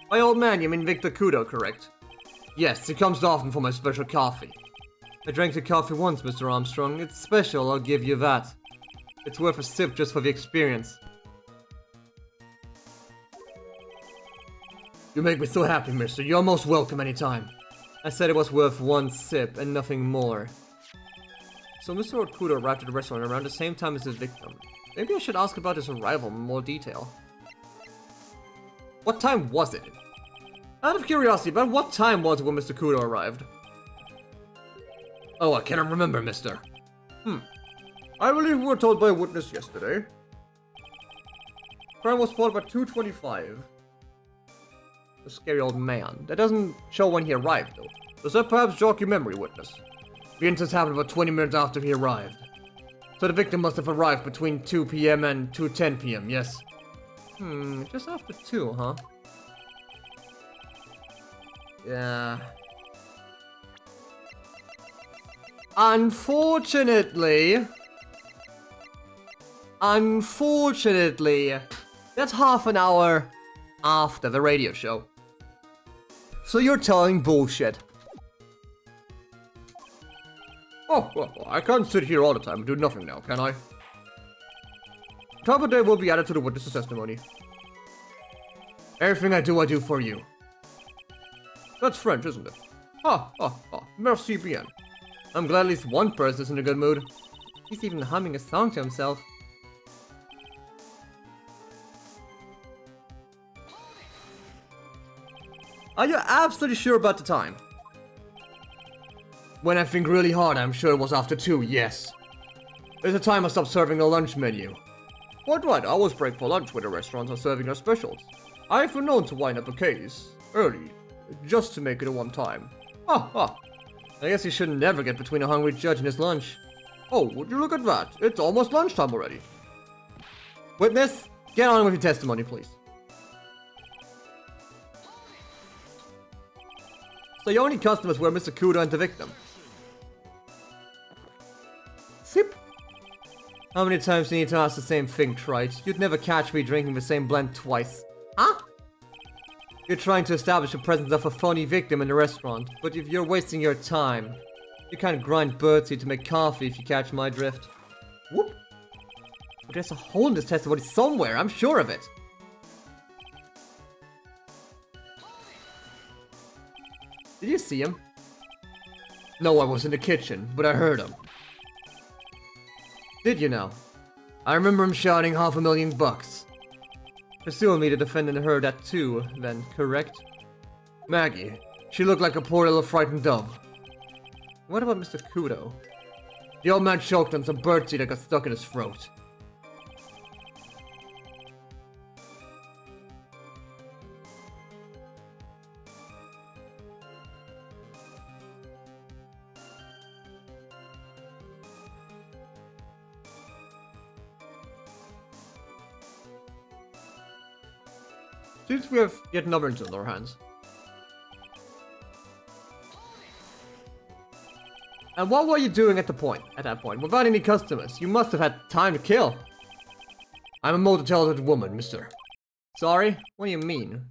My old man, you mean Victor Kudo, correct? Yes, he comes often for my special coffee. I drank the coffee once, Mr. Armstrong. It's special, I'll give you that. It's worth a sip just for the experience. You make me so happy, mister. You're most welcome anytime. I said it was worth one sip and nothing more. So Mr. Kudo arrived at the restaurant around the same time as his victim. Maybe I should ask about his arrival in more detail. What time was it? Out of curiosity, about what time was it when Mr. Kudo arrived? Oh, I cannot remember, mister. I believe we were told by a witness yesterday. Crime was spotted by 2:25. The scary old man. That doesn't show when he arrived, though. Does that perhaps jog your memory, witness? The incident happened about 20 minutes after he arrived. So the victim must have arrived between 2 p.m. and 2:10 p.m., yes? Just after 2, huh? Yeah. Unfortunately, that's half an hour after the radio show. So you're telling bullshit. Oh, well, I can't sit here all the time and do nothing now, can I? Time of day will be added to the witness's testimony. Everything I do for you. That's French, isn't it? Merci bien. I'm glad at least one person is in a good mood. He's even humming a song to himself. Are you absolutely sure about the time? When I think really hard, I'm sure it was after 2, yes. There's a time I stopped serving the lunch menu. What right, I always break for lunch when the restaurants are serving their specials. I've been known to wind up a case early, just to make it a one time. I guess you should never get between a hungry judge and his lunch. Oh, would you look at that? It's almost lunchtime already. Witness, get on with your testimony, please. So your only customers were Mr. Kudo and the victim. Sip. How many times do you need to ask the same thing, Wright? You'd never catch me drinking the same blend twice. Huh? You're trying to establish the presence of a phony victim in the restaurant, but if you're wasting your time, you can't grind birdseed to make coffee if you catch my drift. Whoop! But there's a hole in this testimony somewhere, I'm sure of it. Did you see him? No, I was in the kitchen, but I heard him. Did you now? I remember him shouting $500,000. Presumably the defendant heard that too, then, correct? Maggie. She looked like a poor little frightened dove. What about Mr. Kudo? The old man choked on some birdseed that got stuck in his throat. Since we have yet another incident on our hands. And what were you doing at that point? Without any customers, you must have had time to kill. I'm a multi-talented woman, mister. Sorry? What do you mean?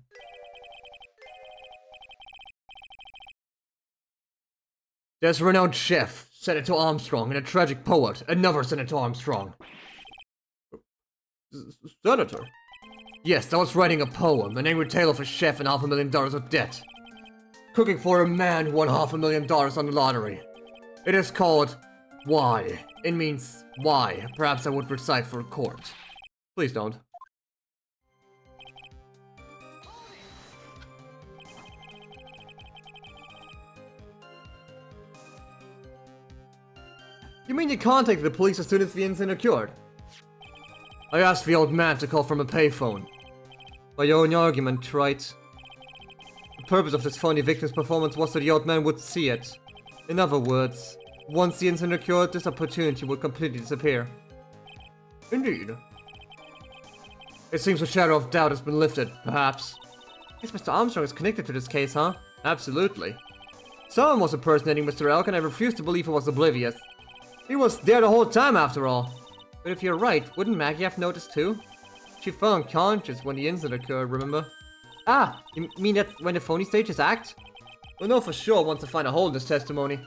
There's a renowned chef, Senator Armstrong, and a tragic poet, another Senator Armstrong. Senator? Yes, I was writing a poem, an angry tale of a chef and $500,000 of debt. Cooking for a man who won $500,000 on the lottery. It is called Why. It means why. Perhaps I would recite for a court. Please don't. You mean you contacted the police as soon as the incident occurred? I asked the old man to call from a payphone. By your own argument, right? The purpose of this phony victim's performance was so the old man would see it. In other words, once the incident occurred, this opportunity would completely disappear. Indeed. It seems a shadow of doubt has been lifted, perhaps. Yes, Mr. Armstrong is connected to this case, huh? Absolutely. Someone was impersonating Mr. Elk, and I refuse to believe he was oblivious. He was there the whole time, after all. But if you're right, wouldn't Maggie have noticed too? She fell unconscious when the incident occurred, remember? Ah, you mean that's when the phony stages act? We'll know for sure once I find a hole in this testimony.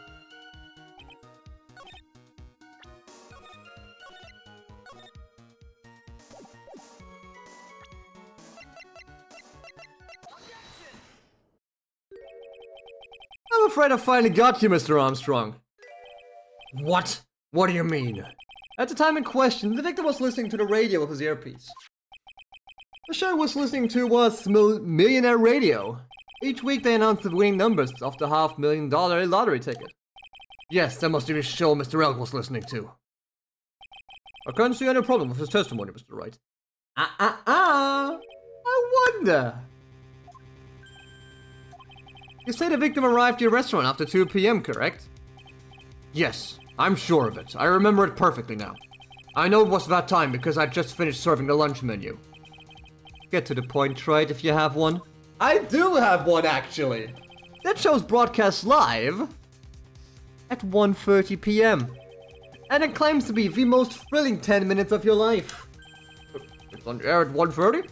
I'm afraid I finally got you, Mr. Armstrong. What? What do you mean? At the time in question, the victim was listening to the radio with his earpiece. The show he was listening to was Millionaire Radio. Each week they announced the winning numbers of the $500,000 lottery ticket. Yes, that must be the show Mr. Elk was listening to. I can't see any problem with his testimony, Mr. Wright. I wonder. You say the victim arrived at your restaurant after 2 p.m., correct? Yes, I'm sure of it. I remember it perfectly now. I know it was that time because I just finished serving the lunch menu. Get to the point, Wright, if you have one. I do have one, actually. That show's broadcast live at 1:30 p.m. And it claims to be the most thrilling 10 minutes of your life. It's on air at 1:30?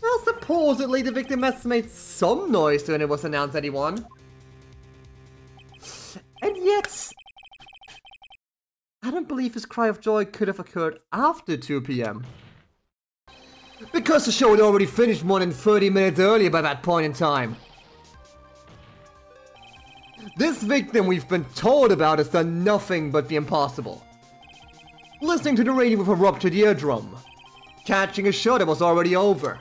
Well, Supposedly, the victim has made some noise when it was announced that he won. And yet, I don't believe his cry of joy could have occurred after 2 p.m. Because the show had already finished more than 30 minutes earlier by that point in time. This victim we've been told about has done nothing but the impossible. Listening to the radio with a ruptured eardrum. Catching a show that was already over.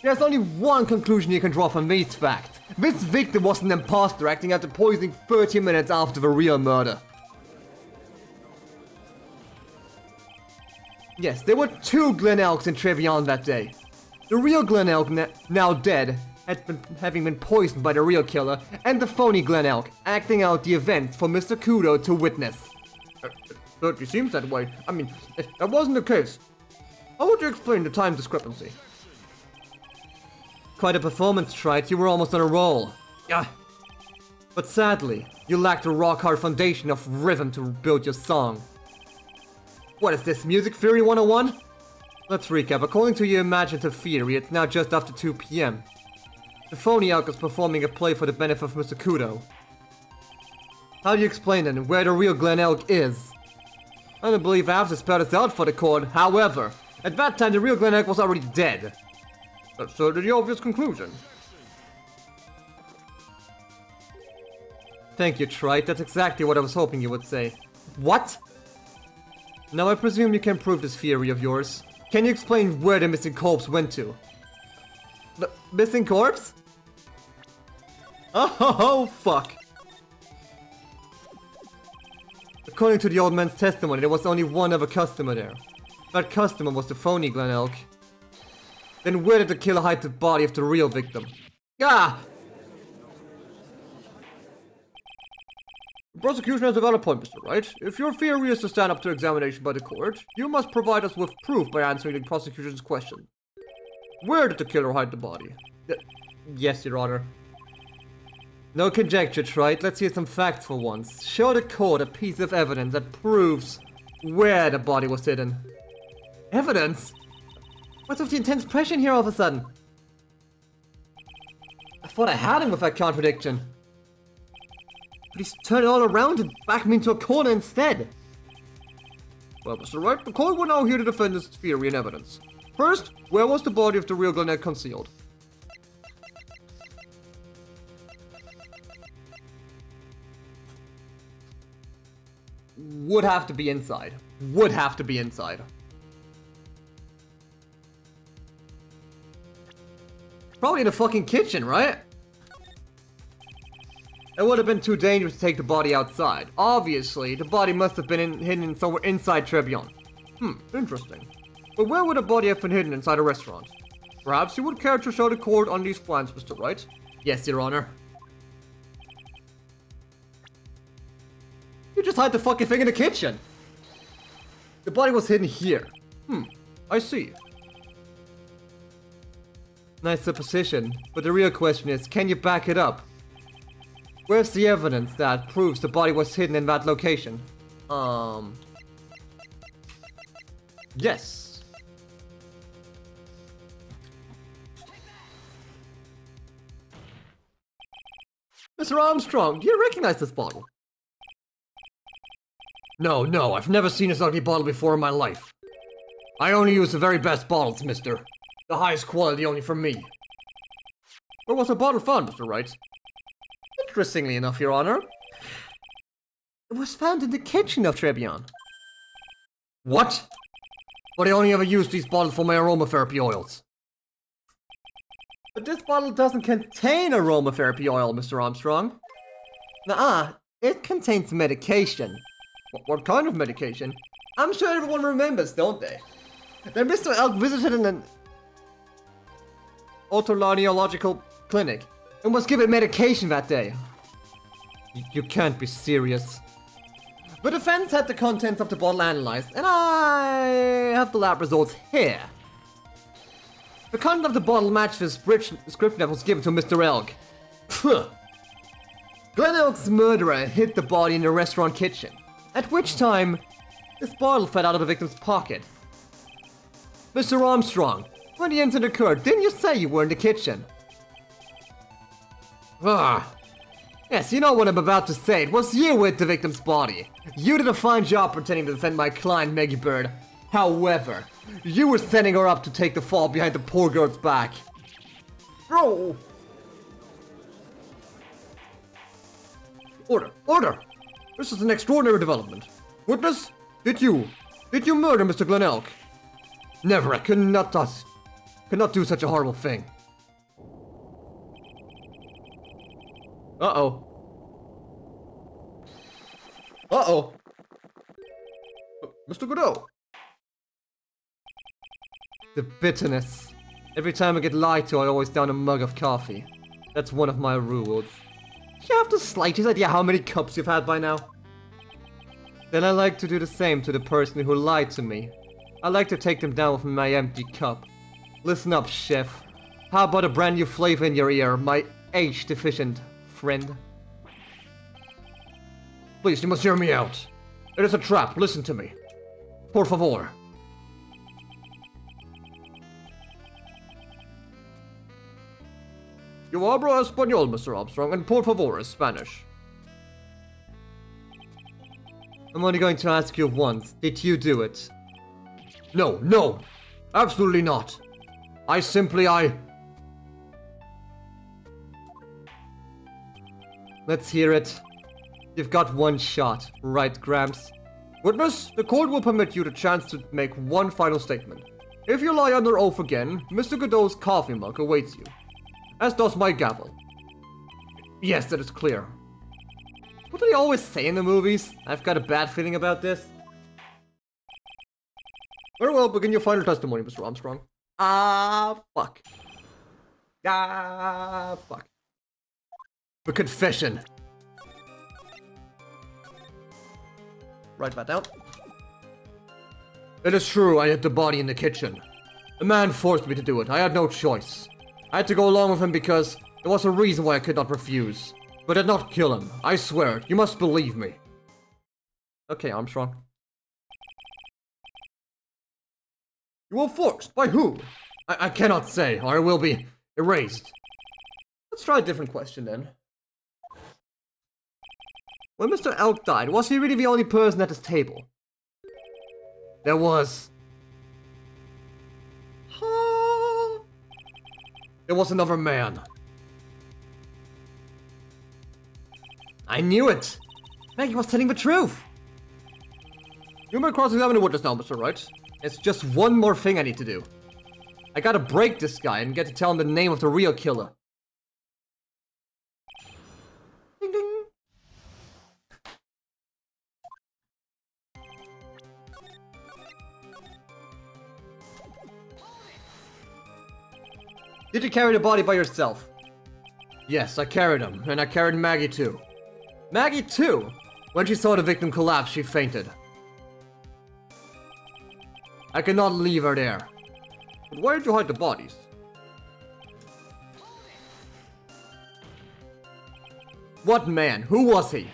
There's only one conclusion you can draw from these facts. This victim was an imposter acting out the poisoning 30 minutes after the real murder. Yes, there were 2 Glen Elks in Tribulations that day. The real Glen Elk, now dead, having been poisoned by the real killer, and the phony Glen Elk, acting out the events for Mr. Kudo to witness. It certainly seems that way. I mean, if that wasn't the case, how would you explain the time discrepancy? Quite a performance, Wright. You were almost on a roll. Yeah. But sadly, you lacked a rock-hard foundation of rhythm to build your song. What is this, Music Theory 101? Let's recap. According to your imaginative theory, it's now just after 2 p.m. The phony elk is performing a play for the benefit of Mr. Kudo. How do you explain then where the real Glen Elk is? I don't believe I have to spell this out for the court. However, at that time the real Glen Elk was already dead. That's certainly the obvious conclusion. Thank you, Wright. That's exactly what I was hoping you would say. What? Now I presume you can prove this theory of yours. Can you explain where the missing corpse went to? The missing corpse? Oh, fuck. According to the old man's testimony, there was only one other customer there. That customer was the phony Glen Elk. Then where did the killer hide the body of the real victim? Ah! The prosecution has a valid point, Mr. Wright. If your theory is to stand up to examination by the court, you must provide us with proof by answering the prosecution's question. Where did the killer hide the body? Yes, Your Honor. No conjecture, Wright. Let's hear some facts for once. Show the court a piece of evidence that proves where the body was hidden. Evidence? What's with the intense pressure here all of a sudden? I thought I had him with that contradiction. But he's turned it all around and backed me into a corner instead. Well, Mr. Wright, the court will now hear the defendant's theory and evidence. First, where was the body of the real Glen Elk concealed? Would have to be inside. Would have to be inside. Probably in the fucking kitchen, right? It would have been too dangerous to take the body outside. Obviously, the body must have been hidden somewhere inside Tribulations. Interesting. But where would a body have been hidden inside a restaurant? Perhaps you would care to show the court on these plans, Mr. Wright? Yes, Your Honor. You just hide the fucking thing in the kitchen! The body was hidden here. I see. Nice supposition, but the real question is, can you back it up? Where's the evidence that proves the body was hidden in that location? Yes. Mr. Armstrong, do you recognize this bottle? No, I've never seen this ugly bottle before in my life. I only use the very best bottles, mister. The highest quality only for me. Where was the bottle found, Mr. Wright? Interestingly enough, Your Honor, it was found in the kitchen of Tribulations. What? But I only ever use these bottles for my aromatherapy oils. But this bottle doesn't contain aromatherapy oil, Mr. Armstrong. Nuh-uh, it contains medication. What kind of medication? I'm sure everyone remembers, don't they? That Mr. Elk visited an otolaryngological clinic and was given medication that day. You can't be serious. The defense had the contents of the bottle analyzed, and I have the lab results here. The content of the bottle matched the description that was given to Mr. Elk. Glen Elk's murderer hid the body in the restaurant kitchen, at which time this bottle fell out of the victim's pocket. Mr. Armstrong, When the incident occurred, didn't you say you were in the kitchen? Ah. Yes, you know what I'm about to say. It was you with the victim's body. You did a fine job pretending to defend my client, Maggie Bird. However, you were setting her up to take the fall behind the poor girl's back. Bro! Order! Order! This is an extraordinary development. Witness, did you murder Mr. Glenelg? Never, I could not do such a horrible thing. Uh-oh. Uh-oh. Mr. Godot. The bitterness. Every time I get lied to, I always down a mug of coffee. That's one of my rules. Do you have the slightest idea how many cups you've had by now? Then I like to do the same to the person who lied to me. I like to take them down with my empty cup. Listen up, chef. How about a brand new flavor in your ear, my age-deficient friend? Please, you must hear me out. It is a trap, listen to me. Por favor. You habla español, Mr. Armstrong, and por favor is Spanish. I'm only going to ask you once. Did you do it? No, no! Absolutely not! Let's hear it. You've got one shot, right, Gramps? Witness, the court will permit you the chance to make one final statement. If you lie under oath again, Mr. Godot's coffee mug awaits you. As does my gavel. Yes, that is clear. What do they always say in the movies? I've got a bad feeling about this. Very well, begin your final testimony, Mr. Armstrong. Fuck. Fuck. The confession. Write that down. It is true, I hid the body in the kitchen. The man forced me to do it. I had no choice. I had to go along with him because there was a reason why I could not refuse. But I did not kill him. I swear it. You must believe me. Okay, Armstrong. You were forced? By who? I cannot say, or it will be erased. Let's try a different question then. When Mr. Elk died, was he really the only person at his table? There was... There was another man. I knew it! Maggie was telling the truth! You may cross-examine the witness now, Mr. Wright. It's just one more thing I need to do. I gotta break this guy and get to tell him the name of the real killer. Ding ding! Did you carry the body by yourself? Yes, I carried him, and I carried Maggie too. Maggie too? When she saw the victim collapse, she fainted. I could not leave her there. But why did you hide the bodies? What man? Who was he?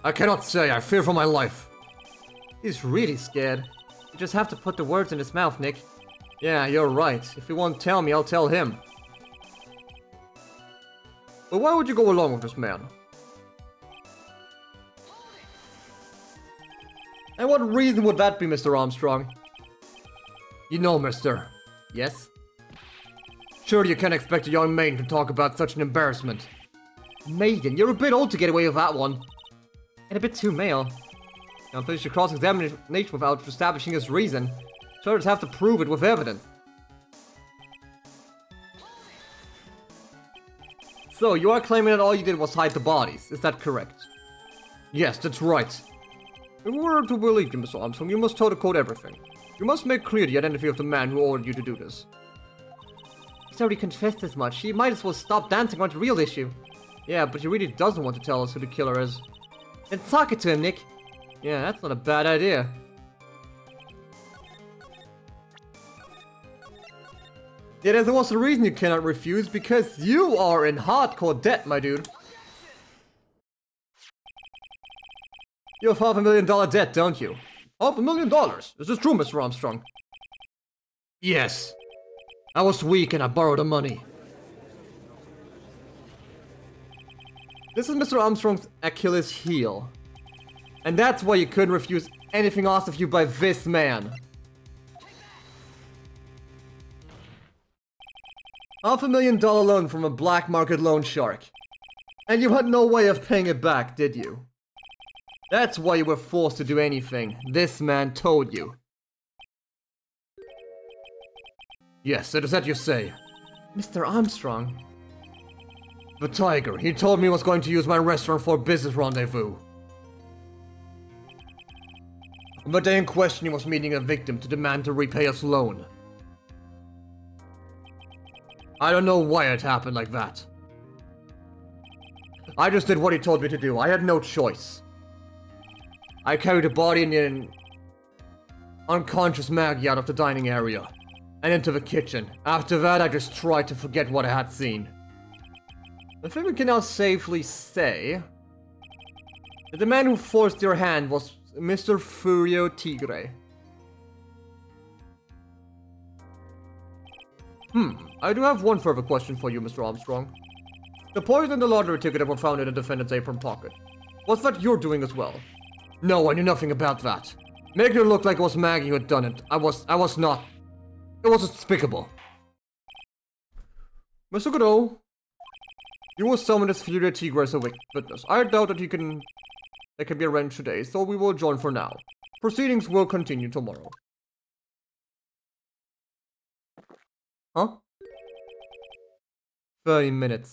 I cannot say, I fear for my life. He's really scared. You just have to put the words in his mouth, Nick. Yeah, you're right. If he won't tell me, I'll tell him. But why would you go along with this man? And what reason would that be, Mr. Armstrong? You know, mister. Yes? Surely you can't expect a young maiden to talk about such an embarrassment. Maiden? You're a bit old to get away with that one. And a bit too male. Now finish your cross-examination without establishing his reason. Judges have to prove it with evidence. So, you are claiming that all you did was hide the bodies, is that correct? Yes, that's right. In order to believe you, Mr. Armstrong, you must tell the court everything. You must make clear the identity of the man who ordered you to do this. He's already confessed as much. He might as well stop dancing on the real issue. Yeah, but he really doesn't want to tell us who the killer is. Then talk it to him, Nick. Yeah, that's not a bad idea. Yeah, there's also a reason you cannot refuse, because you are in hardcore debt, my dude. You have $500,000 debt, don't you? $500,000? Is this true, Mr. Armstrong? Yes. I was weak and I borrowed the money. This is Mr. Armstrong's Achilles heel. And that's why you couldn't refuse anything asked of you by this man. $500,000 loan from a black market loan shark. And you had no way of paying it back, did you? That's why you were forced to do anything this man told you. Yes, it is that you say. Mr. Armstrong. The tiger, he told me he was going to use my restaurant for a business rendezvous. On the day in question, he was meeting a victim to demand to repay his loan. I don't know why it happened like that. I just did what he told me to do. I had no choice. I carried the body and an unconscious Maggie out of the dining area and into the kitchen. After that, I just tried to forget what I had seen. I think we can now safely say that the man who forced your hand was Mr. Furio Tigre. I do have one further question for you, Mr. Armstrong. The poison and the lottery ticket that were found in the defendant's apron pocket. Was that your doing as well? No, I knew nothing about that. Making it look like it was Maggie who had done it. I was not. It was despicable. Mr. Godot, you will summon this Furio Tigre as a witness. I doubt that there can be arranged today, so we will adjourn for now. Proceedings will continue tomorrow. Huh? 30 minutes.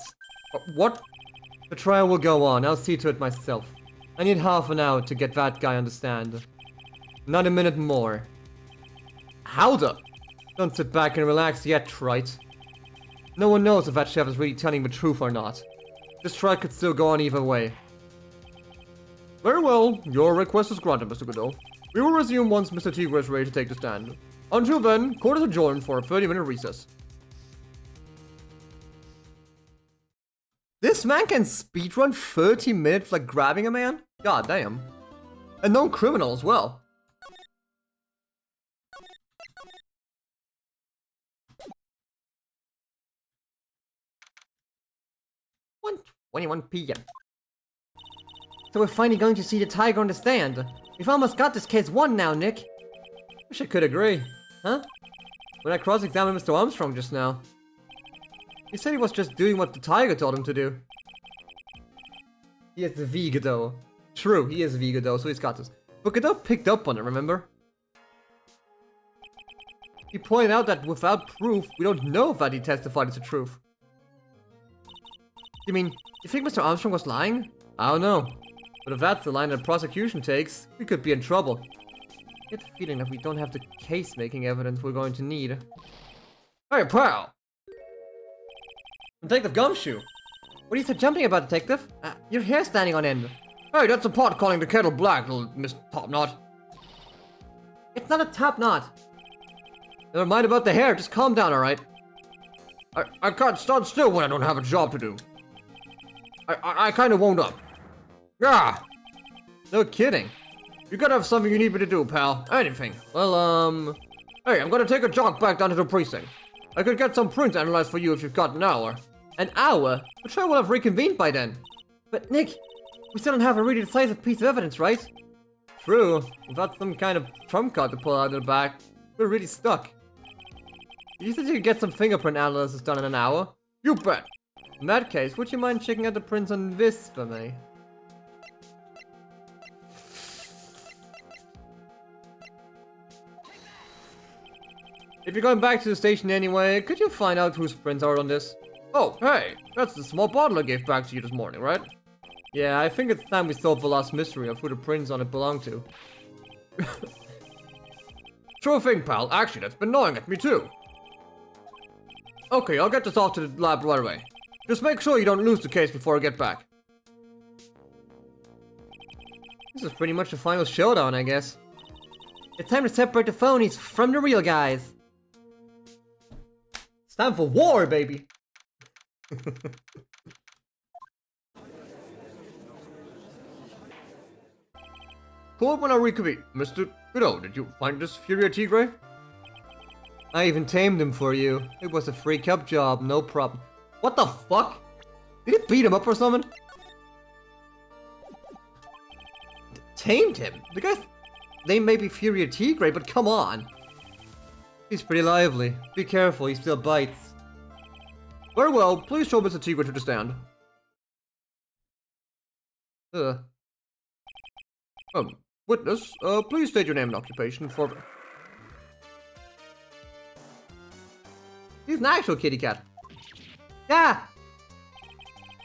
What? The trial will go on. I'll see to it myself. I need half an hour to get that guy understand. Not a minute more. How the? Don't sit back and relax yet, Wright. No one knows if that chef is really telling the truth or not. This trial could still go on either way. Very well. Your request is granted, Mr. Godot. We will resume once Mr. Tigre is ready to take the stand. Until then, court is adjourned for a 30-minute recess. This man can speedrun 30 minutes like grabbing a man? God damn. A known criminal as well. 1:21 p.m. So we're finally going to see the tiger on the stand. We've almost got this case won now, Nick. Wish I could agree. Huh? When I cross-examined Mr. Armstrong just now, he said he was just doing what the tiger told him to do. He is the Godot. True, he is Godot, so he's got this. But Godot picked up on it, remember? He pointed out that without proof, we don't know if that he testified is the truth. You mean, you think Mr. Armstrong was lying? I don't know. But if that's the line that the prosecution takes, we could be in trouble. I get the feeling that we don't have the case-making evidence we're going to need. Hey, pal! Detective Gumshoe! What are you so jumping about, Detective? Your hair's standing on end. Hey, that's a pot calling the kettle black, little Miss Topknot. It's not a top knot. Never mind about the hair, just calm down, alright? I can't stand still when I don't have a job to do. I kinda wound up. Yeah! No kidding. You gotta have something you need me to do, pal. Anything. Well, Hey, I'm gonna take a jog back down to the precinct. I could get some prints analyzed for you if you've got an hour. An hour? The trial will have reconvened by then. But Nick, we still don't have a really decisive piece of evidence, right? True. Without some kind of trump card to pull out of the back, we're really stuck. You said you could get some fingerprint analysis done in an hour? You bet. In that case, would you mind checking out the prints on this for me? If you're going back to the station anyway, could you find out whose prints are on this? Oh, hey, that's the small bottle I gave back to you this morning, right? Yeah, I think it's time we solve the last mystery of who the prints on it belong to. Sure thing, pal. Actually, that's been gnawing at me too. Okay, I'll get this off to the lab right away. Just make sure you don't lose the case before I get back. This is pretty much the final showdown, I guess. It's time to separate the phonies from the real guys. It's time for war, baby! Cool when I reconvene. Mr. Godot, did you find this Furio Tigre? I even tamed him for you. It was a free cup job, no problem. What the fuck? Did he beat him up or something? Tamed him? The guy's name may be Fury Tigre, but come on. He's pretty lively. Be careful, he still bites. Very well, please show Mr. Tigre to the stand. Witness, please state your name and occupation for... He's an actual kitty cat. Yeah!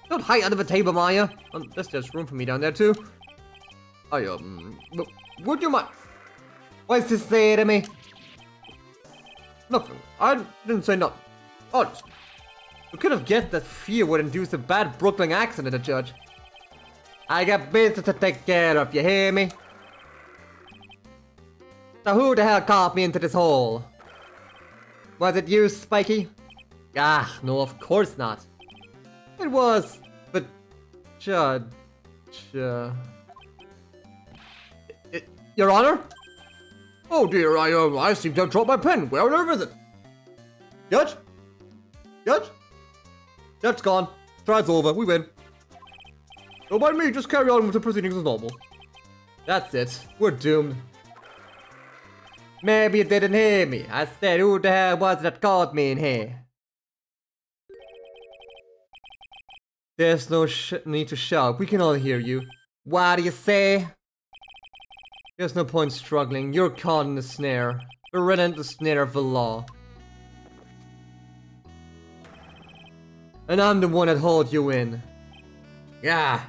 Don't hide under the table, Maya. There's room for me down there, too. Would you mind... What's this say to me? Nothing. I didn't say nothing. Honest. You could have guessed that fear would induce a bad Brooklyn accent in the judge. I got business to take care of, you hear me? So who the hell caught me into this hole? Was it you, Spiky? Ah, no, of course not. It was, but... Judge... Your Honor? Oh dear, I seem to have dropped my pen. Where on earth is it? Judge? Judge? Judge's gone. Trial's over. We win. Don't mind me, just carry on with the proceedings as normal. That's it. We're doomed. Maybe you didn't hear me. I said, who the hell was it that caught me in here? There's no need to shout. We can all hear you. What do you say? There's no point struggling. You're caught in the snare. The relentless snare of the law. And I'm the one that holds you in. Yeah.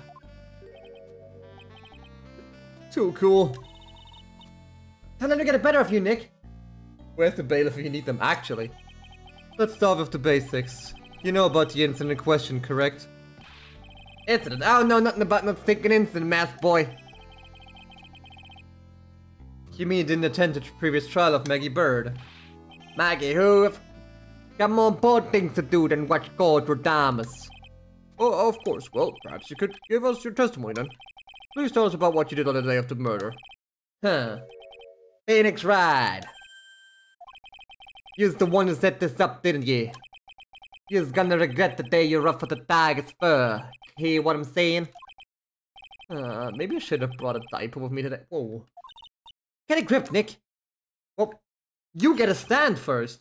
Too cool. Tell them to get it better of you, Nick. Where's the bailiff if you need them, actually? Let's start with the basics. You know about the incident in question, correct? Incident? Oh no, nothing about no thinking incident, masked boy. You mean you didn't attend the previous trial of Maggie Bird? Maggie who? Got more important things to do than watch God Radamus. Oh, of course. Well, perhaps you could give us your testimony then. Please tell us about what you did on the day of the murder. Huh. Phoenix Wright. You's the one who set this up, didn't ye? You's gonna regret the day you ruffled the tiger's fur. Hear what I'm saying? Maybe I should have brought a diaper with me today. Whoa. Get a grip, Nick. Well, you get a stand first.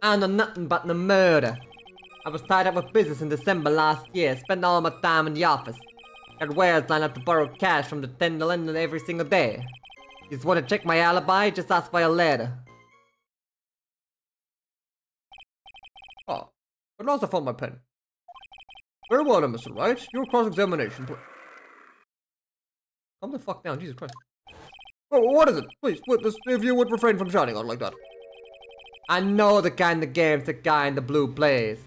I know nothing but the murder. I was tied up with business in December last year, spent all my time in the office. Got wares lined up to borrow cash from the tender lender every single day. You just want to check my alibi? Just ask by a letter. Oh, I lost found my pen. Very well then, Mr. Wright. Your cross-examination, please. Calm the fuck down, Jesus Christ. Oh, what is it? Please, witness, if you would refrain from shouting out like that. I know the kind of games the guy in the blue plays.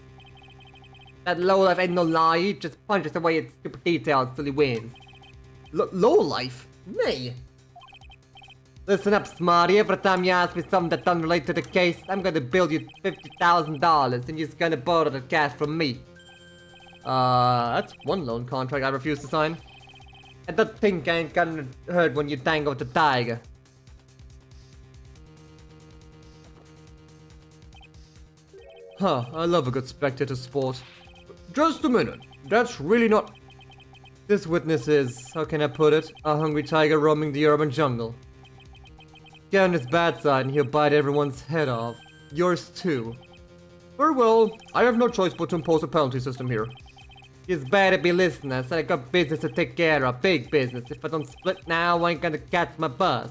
That lowlife ain't no lie, he just punches away at stupid details till he wins. Lowlife? Me? Listen up, smarty, every time you ask me something that doesn't relate to the case, I'm gonna bill you $50,000 and you're just gonna borrow the cash from me. That's one loan contract I refuse to sign. And that thing ain't gonna hurt when you tangle with the tiger. Huh, I love a good spectator sport. Just a minute, that's really not... This witness is, how can I put it, a hungry tiger roaming the urban jungle. Get on his bad side and he'll bite everyone's head off. Yours too. Very well, I have no choice but to impose a penalty system here. You better be listening, I said I got business to take care of, big business. If I don't split now, I ain't gonna catch my bus.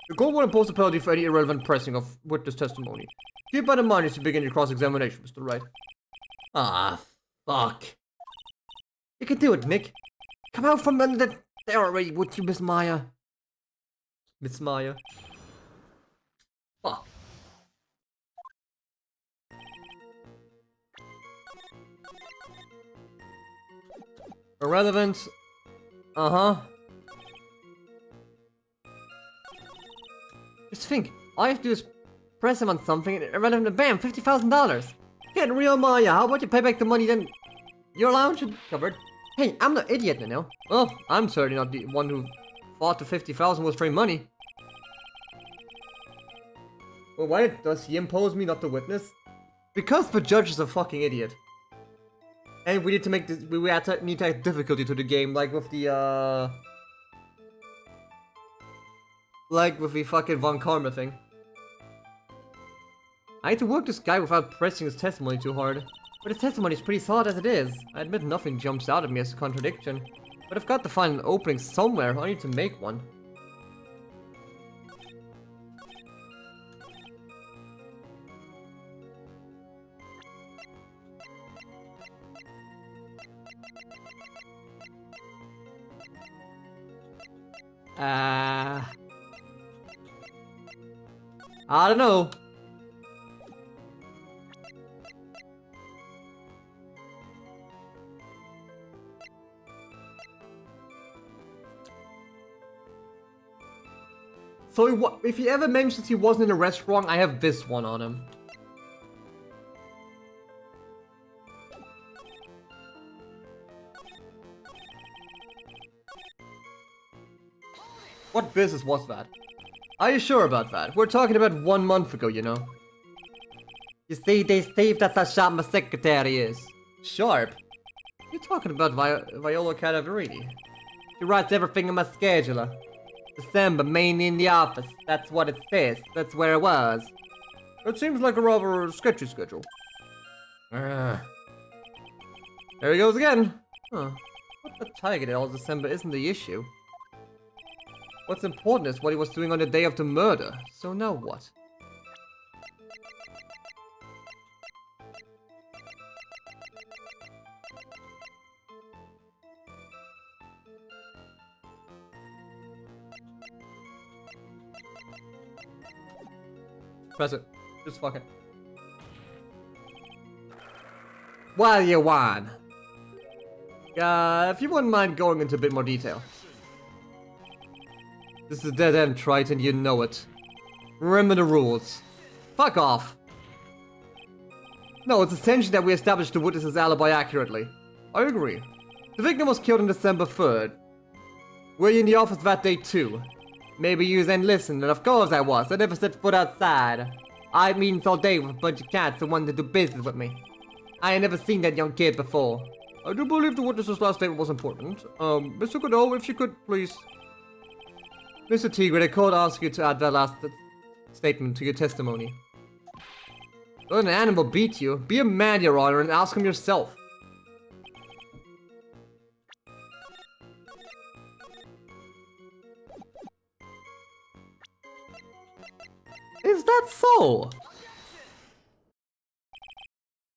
The court will impose a penalty for any irrelevant pressing of witness testimony. Keep that in mind as you begin your cross-examination, Mr. Wright. Ah, fuck. You can do it, Nick. Come out from under there already, would you, Miss Maya? Miss Maya? Fuck. Irrelevant. Uh-huh. Just think, all you have to do is press him on something and irrelevant and bam, $50,000. Getting real, Maya. How about you pay back the money then? Your allowance should be covered. Hey, I'm no idiot, you know. Well, I'm certainly not the one who thought the 50,000 was free money. Well, why does he impose me not to witness? Because the judge is a fucking idiot. And we need to make this, need to add difficulty to the game, like with the, like with the fucking Von Karma thing. I need to work this guy without pressing his testimony too hard. But his testimony is pretty solid as it is. I admit nothing jumps out at me as a contradiction. But I've got to find an opening somewhere. I need to make one. I don't know. So if he ever mentions he wasn't in a restaurant, I have this one on him. What business was that? Are you sure about that? We're talking about 1 month ago, you know. You see, they saved us how sharp my secretary is. Sharp? You're talking about Viola Cadaverini. She writes everything in my scheduler. December, mainly in the office. That's what it says. That's where it was. It seems like a rather sketchy schedule. There he goes again. Huh. What the tiger did all December isn't the issue. What's important is what he was doing on the day of the murder. So now what? Press it. Just fuck it. What do you want? If you wouldn't mind going into a bit more detail. This is a dead end, Triton, you know it. Remember the rules. Fuck off. No, it's essential that we establish the witness's alibi accurately. I agree. The victim was killed on December 3rd. Were you in the office that day too? Maybe you then listened, and of course I was. I never set foot outside. I had meetings all day with a bunch of cats who wanted to do business with me. I had never seen that young kid before. I do believe the witness's last statement was important. Mr. Godot, if you could, please. Mr. Tigre, the court asks you to add that last statement to your testimony. Let an animal beat you. Be a man, Your Honor, and ask him yourself. Is that so?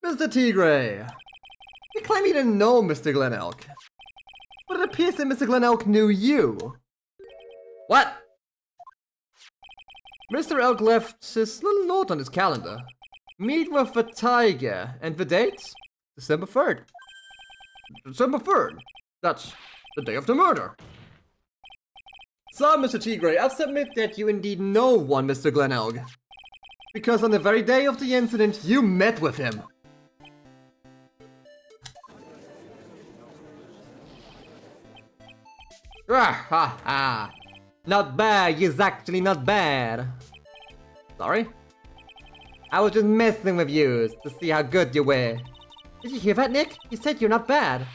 Mr. Tigre, you claim you didn't know Mr. Glenelg. But it appears that Mr. Glenelg knew you. What? Mr. Elk left his little note on his calendar. Meet with the tiger. And the date? December 3rd. December 3rd. That's the day of the murder. So, Mr. Tigre, I'll submit that you indeed know one Mr. Glenelg. Because on the very day of the incident, you met with him. Ah, ha, ha. Not bad, he's actually not bad. Sorry? I was just messing with you to see how good you were. Did you hear that, Nick? He said you're not bad.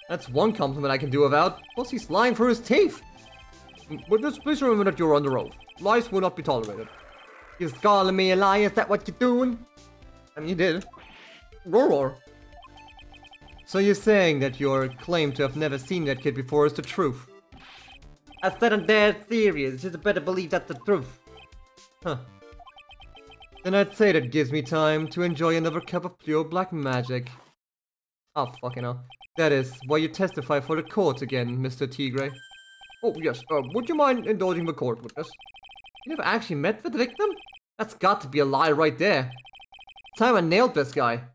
That's one compliment I can do without. Plus he's lying through his teeth. But just please remember that you're under oath. Lies will not be tolerated. You're calling me a liar, is that what you're doing? I mean, you did. Roar. So you're saying that your claim to have never seen that kid before is the truth? I said I'm dead serious, you better believe that's the truth. Huh. Then I'd say that gives me time to enjoy another cup of pure black magic. Oh, fucking hell. That is, why you testify for the court again, Mr. Tigre. Oh, yes, would you mind indulging the court witness? You never actually met the victim? That's got to be a lie right there. Time I nailed this guy.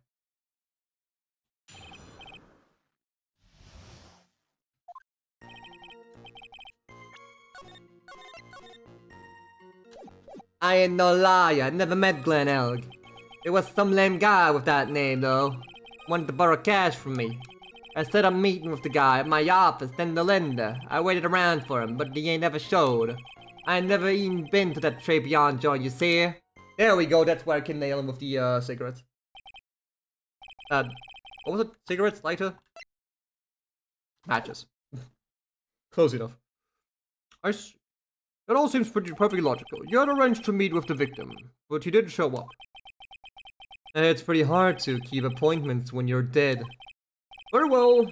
I ain't no liar, I never met Glenelg. There was some lame guy with that name though. Wanted to borrow cash from me. I set up meeting with the guy at my office, then the lender. I waited around for him, but he ain't never showed. I ain't never even been to that Tribulations joint, you see? There we go, that's where I can nail him with the cigarettes. What was it? Cigarettes? Lighter? Matches. Close enough. That all seems perfectly logical. You had arranged to meet with the victim, but he didn't show up. And it's pretty hard to keep appointments when you're dead. Very well.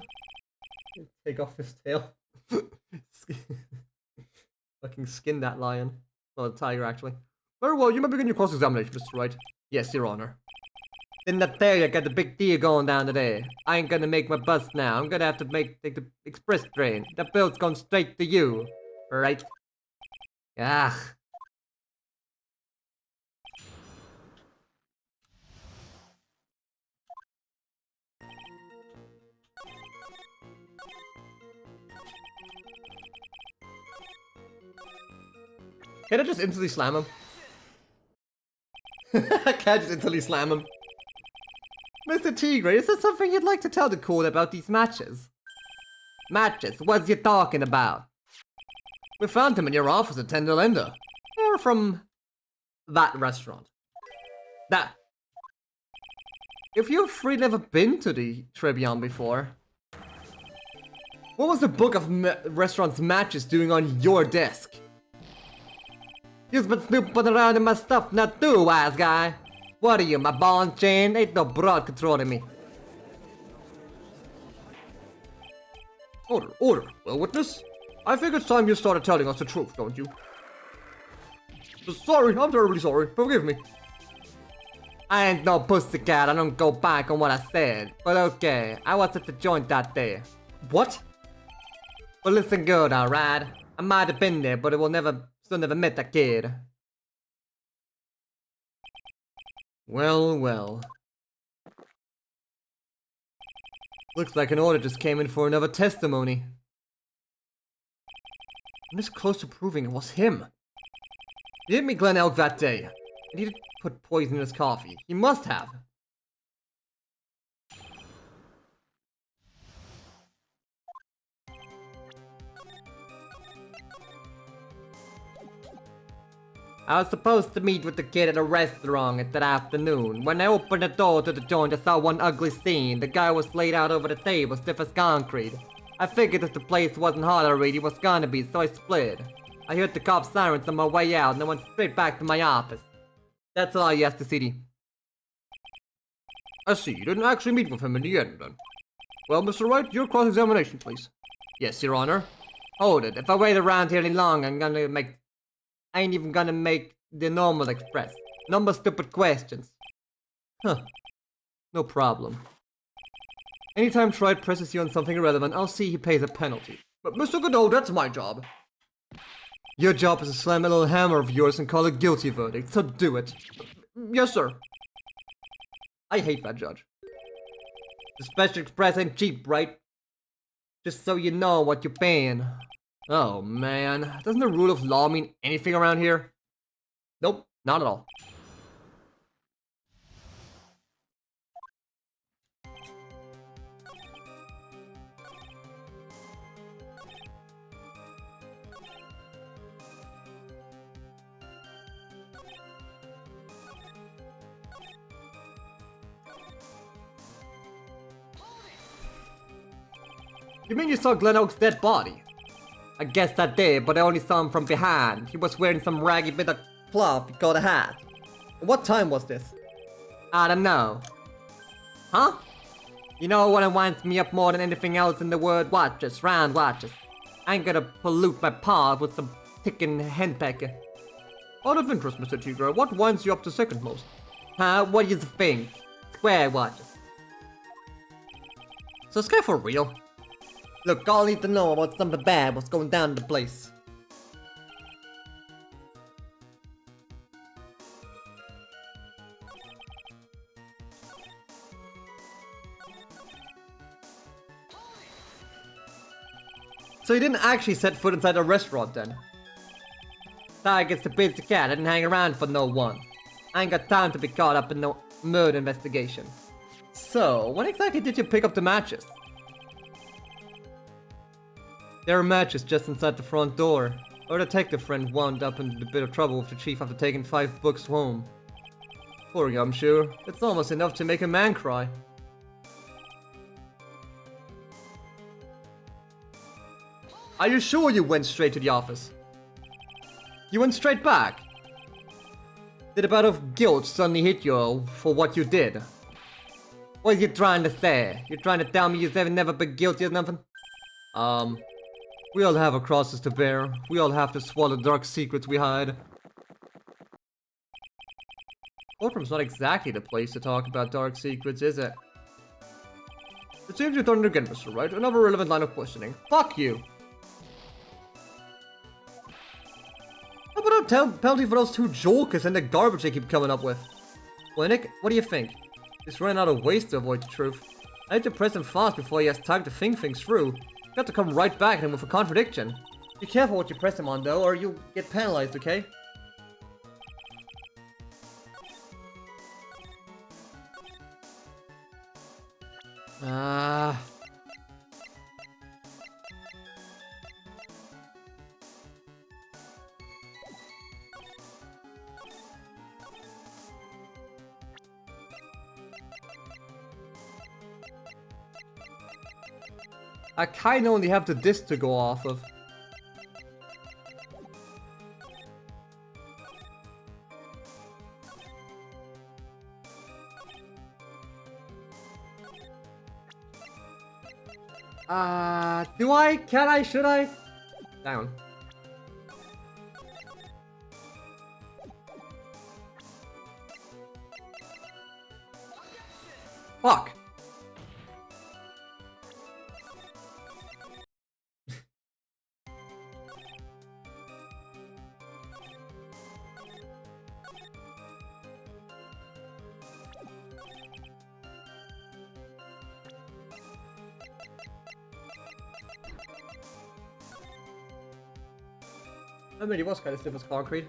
Take off his tail. Fucking skin that lion. Well, the tiger, actually. Very well, you may begin your cross-examination, Mr. Wright. Yes, Your Honor. Didn't I tell you I got a big deal going down today? I ain't gonna make my bus now. I'm gonna have to take the express train. The bill's going straight to you. Right? Ah. Can I just instantly slam him? I can't just instantly slam him. Mr. Tigre, is there something you'd like to tell the court about these matches? Matches? What's you talking about? We found him in your office at Tender Lender. They're from that restaurant. That. If you've really never been to the Tribulations before, what was the book of restaurants matches doing on your desk? You've been snooping around in my stuff, not too, wise guy. What are you, my ball and chain? Ain't no broad controlling me. Order, order. Well, witness, I think it's time you started telling us the truth, don't you? Sorry, I'm terribly sorry. Forgive me. I ain't no pussycat, I don't go back on what I said. But okay, I was at the joint that day. What? Well, listen good, alright? I might have been there, but it will still never met that kid. Well, well. Looks like an order just came in for another testimony. I'm this close to proving it was him. He hit me Glen Elk that day. And he did put poison in his coffee. He must have. I was supposed to meet with the kid at a restaurant that afternoon. When I opened the door to the joint, I saw one ugly scene. The guy was laid out over the table, stiff as concrete. I figured if the place wasn't hot already, it was gonna be, so I split. I heard the cop sirens on my way out, and I went straight back to my office. That's all, yes, the city. I see, you didn't actually meet with him in the end, then. Well, Mr. Wright, your cross-examination, please. Yes, Your Honor. Hold it, if I wait around here any long, I ain't even gonna make the normal express. No more stupid questions. Huh. No problem. Anytime Wright presses you on something irrelevant, I'll see he pays a penalty. But Mr. Godot, that's my job. Your job is to slam a little hammer of yours and call a guilty verdict, so do it. Yes, sir. I hate that judge. The special express ain't cheap, right? Just so you know what you're paying. Oh man, doesn't the rule of law mean anything around here? Nope, not at all. You mean you saw Glen Oak's dead body? I guess I did, but I only saw him from behind. He was wearing some raggy bit of cloth called a hat. What time was this? I don't know. Huh? You know what winds me up more than anything else in the world? Watches, round watches. I ain't gonna pollute my paws with some ticking henpecker. Out of interest, Mr. Tigre, what winds you up to second most? Huh? What do you think? Square watches. So this guy for real? Look, all I need to know about something bad was going down in the place. So you didn't actually set foot inside a restaurant then? Target's the busy cat, I didn't hang around for no one. I ain't got time to be caught up in no murder investigation. So, when exactly did you pick up the matches? There are matches just inside the front door. Our detective friend wound up in a bit of trouble with the chief after taking 5 books home. Poor Gumshoe. It's almost enough to make a man cry. Are you sure you went straight to the office? You went straight back? Did a bout of guilt suddenly hit you for what you did? What are you trying to say? You're trying to tell me you've never been guilty of nothing? We all have our crosses to bear. We all have to swallow dark secrets we hide. Courtroom's not exactly the place to talk about dark secrets, is it? It seems you've done it again, Mr. Wright. Another relevant line of questioning. Fuck you! How about a penalty for those 2 jokers and the garbage they keep coming up with? Well, Nick, what do you think? He's running out of ways to avoid the truth. I need to press him fast before he has time to think things through. You have to come right back at him with a contradiction. Be careful what you press him on, though, or you'll get penalized, okay? I kinda only have the disc to go off of. Do I? Can I? Should I? Down. Fuck! I mean, it was kind of stiff as concrete.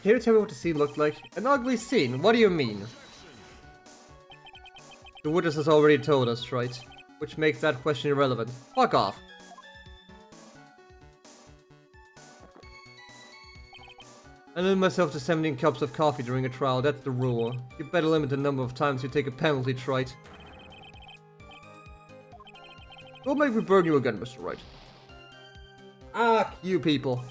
Can you tell me what the scene looked like? An ugly scene? What do you mean? The witness has already told us, right? Which makes that question irrelevant. Fuck off. I limit myself to 17 cups of coffee during a trial, that's the rule. You better limit the number of times you take a penalty, Trite. Don't make me burn you again, Mr. Wright. Ah, you people.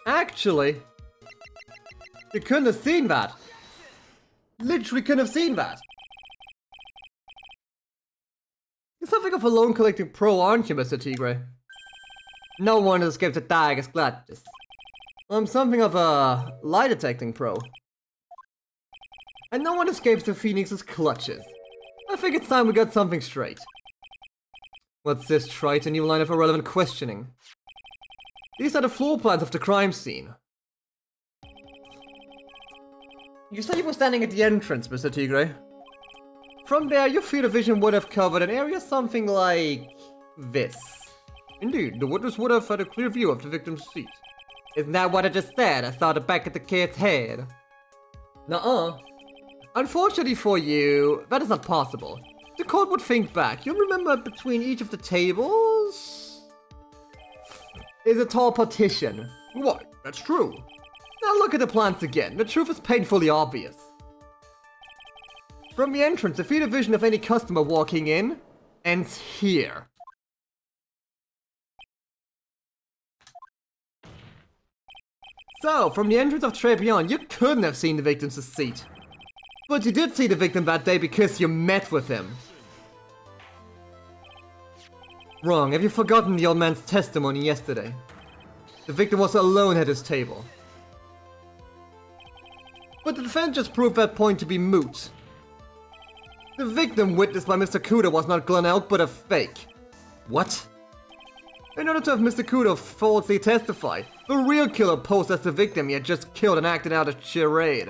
Actually, you couldn't have seen that. Literally couldn't have seen that. You're something of a loan collecting pro, aren't you, Mr. Tigre? No one escapes the Tiger's clutches. I'm something of a lie detecting pro. And no one escapes the Phoenix's clutches. I think it's time we got something straight. What's this, Trite? A new line of irrelevant questioning. These are the floor plans of the crime scene. You said you were standing at the entrance, Mr. Tigre. From there, your field of vision would have covered an area something like this. Indeed, the witness would have had a clear view of the victim's seat. Isn't that what I just said? I saw the back of the kid's head. Nuh-uh. Unfortunately for you, that is not possible. The court would think back. You'll remember between each of the tables? is a tall partition. Why, that's true. Now look at the plants again. The truth is painfully obvious. From the entrance, the field of vision of any customer walking in ends here. So, from the entrance of Tribulations, you couldn't have seen the victim's seat. But you did see the victim that day because you met with him. Wrong, have you forgotten the old man's testimony yesterday? The victim was alone at his table. But the defense just proved that point to be moot. The victim witnessed by Mr. Kudo was not Glen Elk, but a fake. What? In order to have Mr. Kudo falsely testify, the real killer posed as the victim he had just killed and acted out a charade.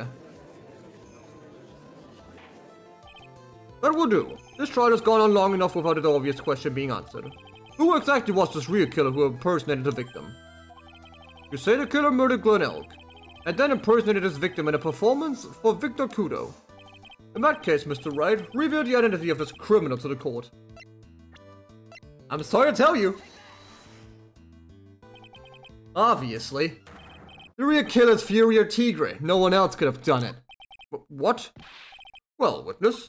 That will do. This trial has gone on long enough without the obvious question being answered. Who exactly was this real killer who impersonated the victim? You say the killer murdered Glen Elk, and then impersonated his victim in a performance for Victor Kudo. In that case, Mr. Wright, reveal the identity of this criminal to the court. I'm sorry to tell you. Obviously. The real killer's Fury or Tigre. No one else could have done it. What? Well, witness.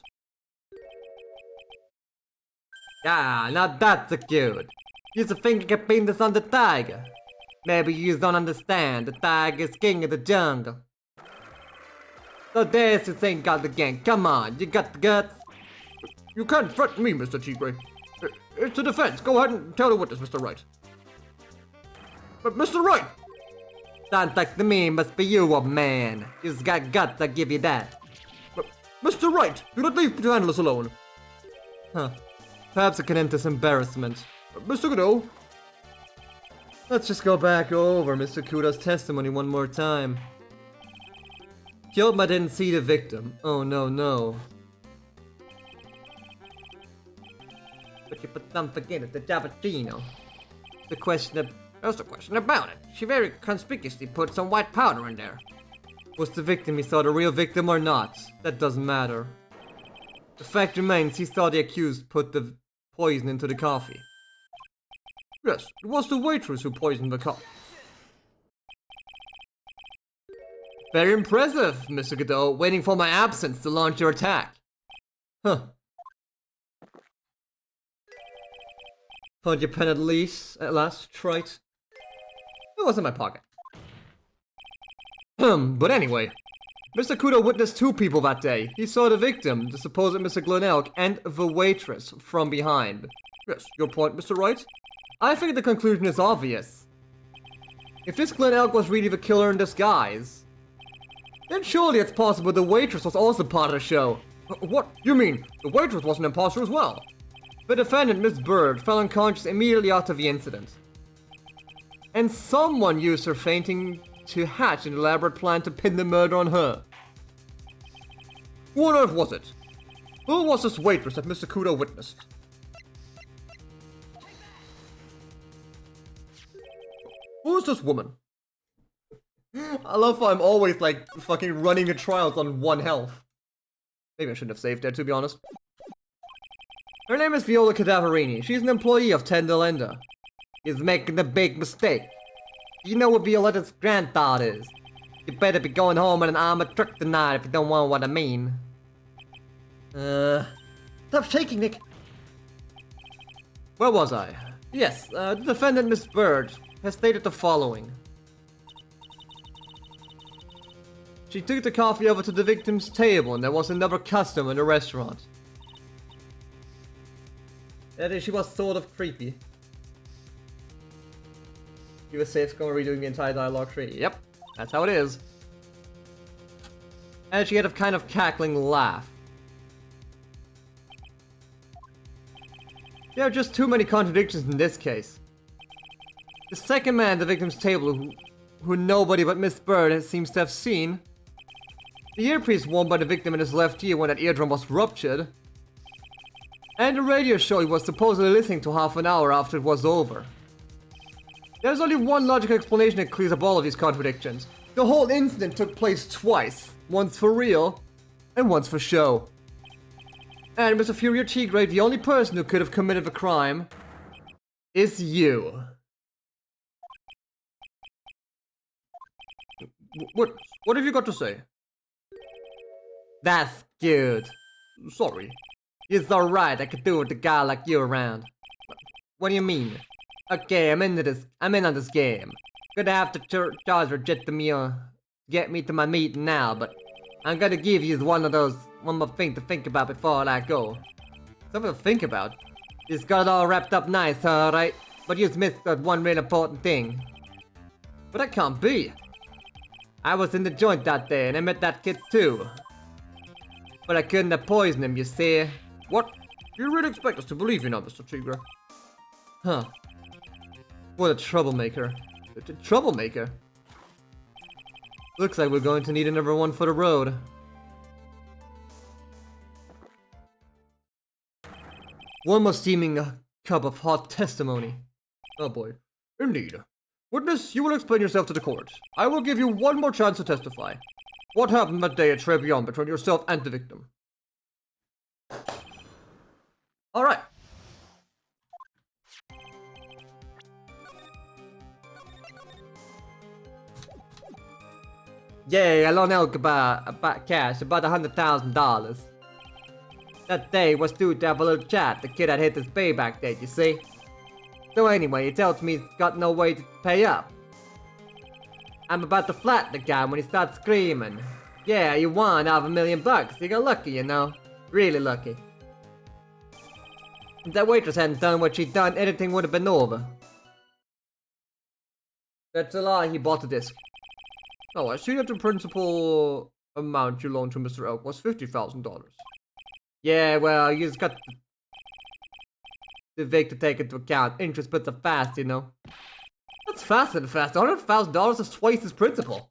Ah, now that's good. You think you can pin this on the tiger? Maybe you don't understand. The tiger is king of the jungle. So there's this ain't got the gang. Come on, you got the guts? You can't threaten me, Mr. Tigre. It's a defense. Go ahead and tell the witness, Mr. Wright. But Mr. Wright! Sounds like to me must be you, old man. You've got guts, I give you that. But Mr. Wright, do not leave to handle this alone. Huh. Perhaps I can end this embarrassment. Mr. Kudo? Let's just go back over Mr. Kudo's testimony one more time. Kyoma didn't see the victim. Oh no. But you put something in it, the cappuccino. There's a question about it. She very conspicuously put some white powder in there. Was the victim he saw the real victim or not? That doesn't matter. The fact remains he saw the accused put the poison into the coffee. Yes, it was the waitress who poisoned the coffee. Very impressive, Mr. Godot, waiting for my absence to launch your attack. Huh. Found your pen at last, Trite. It was in my pocket. But anyway, Mr. Kudo witnessed two people that day. He saw the victim, the supposed Mr. Glen Elk, and the waitress from behind. Yes, your point, Mr. Wright? I think the conclusion is obvious. If this Glen Elk was really the killer in disguise, then surely it's possible the waitress was also part of the show. What? You mean the waitress was an imposter as well? The defendant, Miss Bird, fell unconscious immediately after the incident. And someone used her fainting to hatch an elaborate plan to pin the murder on her. Who on earth was it? Who was this waitress that Mr. Kudo witnessed? Who is this woman? I love how I'm always like fucking running the trials on 1 health. Maybe I shouldn't have saved there, to be honest. Her name is Viola Cadaverini. She's an employee of Tendelenda. He's making a big mistake. You know what Violetta's granddaughter is. You better be going home in an armored truck tonight if you don't want what I mean. Stop shaking, Nick. Where was I? Yes, the defendant, Miss Bird, has stated the following. She took the coffee over to the victim's table and there was another customer in the restaurant. That is, she was sort of creepy. You were safe going redoing the entire dialogue tree. Yep, that's how it is. And she had a kind of cackling laugh. There are just too many contradictions in this case. The second man at the victim's table, who nobody but Miss Bird seems to have seen, the earpiece worn by the victim in his left ear when that eardrum was ruptured, and the radio show he was supposedly listening to half an hour after it was over. There's only one logical explanation that clears up all of these contradictions. The whole incident took place twice, once for real, and once for show. And Mr. Fury Tigre, the only person who could have committed the crime, is you. What have you got to say? That's good. Sorry. It's alright, I could do with a guy like you around. What do you mean? Okay, I'm in on this game. Gonna have to charge Jet to me, get me to my meeting now, but I'm gonna give you one more thing to think about before I let go. Something to think about? It's got it all wrapped up nice, alright? But you missed that one really important thing. But that can't be. I was in the joint that day and I met that kid too. But I couldn't have poisoned him, you see. What? Do you really expect us to believe you now, Mr. Tigra? Huh. What a troublemaker. A troublemaker? Looks like we're going to need another one for the road. One more steaming cup of hot testimony. Oh boy. Indeed. Witness, you will explain yourself to the court. I will give you one more chance to testify. What happened that day at Tribulations between yourself and the victim? Alright. Yay, I loaned Elk about cash, about $100,000. That day was due to have a little chat, the kid had hit his payback date, you see? So anyway, he tells me he's got no way to pay up. I'm about to flat the guy when he starts screaming. Yeah, you won out of $1 million. You got lucky, you know. Really lucky. If that waitress hadn't done what she'd done, everything would have been over. That's a lie, he bought the disc. Oh, I see that the principal amount you loaned to Mr. Elk was $50,000. Yeah, well, you just got the Vic to take into account. Interest puts up fast, you know. That's faster than fast. $100,000 is twice his principal.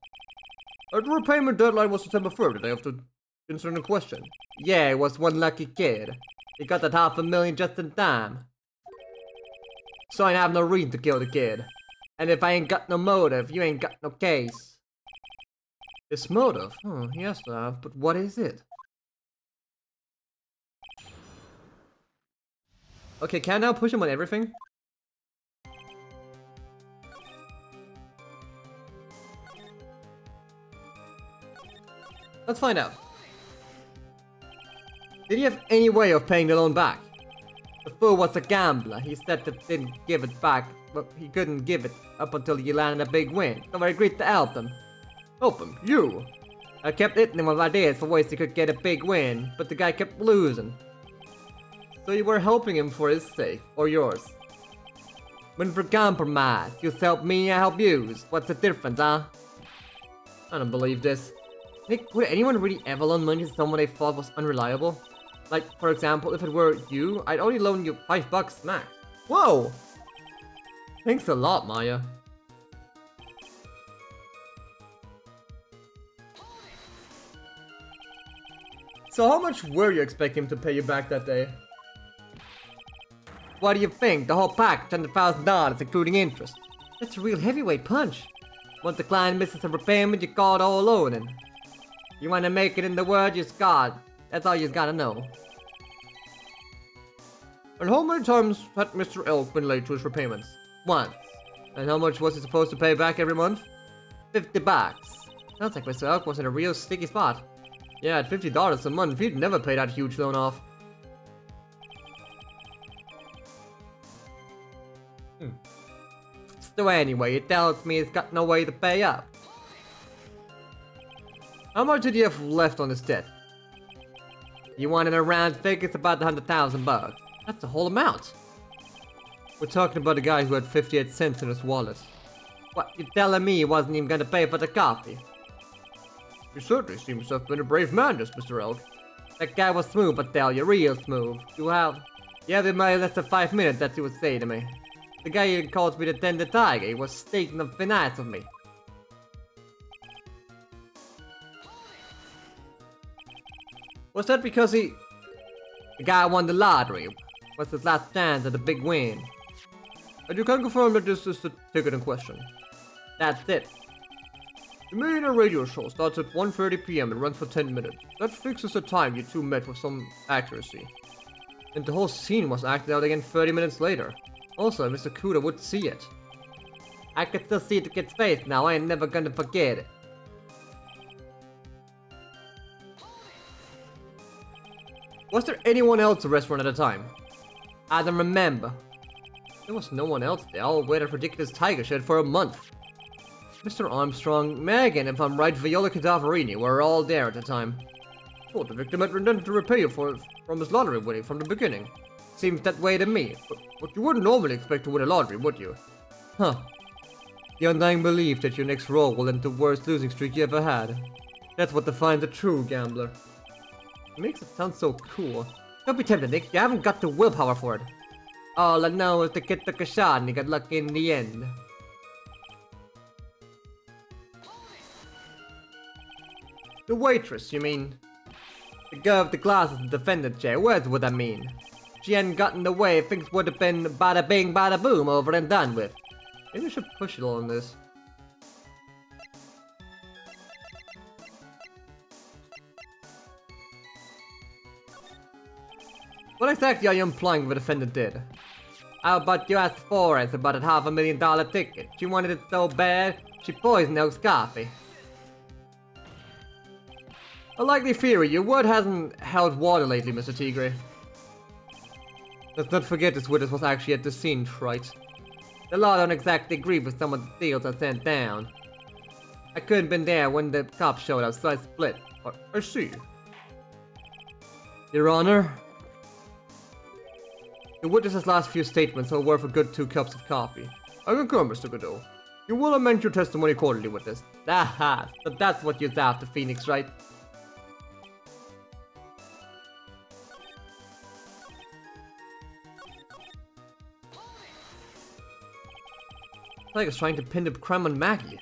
The repayment deadline was September 3rd, the day of the incident in question. Yeah, it was one lucky kid. He got that $500,000 just in time. So I have no reason to kill the kid. And if I ain't got no motive, you ain't got no case. This motive? He has to have, but what is it? Okay, can I now push him on everything? Let's find out. Did he have any way of paying the loan back? The fool was a gambler. He said that didn't give it back, but he couldn't give it up until he landed a big win. So I agreed to help him. Help him? You? I kept hitting him with ideas for ways he could get a big win, but the guy kept losing. So you were helping him for his sake, or yours? When for compromise, you help me, I help you. What's the difference, huh? I don't believe this. Nick, would anyone really ever loan money to someone they thought was unreliable? Like, for example, if it were you, I'd only loan you $5 max. Whoa! Thanks a lot, Maya. So how much were you expecting him to pay you back that day? What do you think? The whole package, $100,000, including interest. That's a real heavyweight punch. Once the client misses a repayment, you call it all loaning. You wanna make it in the world, you got. That's all you gotta know. And how many times had Mr. Elk been late to his repayments? Once. And how much was he supposed to pay back every month? $50. Sounds like Mr. Elk was in a real sticky spot. Yeah, at $50 a month, he'd never pay that huge loan off. So anyway, he tells me he's got no way to pay up. How much did he have left on his debt? You want it a round figure? It's about $100,000. That's the whole amount. We're talking about a guy who had 58 cents in his wallet. What, you telling me he wasn't even gonna pay for the coffee? He certainly seems to have been a brave man, this Mr. Elk. That guy was smooth, I tell you, real smooth. You have in my less than 5 minutes that he would say to me. The guy who calls me the tender tiger, he was stating the finesse of me. Was that because he... The guy won the lottery. Was his last chance at a big win. And you can confirm that this is the ticket in question? That's it. The Millionaire Radio Show starts at 1:30 PM and runs for 10 minutes. That fixes the time you two met with some accuracy. And the whole scene was acted out again 30 minutes later. Also, Mr. Kuda would see it. I can still see the kid's face now, I ain't never gonna forget it. Was there anyone else at the restaurant at the time? I don't remember. There was no one else there. I'll wear that ridiculous tiger shirt for a month. Mr. Armstrong, Megan, if I'm right, Viola Cadaverini were all there at the time. Thought the victim had intended to repay you from his lottery winning from the beginning. Seems that way to me, but you wouldn't normally expect to win a lottery, would you? Huh. The undying belief that your next roll will end the worst losing streak you ever had. That's what defines a true gambler. It makes it sound so cool. Don't be tempted, Nick. You haven't got the willpower for it. All I know is the kid took a shot and he got lucky in the end. The waitress, you mean? The girl with the glasses in the defendant chair, where's what I mean? If she hadn't gotten the way, things would have been bada bing bada boom, over and done with. Maybe I should push it on this. What exactly are you implying the defendant did? How about you asked Forrest about a $500,000 ticket? She wanted it so bad, she poisoned Elk's coffee. A likely theory, your word hasn't held water lately, Mr. Tigre. Let's not forget this witness was actually at the scene, Wright. The law don't exactly agree with some of the deals I sent down. I couldn't been there when the cops showed up, so I split. I see. Your Honor? The witness's last few statements are worth a good 2 cups of coffee. I concur, Mr. Godot. You will amend your testimony accordingly with this. Aha! So that's what you're after, Phoenix, right? Tiger's trying to pin the crime on Maggie.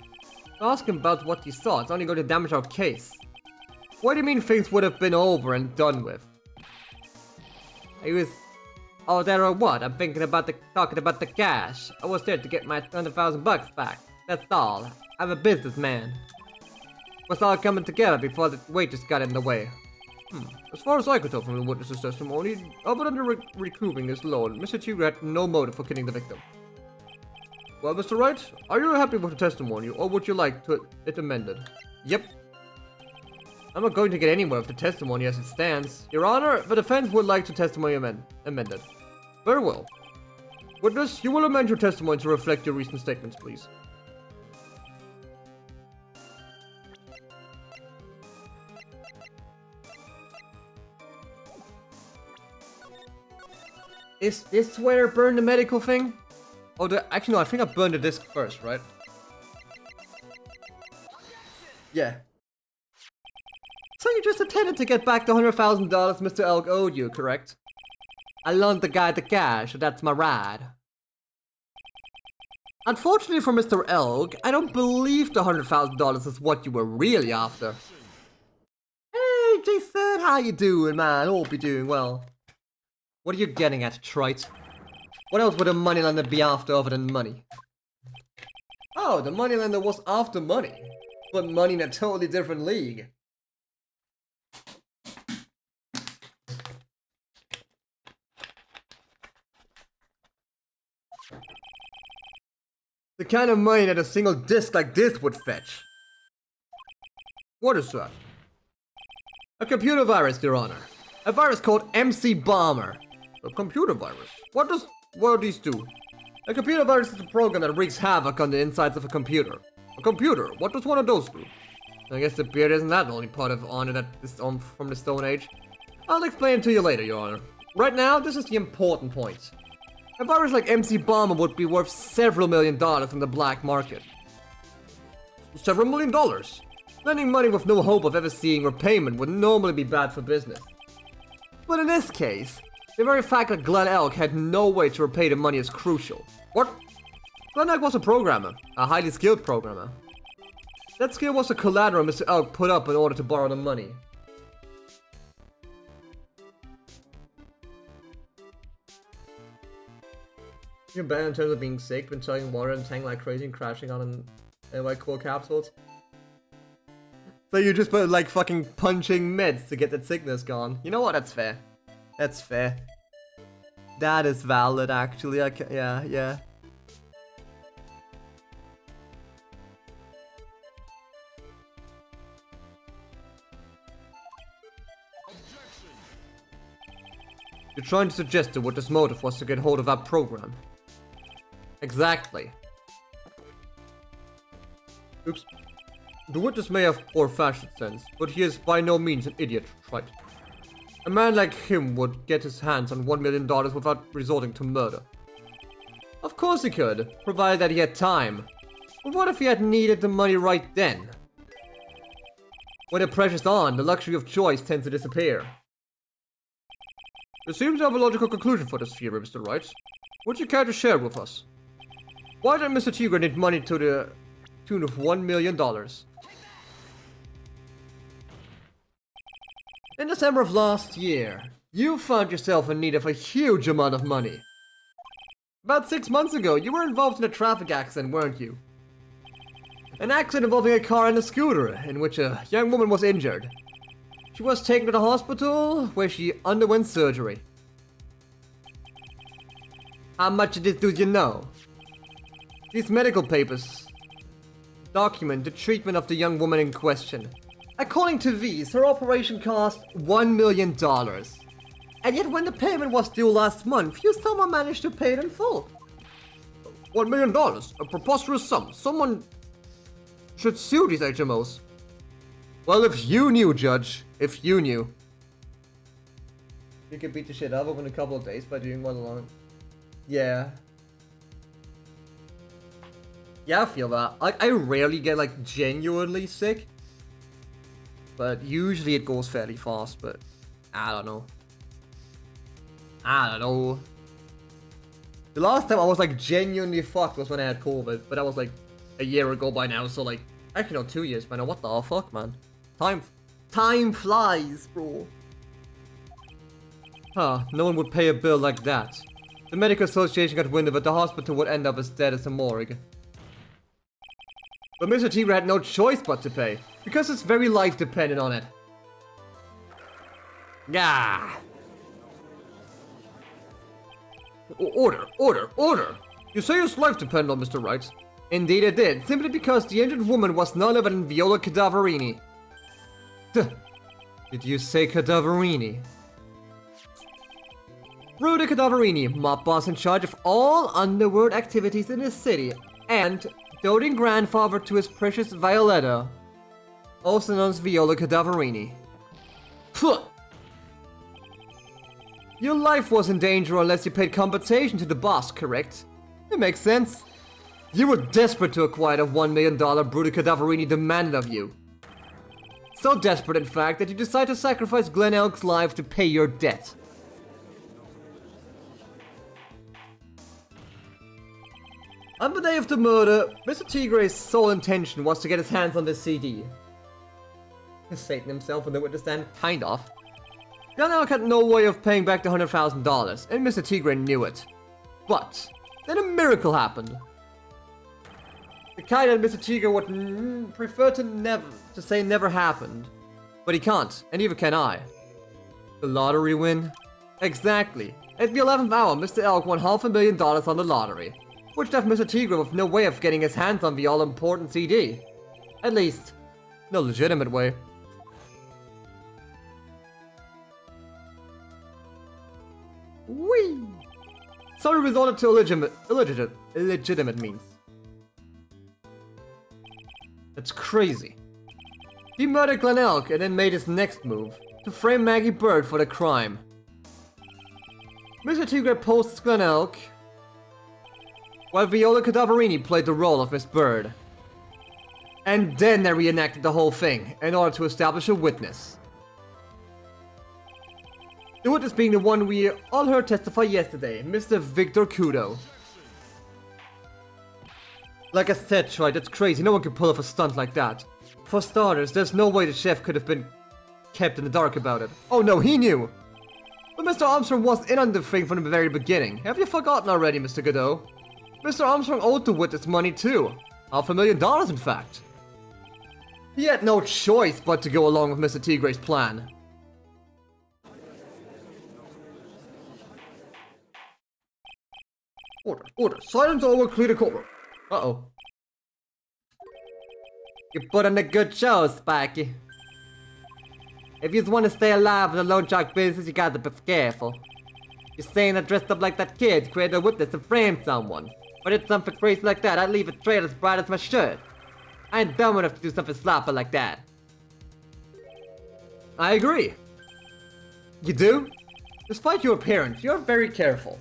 Ask him about what he saw, it's only going to damage our case. What do you mean things would have been over and done with? He was... Oh, there or what? I'm talking about the cash. I was there to get my $200,000 back. That's all. I'm a businessman. It was all coming together before the waitress got in the way. As far as I could tell from the witness's testimony, other than recouping his loan, Mr. Tigre had no motive for killing the victim. Well, Mr. Wright, are you happy with the testimony, or would you like it amended? Yep. I'm not going to get anywhere with the testimony as it stands. Your Honor, the defense would like the testimony amended. Very well. Witness, you will amend your testimony to reflect your recent statements, please. Is this where I burned the medical thing? Oh, actually no, I think I burned the disc first, right? Yeah. So you just intended to get back the $100,000 Mr. Elk owed you, correct? I loaned the guy the cash, so that's my ride. Unfortunately for Mr. Elk, I don't believe the $100,000 is what you were really after. Hey, Jason, how you doing, man? Hope you're doing well. What are you getting at, Trite? What else would a moneylender be after other than money? Oh, the moneylender was after money. But money in a totally different league. The kind of money that a single disc like this would fetch. What is that? A computer virus, Your Honor. A virus called MC Bomber. A computer virus? What do these do? A computer virus is a program that wreaks havoc on the insides of a computer. A computer? What does one of those do? I guess the beard isn't that the only part of honor that is from the Stone Age. I'll explain it to you later, Your Honor. Right now, this is the important point. A virus like MC Bomber would be worth several $1 million in the black market. Several $1 million? Lending money with no hope of ever seeing repayment would normally be bad for business. But in this case, the very fact that Glenn Elk had no way to repay the money is crucial. What? Glenn Elk was a programmer, a highly skilled programmer. That skill was the collateral Mr. Elk put up in order to borrow the money. You're bad in terms of being sick, been chugging water and tank like crazy and crashing on like cool capsules. So you just put like fucking punching meds to get that sickness gone. You know what? That's fair. That's fair. That is valid, actually. Yeah. You're trying to suggest to what his motive was to get hold of that program. Exactly. Oops. The witness may have poor fashion sense, but he is by no means an idiot, right? A man like him would get his hands on $1 million without resorting to murder. Of course he could, provided that he had time. But what if he had needed the money right then? When the pressure's on, the luxury of choice tends to disappear. You seem to have a logical conclusion for this theory, Mr. Wright. Would you care to share with us? Why did Mr. Tigra need money to the tune of $1 million? In December of last year, you found yourself in need of a huge amount of money. About 6 months ago, you were involved in a traffic accident, weren't you? An accident involving a car and a scooter, in which a young woman was injured. She was taken to the hospital, where she underwent surgery. How much of this do you know? These medical papers document the treatment of the young woman in question. According to these, her operation cost $1 million. And yet when the payment was due last month, you somehow managed to pay it in full. $1 million? A preposterous sum. Someone should sue these HMOs. Well, if you knew, Judge. If you knew. You could beat the shit out of him in a couple of days by doing one alone. Yeah. Yeah, I feel that. Like, I rarely get, like, genuinely sick. But usually it goes fairly fast, but I don't know. The last time I was, like, genuinely fucked was when I had COVID, but that was, like, a year ago by now, so, like, actually, no, 2 years by now. What the fuck, man? Time flies, bro. Huh, no one would pay a bill like that. The medical association got wind of it, the hospital would end up as dead as a morgue. But Mr. Tigra had no choice but to pay, because his very life depended on it. Gah! Order! You say his life depended on Mr. Wright? Indeed it did, simply because the injured woman was none other than Viola Cadaverini. Did you say Cadaverini? Rudy Cadaverini, mob boss in charge of all underworld activities in the city, and doting grandfather to his precious Violetta, also known as Viola Cadaverini. Pfft! Your life was in danger unless you paid compensation to the boss, correct? It makes sense. You were desperate to acquire the $1 million Rudy Cadaverini demanded of you. So desperate, in fact, that you decide to sacrifice Glen Elk's life to pay your debt. On the day of the murder, Mr. Tigre's sole intention was to get his hands on this CD. Satan himself in the witness stand, kind of. Glen Elk had no way of paying back the $100,000, and Mr. Tigre knew it. But then a miracle happened. The kind that Mr. Tigre would prefer to say never happened. But he can't, and neither can I. The lottery win? Exactly. At the 11th hour, Mr. Elk won $500,000 on the lottery, which left Mr. Tigre with no way of getting his hands on the all-important CD. At least, no legitimate way. Whee! So he resorted to illegitimate means. That's crazy. He murdered Glen Elk and then made his next move, to frame Maggie Bird for the crime. Mr. Tigre posts Glen Elk, while Viola Cadaverini played the role of Miss Bird. And then they reenacted the whole thing, in order to establish a witness. The witness being the one we all heard testify yesterday, Mr. Victor Kudo. Like I said, Troy, that's crazy. No one could pull off a stunt like that. For starters, there's no way the chef could have been kept in the dark about it. Oh no, he knew! But Mr. Armstrong was in on the thing from the very beginning. Have you forgotten already, Mr. Godot? Mr. Armstrong owed the witness money too. $500,000, in fact. He had no choice but to go along with Mr. Tigre's plan. Order. Silence or we'll clear the courtroom. Uh-oh. You put on a good show, Spiky. If you want to stay alive in the loan shark business, you gotta be careful. You're saying I dressed up like that kid, created a witness to frame someone. If I did something crazy like that, I'd leave a trail as bright as my shirt. I ain't dumb enough to do something sloppy like that. I agree. You do? Despite your appearance, you're very careful.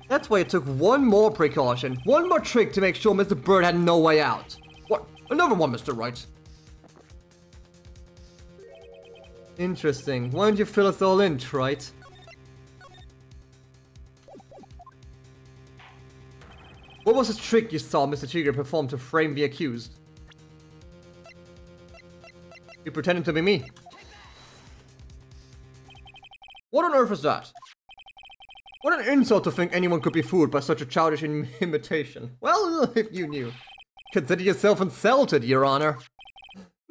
That's why it took one more precaution, one more trick to make sure Mr. Bird had no way out. What? Another one, Mr. Wright. Interesting. Why don't you fill us all in, Wright? What was the trick you saw Mr. Tigre perform to frame the accused? You pretending to be me. What on earth is that? What an insult to think anyone could be fooled by such a childish imitation. Well, if you knew. Consider yourself insulted, Your Honor.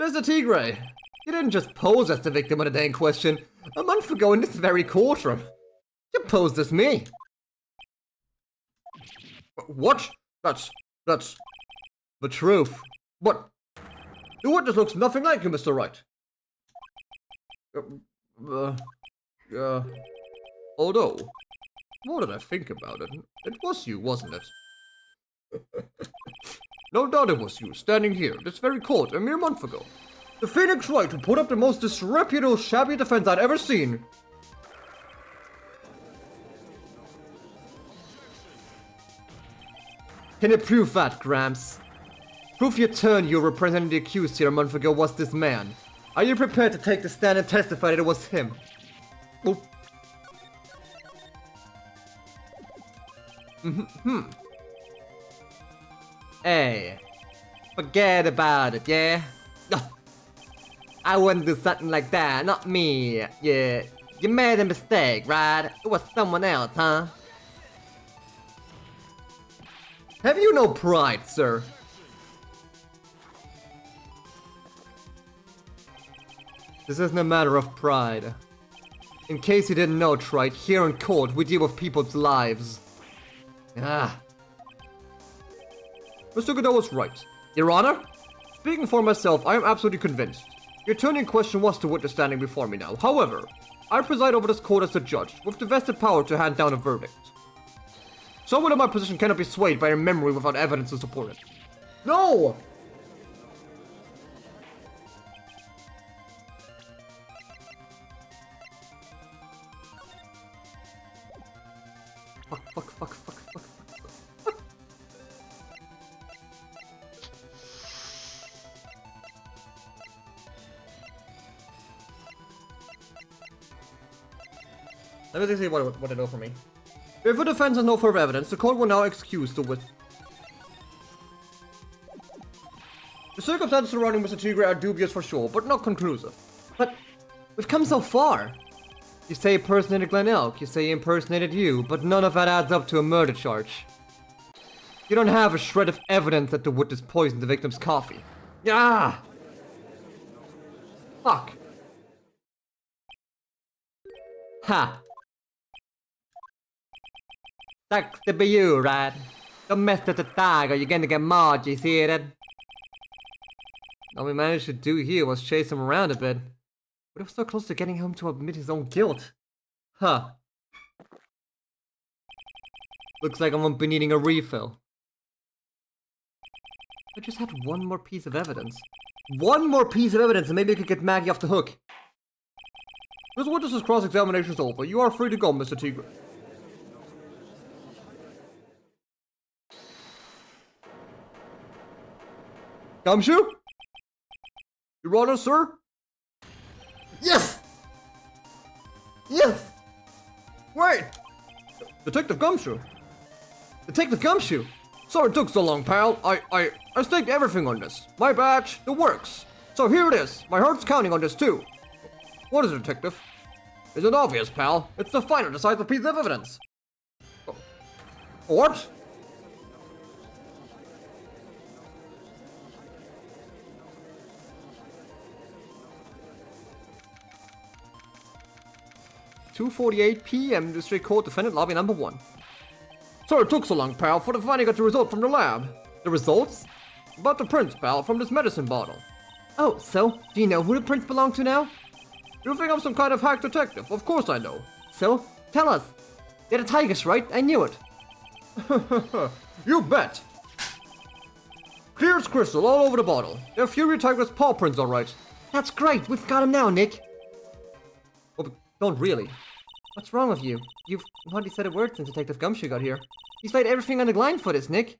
Mr. Tigre, you didn't just pose as the victim of the day in question. A month ago in this very courtroom. You posed as me. What? That's the truth. What? The witness looks nothing like you, Mr. Wright. Although, more than I think about it, it was you, wasn't it? No doubt it was you, standing here, this very court, a mere month ago. The Phoenix Wright who put up the most disreputable, shabby defense I'd ever seen. Can you prove that, Gramps? Prove your turn you representing the accused here a month ago was this man. Are you prepared to take the stand and testify that it was him? Oh. Hey, forget about it, yeah? I wouldn't do something like that, not me. Yeah, you made a mistake, right? It was someone else, huh? Have you no pride, sir? This isn't a matter of pride. In case you didn't know, Wright, here in court we deal with people's lives. Ah. Mr. Godot was right. Your Honor? Speaking for myself, I am absolutely convinced. The attorney in question was the witness standing before me now. However, I preside over this court as the judge, with the vested power to hand down a verdict. Someone in my position cannot be swayed by a memory without evidence to support it. No! Fuck. Let me see what they know for me. If the defense has no further evidence, the court will now excuse the witness. The circumstances surrounding Mr. Tigre are dubious for sure, but not conclusive. But we've come so far. You say he impersonated Glen Elk, you say he impersonated you, but none of that adds up to a murder charge. You don't have a shred of evidence that the witness poisoned the victim's coffee. Ah! Fuck. Ha! Sucks to be you, right? Don't mess with the tag or you're gonna get mauled, you see it? All we managed to do here was chase him around a bit. But it was so close to getting him to admit his own guilt. Huh. Looks like I won't be needing a refill. I just had one more piece of evidence. One more piece of evidence and maybe I could get Maggie off the hook. This witness's cross-examination is over. You are free to go, Mr. Tigre. Gumshoe? Your Honor, sir? Yes! Yes! Wait! Detective Gumshoe? Detective Gumshoe? Sorry it took so long, pal. I staked everything on this. My badge, the works. So here it is. My heart's counting on this too. What is it, Detective? Is it obvious, pal? It's the final decisive piece of evidence. What? (2:48 p.m. District Court Defendant Lobby Number 1. Sorry it took so long, pal, for the finally got the result from the lab. The results? About the prints, pal, from this medicine bottle. Oh, so? Do you know who the prints belong to now? You think I'm some kind of hack detective? Of course I know. So? Tell us. They're the tigers, right? I knew it. You bet! Clear as crystal all over the bottle. They're Fury Tiger's paw prints, alright. That's great. We've got him now, Nick. Oh, but don't really. What's wrong with you? You've hardly said a word since Detective Gumshoe got here. He's laid everything on the line for this, Nick.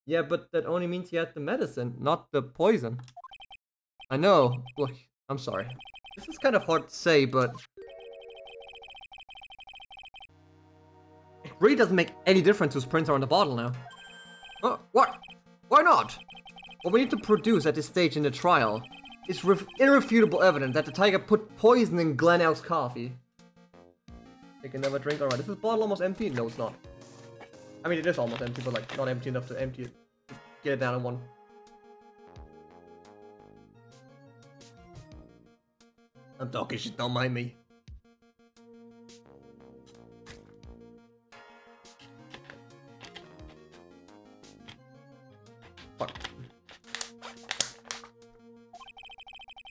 Yeah, but that only means he had the medicine, not the poison. I know. Look, I'm sorry. This is kind of hard to say, but... It really doesn't make any difference whose prints are on the bottle now. What? Why not? What we need to produce at this stage in the trial is irrefutable evidence that the tiger put poison in Glen Elk's coffee. Take another drink. Alright, is this bottle almost empty? No, it's not. I mean, it is almost empty, but like, not empty enough to empty it. Get it down in one. I'm talking shit, don't mind me. Fuck.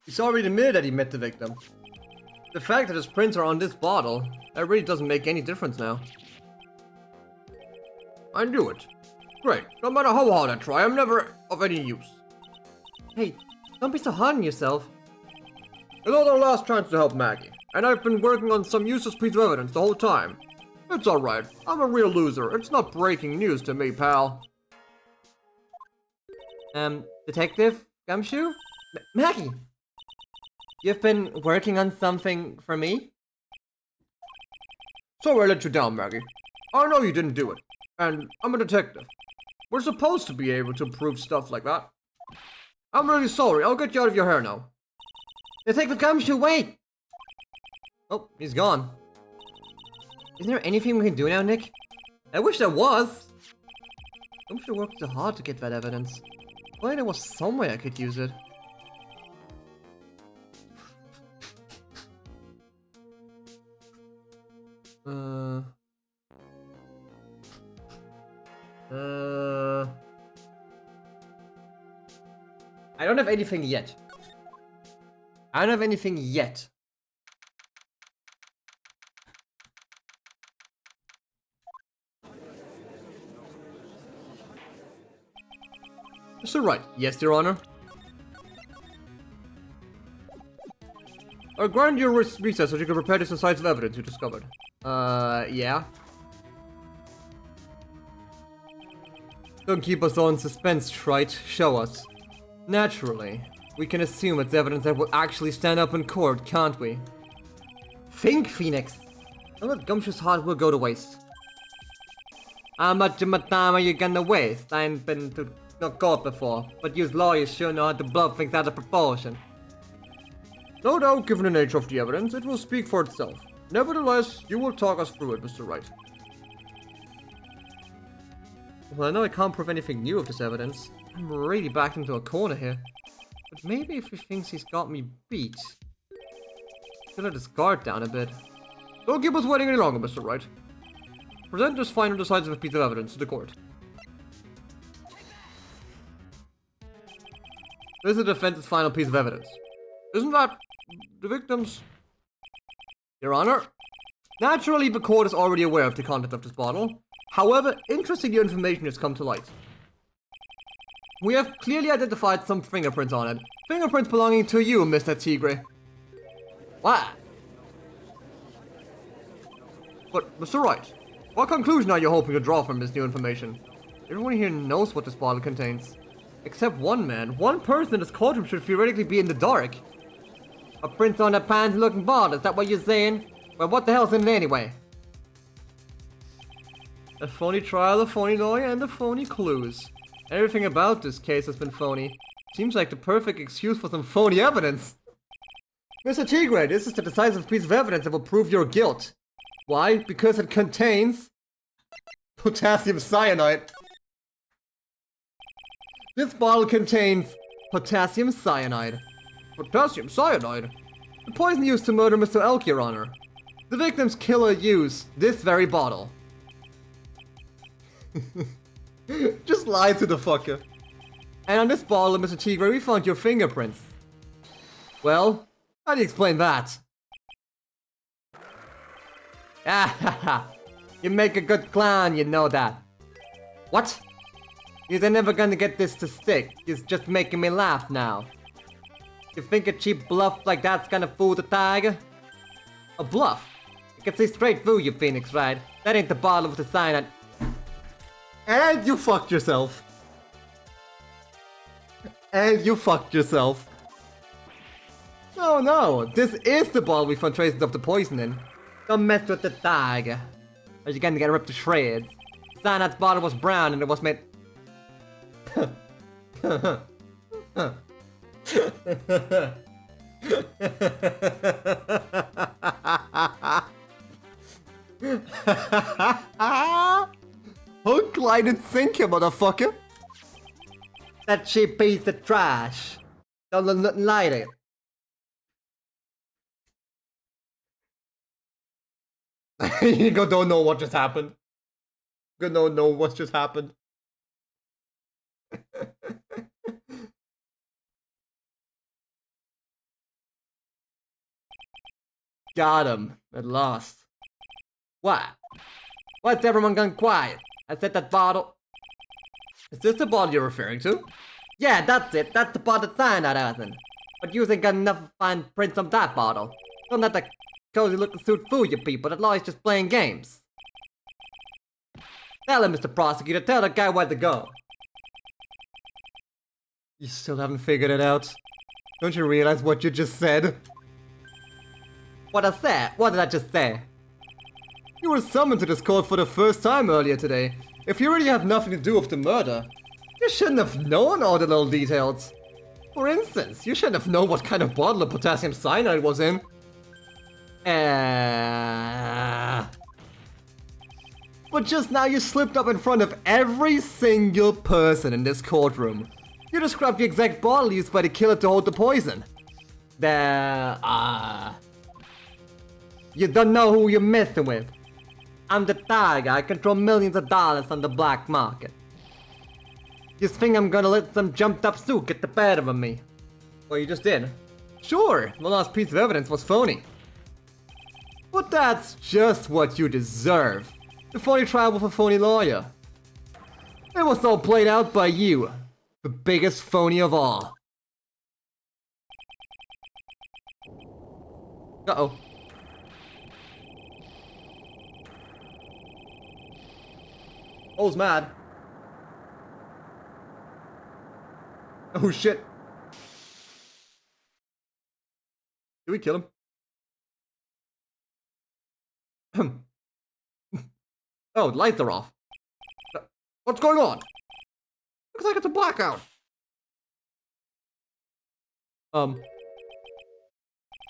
He's already admitted that he met the victim. The fact that his prints are on this bottle, that really doesn't make any difference now. I knew it. Great. No matter how hard I try, I'm never of any use. Hey, don't be so hard on yourself. It's not our last chance to help Maggie, and I've been working on some useless piece of evidence the whole time. It's alright. I'm a real loser. It's not breaking news to me, pal. Detective Gumshoe? Maggie! You've been working on something for me? Sorry I let you down, Maggie. I know you didn't do it, and I'm a detective. We're supposed to be able to prove stuff like that. I'm really sorry. I'll get you out of your hair now. Detective Gumshoe, wait! Oh, he's gone. Isn't there anything we can do now, Nick? I wish there was. Gumshoe worked so hard to get that evidence. Well, there was some way I could use it. I don't have anything yet. I don't have anything yet. Mr. Wright. Yes, Your Honor. I'll grant you a recess so you can prepare the sides of evidence you discovered. Yeah. Don't keep us all in suspense, Wright. Show us. Naturally, we can assume it's evidence that will actually stand up in court, can't we? Think, Phoenix! Don't let Gumshoe's heart will go to waste. How much of my time are you gonna waste? I ain't been to no court before, but you lawyers sure know how to blow things out of proportion. No doubt, given the nature of the evidence, it will speak for itself. Nevertheless, you will talk us through it, Mr. Wright. Well, I know I can't prove anything new of this evidence. I'm really backed into a corner here. But maybe if he thinks he's got me beat, should let his guard down a bit. Don't keep us waiting any longer, Mr. Wright. Present this final decisive piece of evidence to the court. This is the defense's final piece of evidence. Isn't that the victim's? Your Honor, naturally the court is already aware of the content of this bottle. However, interesting new information has come to light. We have clearly identified some fingerprints on it. Fingerprints belonging to you, Mr. Tigre. What? But, Mr. Wright, what conclusion are you hoping to draw from this new information? Everyone here knows what this bottle contains. Except one man. One person in this courtroom should theoretically be in the dark. A print on a pansy-looking bottle, is that what you're saying? Well, what the hell's in it anyway? A phony trial, a phony lawyer, and a phony clues. Everything about this case has been phony. Seems like the perfect excuse for some phony evidence. Mr. Tigre, this is the decisive piece of evidence that will prove your guilt. Why? Because it contains potassium cyanide. This bottle contains potassium cyanide. Potassium cyanide? The poison used to murder Mr. Elk, Your Honor. The victim's killer used this very bottle. Just lie to the fucker. And on this bottle, Mr. Tigre, we found your fingerprints. Well, how do you explain that? Ah, you make a good clown, you know that. What? You're never gonna get this to stick. You're just making me laugh now. You think a cheap bluff like that's gonna fool the tiger? A bluff? I can see straight through you, Phoenix, right? That ain't the bottle with the sign on. And you fucked yourself. And you fucked yourself. Oh no, this is the bottle we found traces of the poison in. Don't mess with the tiger, or you're gonna get ripped to shreds. The sign on that bottle was brown and it was made. Hook, line, and sink, you motherfucker! That cheap piece of trash. Don't let nothing light it. You don't know what just happened. You don't know what just happened. Got him, at last. What? Why's everyone gone quiet? I said that bottle. Is this the bottle you're referring to? Yeah, that's it. That's the bottle sign that hasn't. But you ain't got enough fine prints on that bottle. Don't let the cozy looking suit fool you people. That law is just playing games. Tell him, Mr. Prosecutor. Tell the guy where to go. You still haven't figured it out? Don't you realize what you just said? What I said? What did I just say? You were summoned to this court for the first time earlier today. If you really have nothing to do with the murder, you shouldn't have known all the little details. For instance, you shouldn't have known what kind of bottle of potassium cyanide was in. But just now you slipped up in front of every single person in this courtroom. You described the exact bottle used by the killer to hold the poison. You don't know who you're messing with. I'm the tiger. I control millions of dollars on the black market. You think I'm gonna let some jumped up suit get the better of me? Well, you just did. Sure, the last piece of evidence was phony. But that's just what you deserve. A phony trial with a phony lawyer. It was all played out by you. The biggest phony of all. Uh-oh. O's mad. Oh shit. Did we kill him? Oh, lights are off. What's going on? Looks like it's a blackout.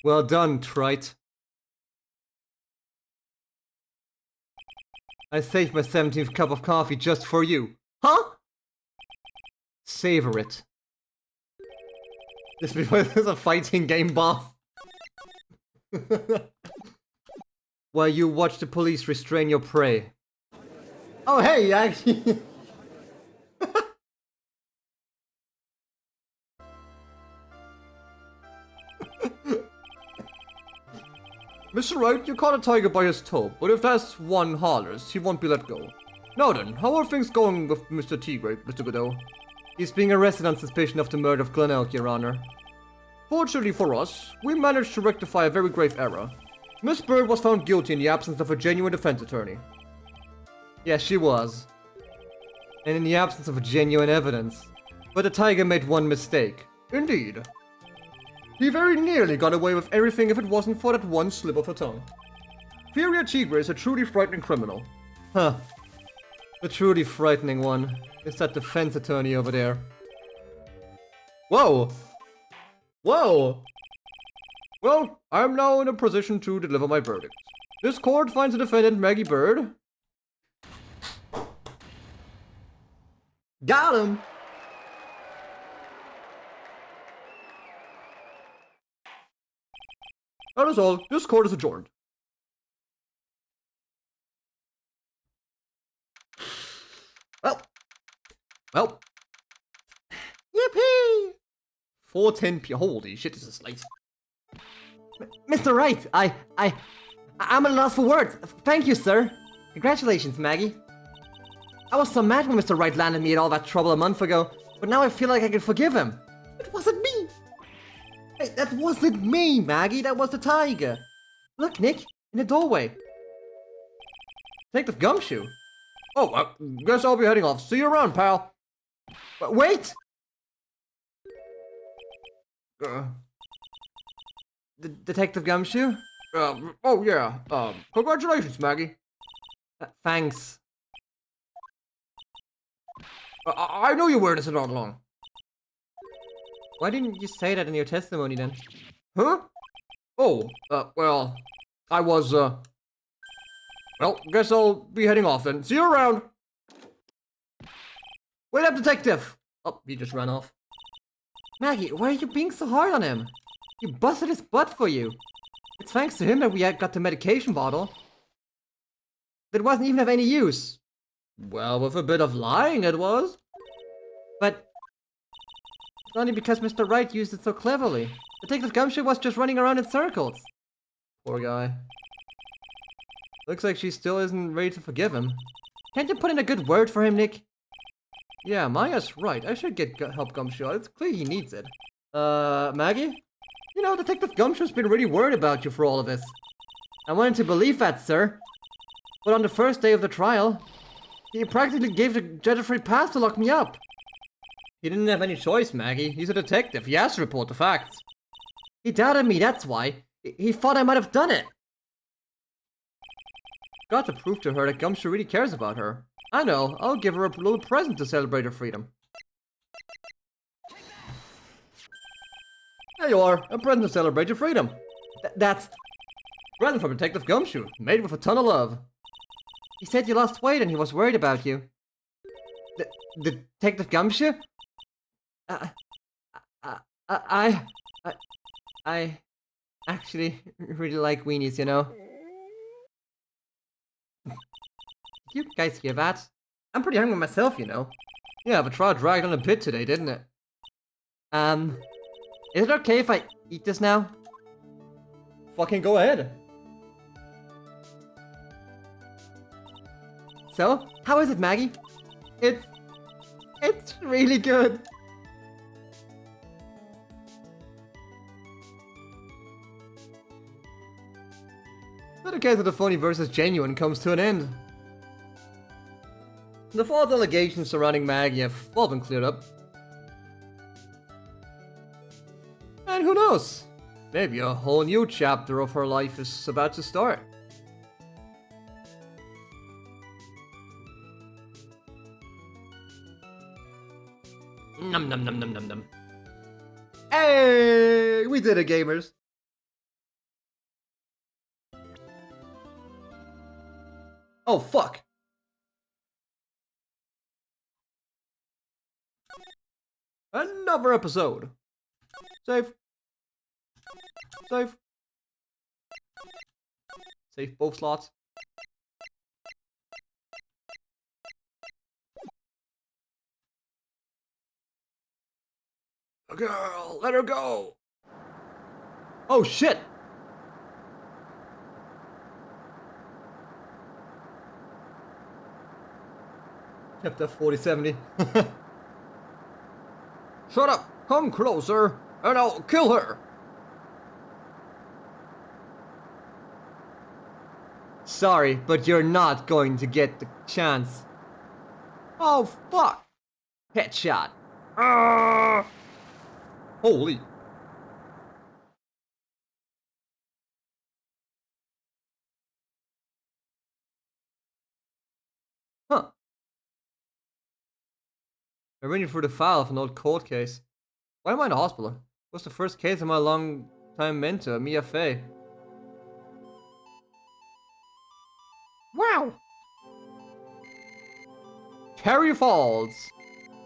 Well done, Wright. I saved my 17th cup of coffee just for you. Huh? Savor it. This is a fighting game, boss. While you watch the police restrain your prey. Oh, hey, actually. Mr. Wright, you caught a tiger by his toe, but if that's one hollers, he won't be let go. Now then, how are things going with Mr. Tigre, Mr. Godot? He's being arrested on suspicion of the murder of Glen Elk, Your Honor. Fortunately for us, we managed to rectify a very grave error. Miss Bird was found guilty in the absence of a genuine defense attorney. Yes, she was. And in the absence of genuine evidence. But the tiger made one mistake. Indeed. He very nearly got away with everything if it wasn't for that one slip of her tongue. Furia Tigre is a truly frightening criminal. Huh. The truly frightening one is that defense attorney over there. Whoa! Whoa! Well, I'm now in a position to deliver my verdict. This court finds the defendant Maggie Bird. Got him! That is all. This court is adjourned. Well. Yippee! 4:10 p. Holy shit, this is late. Mr. Wright, I'm at a loss for words. Thank you, sir. Congratulations, Maggie. I was so mad when Mr. Wright landed me in all that trouble a month ago, but now I feel like I can forgive him. It wasn't me. Hey, that wasn't me, Maggie. That was the tiger. Look, Nick, in the doorway. Detective Gumshoe. Oh, guess I'll be heading off. See you around, pal. Wait! Detective Gumshoe? Oh yeah. Congratulations, Maggie. Thanks. I know you were innocent all along. Why didn't you say that in your testimony then? Huh? Oh, well, I was, well, guess I'll be heading off then. See you around. Wait up, detective! Oh, he just ran off. Maggie, why are you being so hard on him? He busted his butt for you. It's thanks to him that we got the medication bottle. That wasn't even of any use. Well, with a bit of lying it was. But it's only because Mr. Wright used it so cleverly. Detective Gumshoe was just running around in circles. Poor guy. Looks like she still isn't ready to forgive him. Can't you put in a good word for him, Nick? Yeah, Maya's right. I should get help Gumshoe. It's clear he needs it. Maggie? You know, Detective Gumshoe's been really worried about you for all of this. I wanted to believe that, sir. But on the first day of the trial, he practically gave the judge a free pass to lock me up. He didn't have any choice, Maggie. He's a detective. He has to report the facts. He doubted me, that's why. He thought I might have done it. Got to prove to her that Gumshoe really cares about her. I know. I'll give her a little present to celebrate her freedom. There you are. A present to celebrate your freedom. That's... Present from Detective Gumshoe. Made with a ton of love. He said you lost weight and he was worried about you. Detective Gumshoe? I actually really like weenies, you know. Did you guys hear that? I'm pretty hungry myself, you know. Yeah, the trial dragged on a bit today, didn't it? Is it okay if I eat this now? Fucking go ahead. So, how is it, Maggie? It's really good. So the case of the phony versus genuine comes to an end. The false allegations surrounding Maggie have all been cleared up. And who knows? Maybe a whole new chapter of her life is about to start. Num num num num num num. Hey, we did it, gamers. Oh, fuck. Another episode. Save. Save. Save both slots. A girl, let her go. Oh shit. Kept that 4070. Shut up! Come closer, and I'll kill her! Sorry, but you're not going to get the chance. Oh, fuck! Headshot. Holy. Huh. I'm reading through the file of an old court case. Why am I in the hospital? It was the first case of my long-time mentor, Mia Fey. Wow! Terry Falls.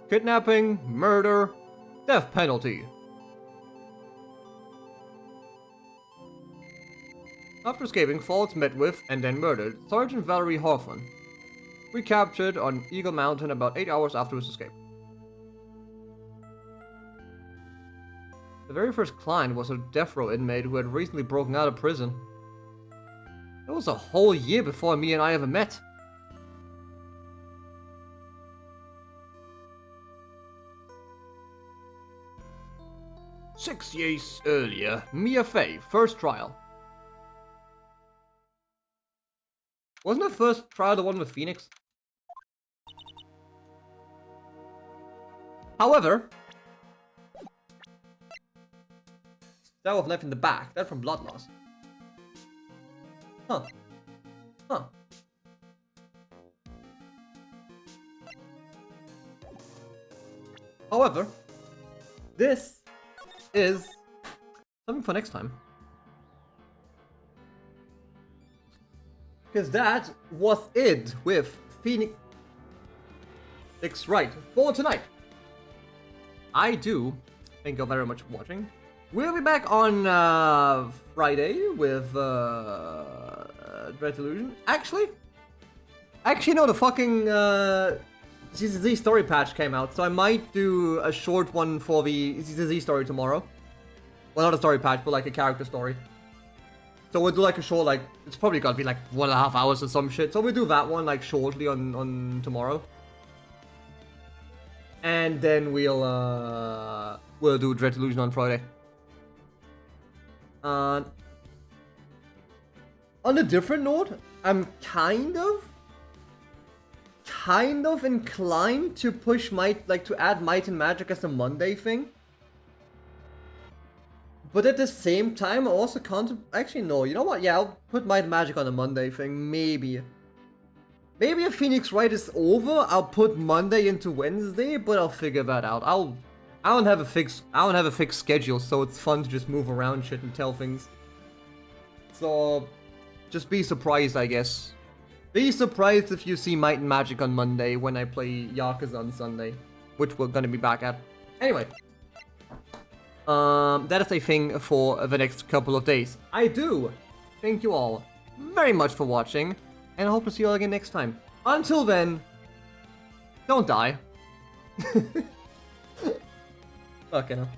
Kidnapping, murder, death penalty. After escaping, Falls met with, and then murdered, Sergeant Valerie Hoffman. Recaptured on Eagle Mountain about 8 hours after his escape. The very first client was a death row inmate who had recently broken out of prison. It That was a whole year before me and I ever met. "6 years earlier, Mia Fey, first trial." Wasn't the first trial the one with Phoenix? However, that was left in the back. That from blood loss. Huh. Huh. However, this is something for next time. Because that was it with Phoenix Wright for tonight. I do thank you very much for watching. We'll be back on Friday with Dread Illusion. Actually, no, the fucking ZZZ story patch came out, so I might do a short one for the ZZZ story tomorrow. Well, not a story patch, but like a character story. So we'll do like a short, like, it's probably gotta be like 1.5 hours or some shit. So we'll do that one like shortly on tomorrow. And then we'll do Dread Illusion on Friday. On a different note, I'm kind of inclined to push Might, like to add Might and Magic as a Monday thing. But at the same time, I also actually no, you know what? Yeah, I'll put Might and Magic on a Monday thing, maybe. Maybe if Phoenix Wright is over, I'll put Monday into Wednesday, but I'll figure that out. I don't have a fixed schedule, so it's fun to just move around shit and tell things. So just be surprised, I guess. Be surprised if you see Might and Magic on Monday when I play Yakuza on Sunday, which we're gonna be back at. Anyway, that is a thing for the next couple of days. I do thank you all very much for watching, and I hope to see you all again next time. Until then, don't die. Fucking hell.